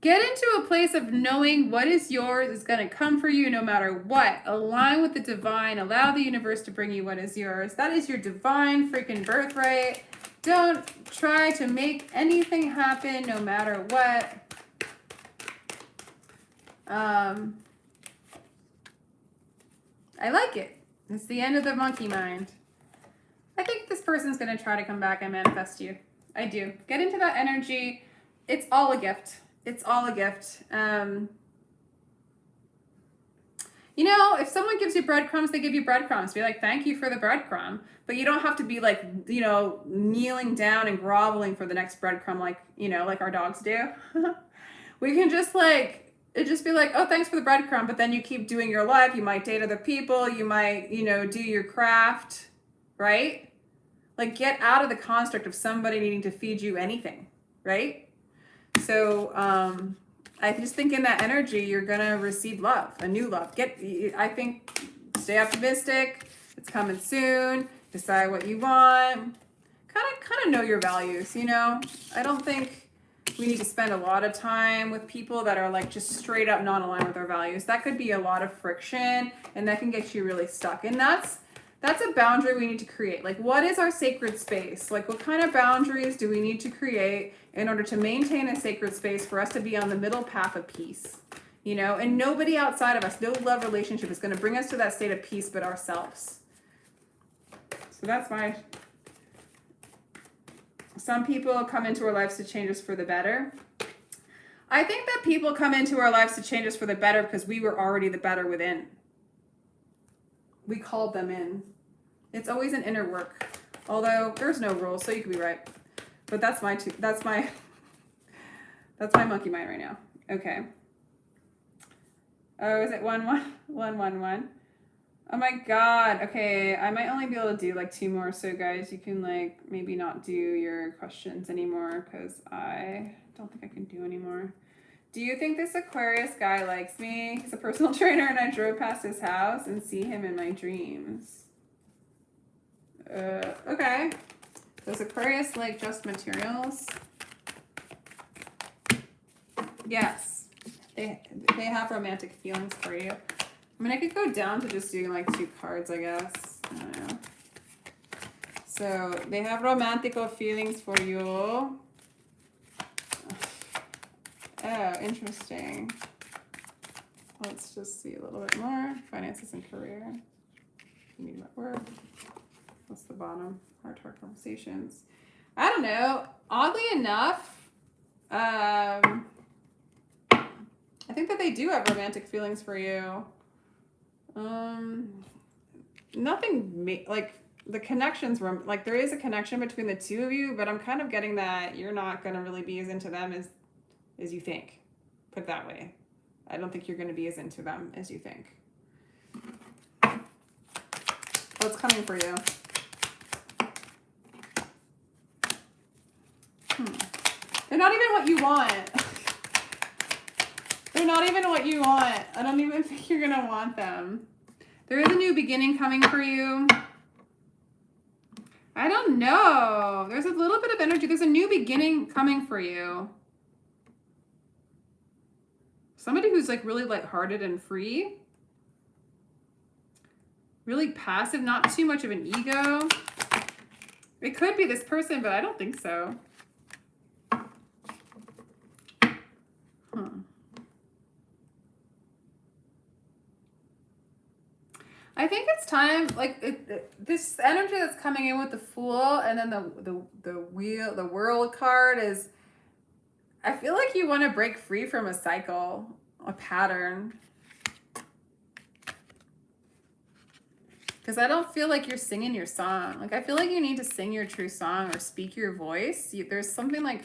Get into a place of knowing what is yours is going to come for you no matter what. Align with the divine. Allow the universe to bring you what is yours. That is your divine freaking birthright. Don't try to make anything happen no matter what. I like it. It's the end of the monkey mind. I think this person's going to try to come back and manifest you. I do. Get into that energy. It's all a gift. It's all a gift. You know, if someone gives you breadcrumbs, they give you breadcrumbs. Be like, thank you for the breadcrumb. But you don't have to be like, you know, kneeling down and groveling for the next breadcrumb like, you know, like our dogs do. We can just like, it just be like, oh, thanks for the breadcrumb. But then you keep doing your life. You might date other people. You might, you know, do your craft, right? Like get out of the construct of somebody needing to feed you anything, right? So I just think in that energy, you're going to receive love, a new love. I think stay optimistic. It's coming soon. Decide what you want. Kind of know your values, you know? I don't think we need to spend a lot of time with people that are like just straight up non-aligned with our values. That could be a lot of friction and that can get you really stuck. And that's a boundary we need to create. Like, what is our sacred space? Like, what kind of boundaries do we need to create in order to maintain a sacred space for us to be on the middle path of peace? You know, and nobody outside of us, no love relationship is going to bring us to that state of peace but ourselves. So that's my... Some people come into our lives to change us for the better. I think that people come into our lives to change us for the better because we were already the better within. We called them in. It's always an inner work. Although there's no rules, so you could be right. But that's my monkey mind right now. Okay. Oh, is it 1 1 1 1 1? Oh my God. Okay, I might only be able to do like 2 more. So guys, you can like maybe not do your questions anymore because I don't think I can do anymore. Do you think this Aquarius guy likes me? He's a personal trainer and I drove past his house and see him in my dreams. Okay. Does Aquarius like just materials? Yes. They have romantic feelings for you. I mean, I could go down to just doing like 2 cards, I guess. I don't know. So they have romantical feelings for you. Oh, interesting. Let's just see a little bit more. Finances and career. You need at work. What's the bottom? Heart-to-heart conversations. I don't know. Oddly enough, I think that they do have romantic feelings for you. Nothing like the connections were like there is a connection between the 2 of you, but I'm kind of getting that you're not gonna really be as into them as you think. Put it that way. I don't think you're gonna be as into them as you think. What's coming for you? They're not even what you want. They're not even what you want. I don't even think you're gonna want them. There is a new beginning coming for you. I don't know. There's a little bit of energy. There's a new beginning coming for you. Somebody who's like really lighthearted and free. Really passive, not too much of an ego. It could be this person, but I don't think so. I think it's time, like this energy that's coming in with the Fool, and then the World card is. I feel like you want to break free from a cycle, a pattern, because I don't feel like you're singing your song. Like I feel like you need to sing your true song or speak your voice. There's something like.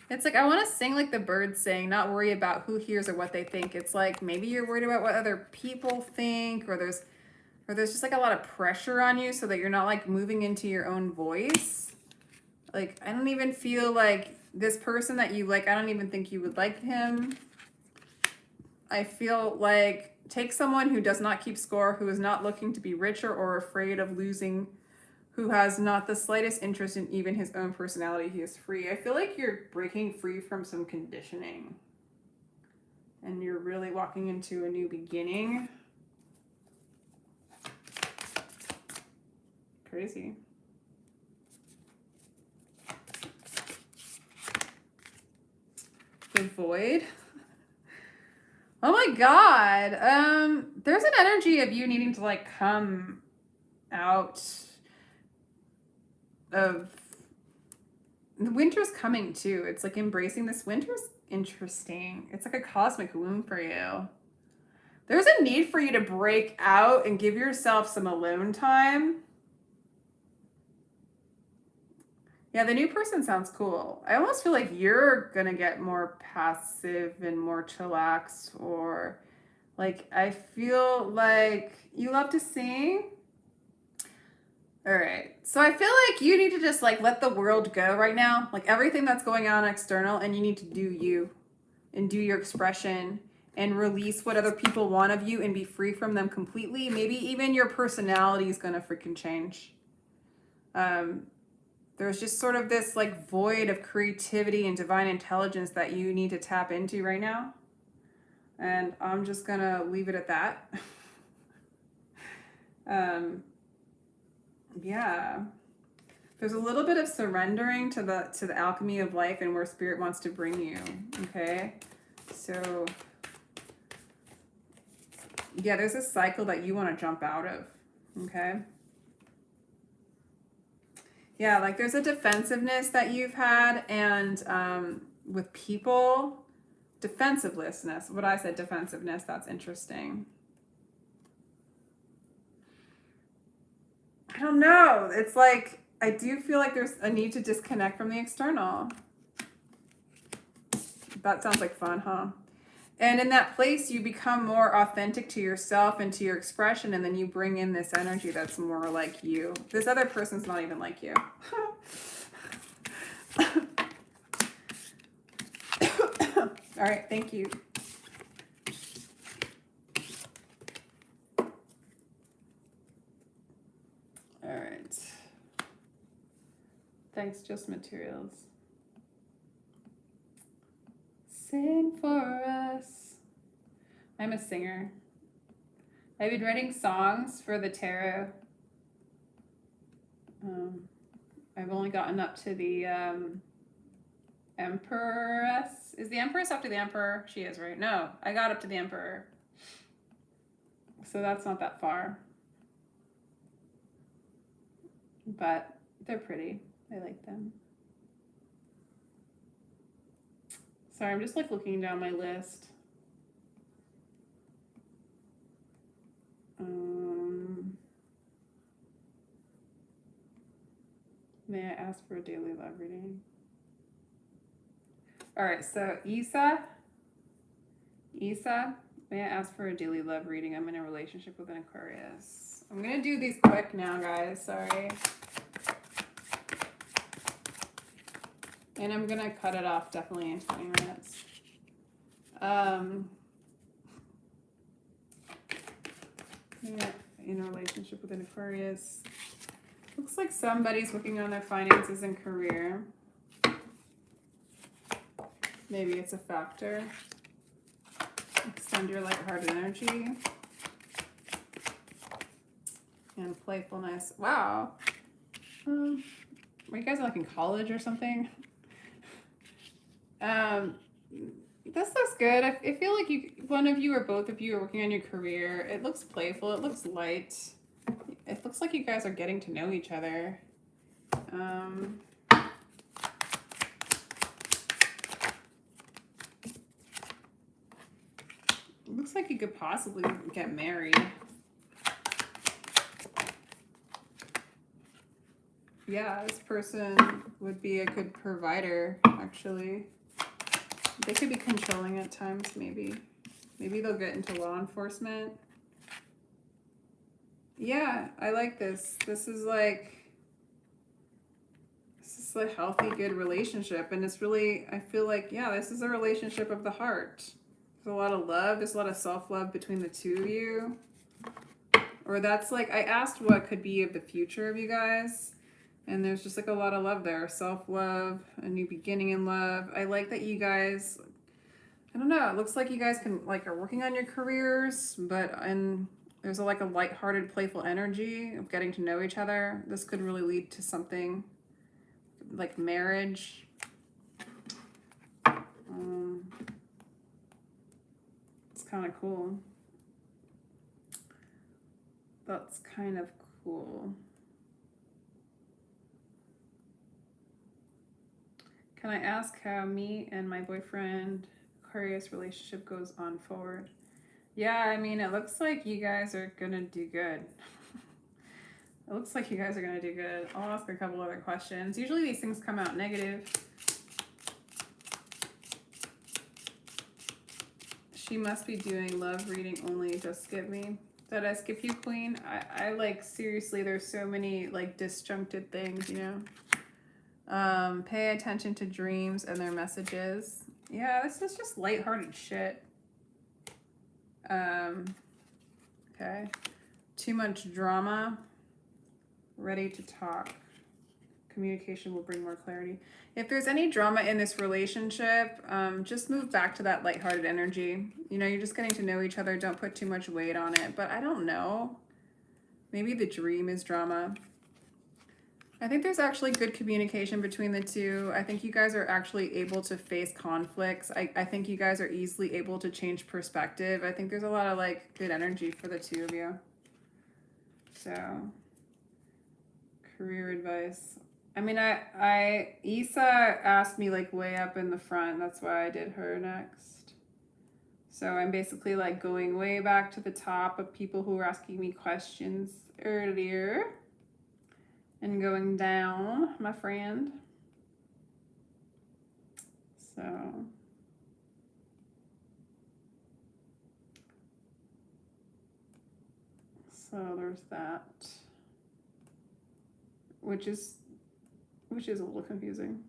It's like, I want to sing like the birds sing, not worry about who hears or what they think. It's like, maybe you're worried about what other people think, or there's just like a lot of pressure on you so that you're not like moving into your own voice. Like, I don't even feel like this person that you like, I don't even think you would like him. I feel like take someone who does not keep score, who is not looking to be richer or afraid of losing, who has not the slightest interest in even his own personality. He is free. I feel like you're breaking free from some conditioning and you're really walking into a new beginning. Crazy. The Void. Oh my God. There's an energy of you needing to like come out of the winter's coming too. It's like embracing this winter's interesting. It's like a cosmic womb for you. There's a need for you to break out and give yourself some alone time. Yeah, the new person sounds cool. I almost feel like you're gonna get more passive and more chillax, or like I feel like you love to sing. All right, so I feel like you need to just like let the world go right now, like everything that's going on external, and you need to do you and do your expression and release what other people want of you and be free from them completely. Maybe even your personality is gonna freaking change. There's just sort of this like void of creativity and divine intelligence that you need to tap into right now. And I'm just gonna leave it at that. Yeah. There's a little bit of surrendering to the alchemy of life and where spirit wants to bring you. Okay. So yeah, there's a cycle that you want to jump out of. Okay. Yeah, like there's a defensiveness that you've had, and with people, defensiveness. What I said, defensiveness, that's interesting. I don't know. It's like, I do feel like there's a need to disconnect from the external. That sounds like fun, huh? And in that place, you become more authentic to yourself and to your expression, and then you bring in this energy that's more like you. This other person's not even like you. All right, thank you. All right. Thanks, Just Materials. Sing for us. I'm a singer. I've been writing songs for the tarot. I've only gotten up to the Empress. Is the Empress up to the Emperor? She is, right? No, I got up to the Emperor. So that's not that far. But they're pretty. I like them. Sorry, I'm just like looking down my list. May I ask for a daily love reading? All right, so Isa, may I ask for a daily love reading? I'm in a relationship with an Aquarius. I'm gonna do these quick now, guys. Sorry. And I'm gonna cut it off definitely in 20 minutes. Yeah, in a relationship with an Aquarius. Looks like somebody's working on their finances and career. Maybe it's a factor. Extend your lighthearted energy. And playfulness. Wow. You guys are like in college or something? This looks good. I feel like one of you or both of you are working on your career. It looks playful. It looks light. It looks like you guys are getting to know each other. It looks like you could possibly get married. Yeah, this person would be a good provider, actually. They could be controlling at times, maybe. Maybe they'll get into law enforcement. Yeah, I like this. This is a healthy, good relationship. And it's really, I feel like, yeah, this is a relationship of the heart. There's a lot of love. There's a lot of self-love between the two of you. Or that's like, I asked what could be of the future of you guys. And there's just like a lot of love there. Self-love, a new beginning in love. I like that you guys, I don't know, it looks like you guys are working on your careers, and there's like a lighthearted, playful energy of getting to know each other. This could really lead to something like marriage. It's kind of cool. That's kind of cool. Can I ask how me and my boyfriend Aquarius relationship goes on forward? Yeah, I mean, it looks like you guys are gonna do good. It looks like you guys are gonna do good. I'll ask a couple other questions. Usually these things come out negative. She must be doing love reading only. Just skip me. Did I skip you, Queen? I like, seriously, there's so many like disjuncted things, you know? Pay attention to dreams and their messages. Yeah, this is just lighthearted shit. Okay. Too much drama. Ready to talk. Communication will bring more clarity. If there's any drama in this relationship, just move back to that lighthearted energy. You know, you're just getting to know each other. Don't put too much weight on it. But I don't know. Maybe the dream is drama. I think there's actually good communication between the two. I think you guys are actually able to face conflicts. I think you guys are easily able to change perspective. I think there's a lot of like good energy for the two of you. So, career advice. I mean, Isa asked me like way up in the front. That's why I did her next. So I'm basically like going way back to the top of people who were asking me questions earlier. And going down, my friend. So, So there's that, which is a little confusing.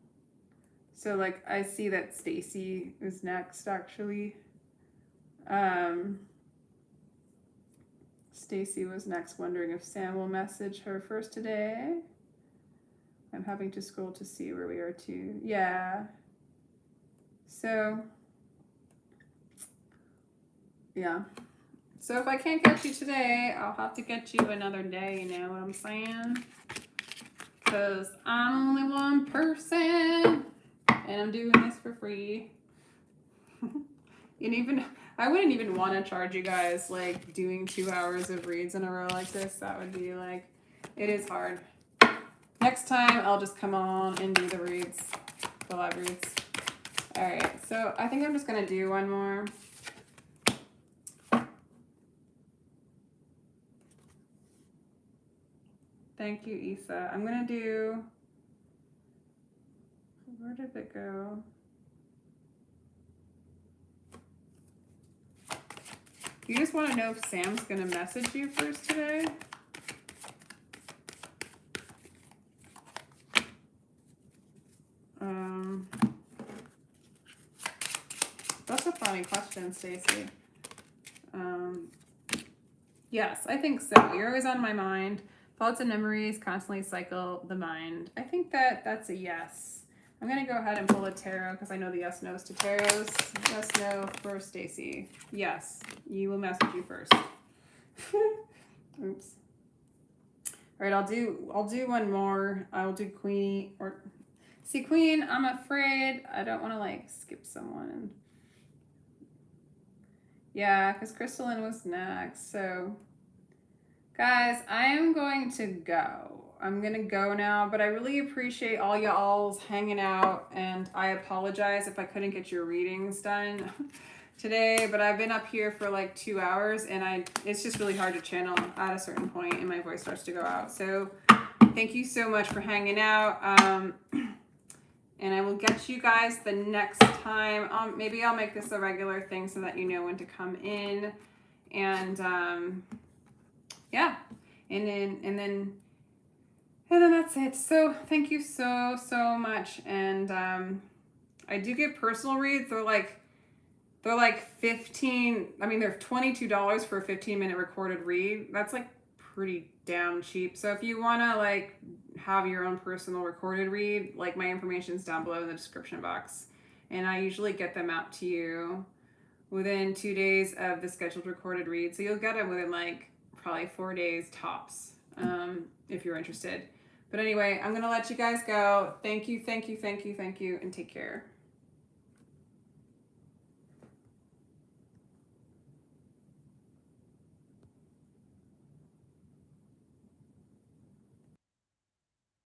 So like I see that Stacy is next actually. Stacy was next, wondering if Sam will message her first today. I'm having to scroll to see where we are too. Yeah. So yeah. So if I can't get you today, I'll have to get you another day, you know what I'm saying? Because I'm only one person and I'm doing this for free. I wouldn't even want to charge you guys like doing 2 hours of reads in a row like this. That would be like, it is hard. Next time I'll just come on and do the reads, the live reads. All right, so I think I'm just gonna do one more. Thank you, Isa. I'm gonna do, where did it go? You just want to know if Sam's going to message you first today? That's a funny question, Stacey. Yes, I think so. You're always on my mind. Thoughts and memories constantly cycle the mind. I think that's a yes. I'm going to go ahead and pull a tarot because I know the yes no's to tarots. Yes, no for Stacy. Yes, you will message you first. Oops. All right, I'll do one more. I'll do Queenie or see Queen. I'm afraid I don't want to like skip someone. Yeah, because Crystalline was next. So guys, I am going to go. I'm gonna go now, but I really appreciate all y'all's hanging out, and I apologize if I couldn't get your readings done today, but I've been up here for like 2 hours and it's just really hard to channel at a certain point and my voice starts to go out. So thank you so much for hanging out. And I will get you guys the next time. Maybe I'll make this a regular thing so that you know when to come in. And yeah, and then that's it. So thank you so much. And I do get personal reads. They're like 15. I mean, they're $22 for a 15-minute recorded read. That's like pretty damn cheap. So if you want to like have your own personal recorded read, like my information's down below in the description box, and I usually get them out to you within 2 days of the scheduled recorded read. So you'll get them within like probably 4 days tops, if you're interested. But anyway, I'm gonna let you guys go. Thank you, and take care.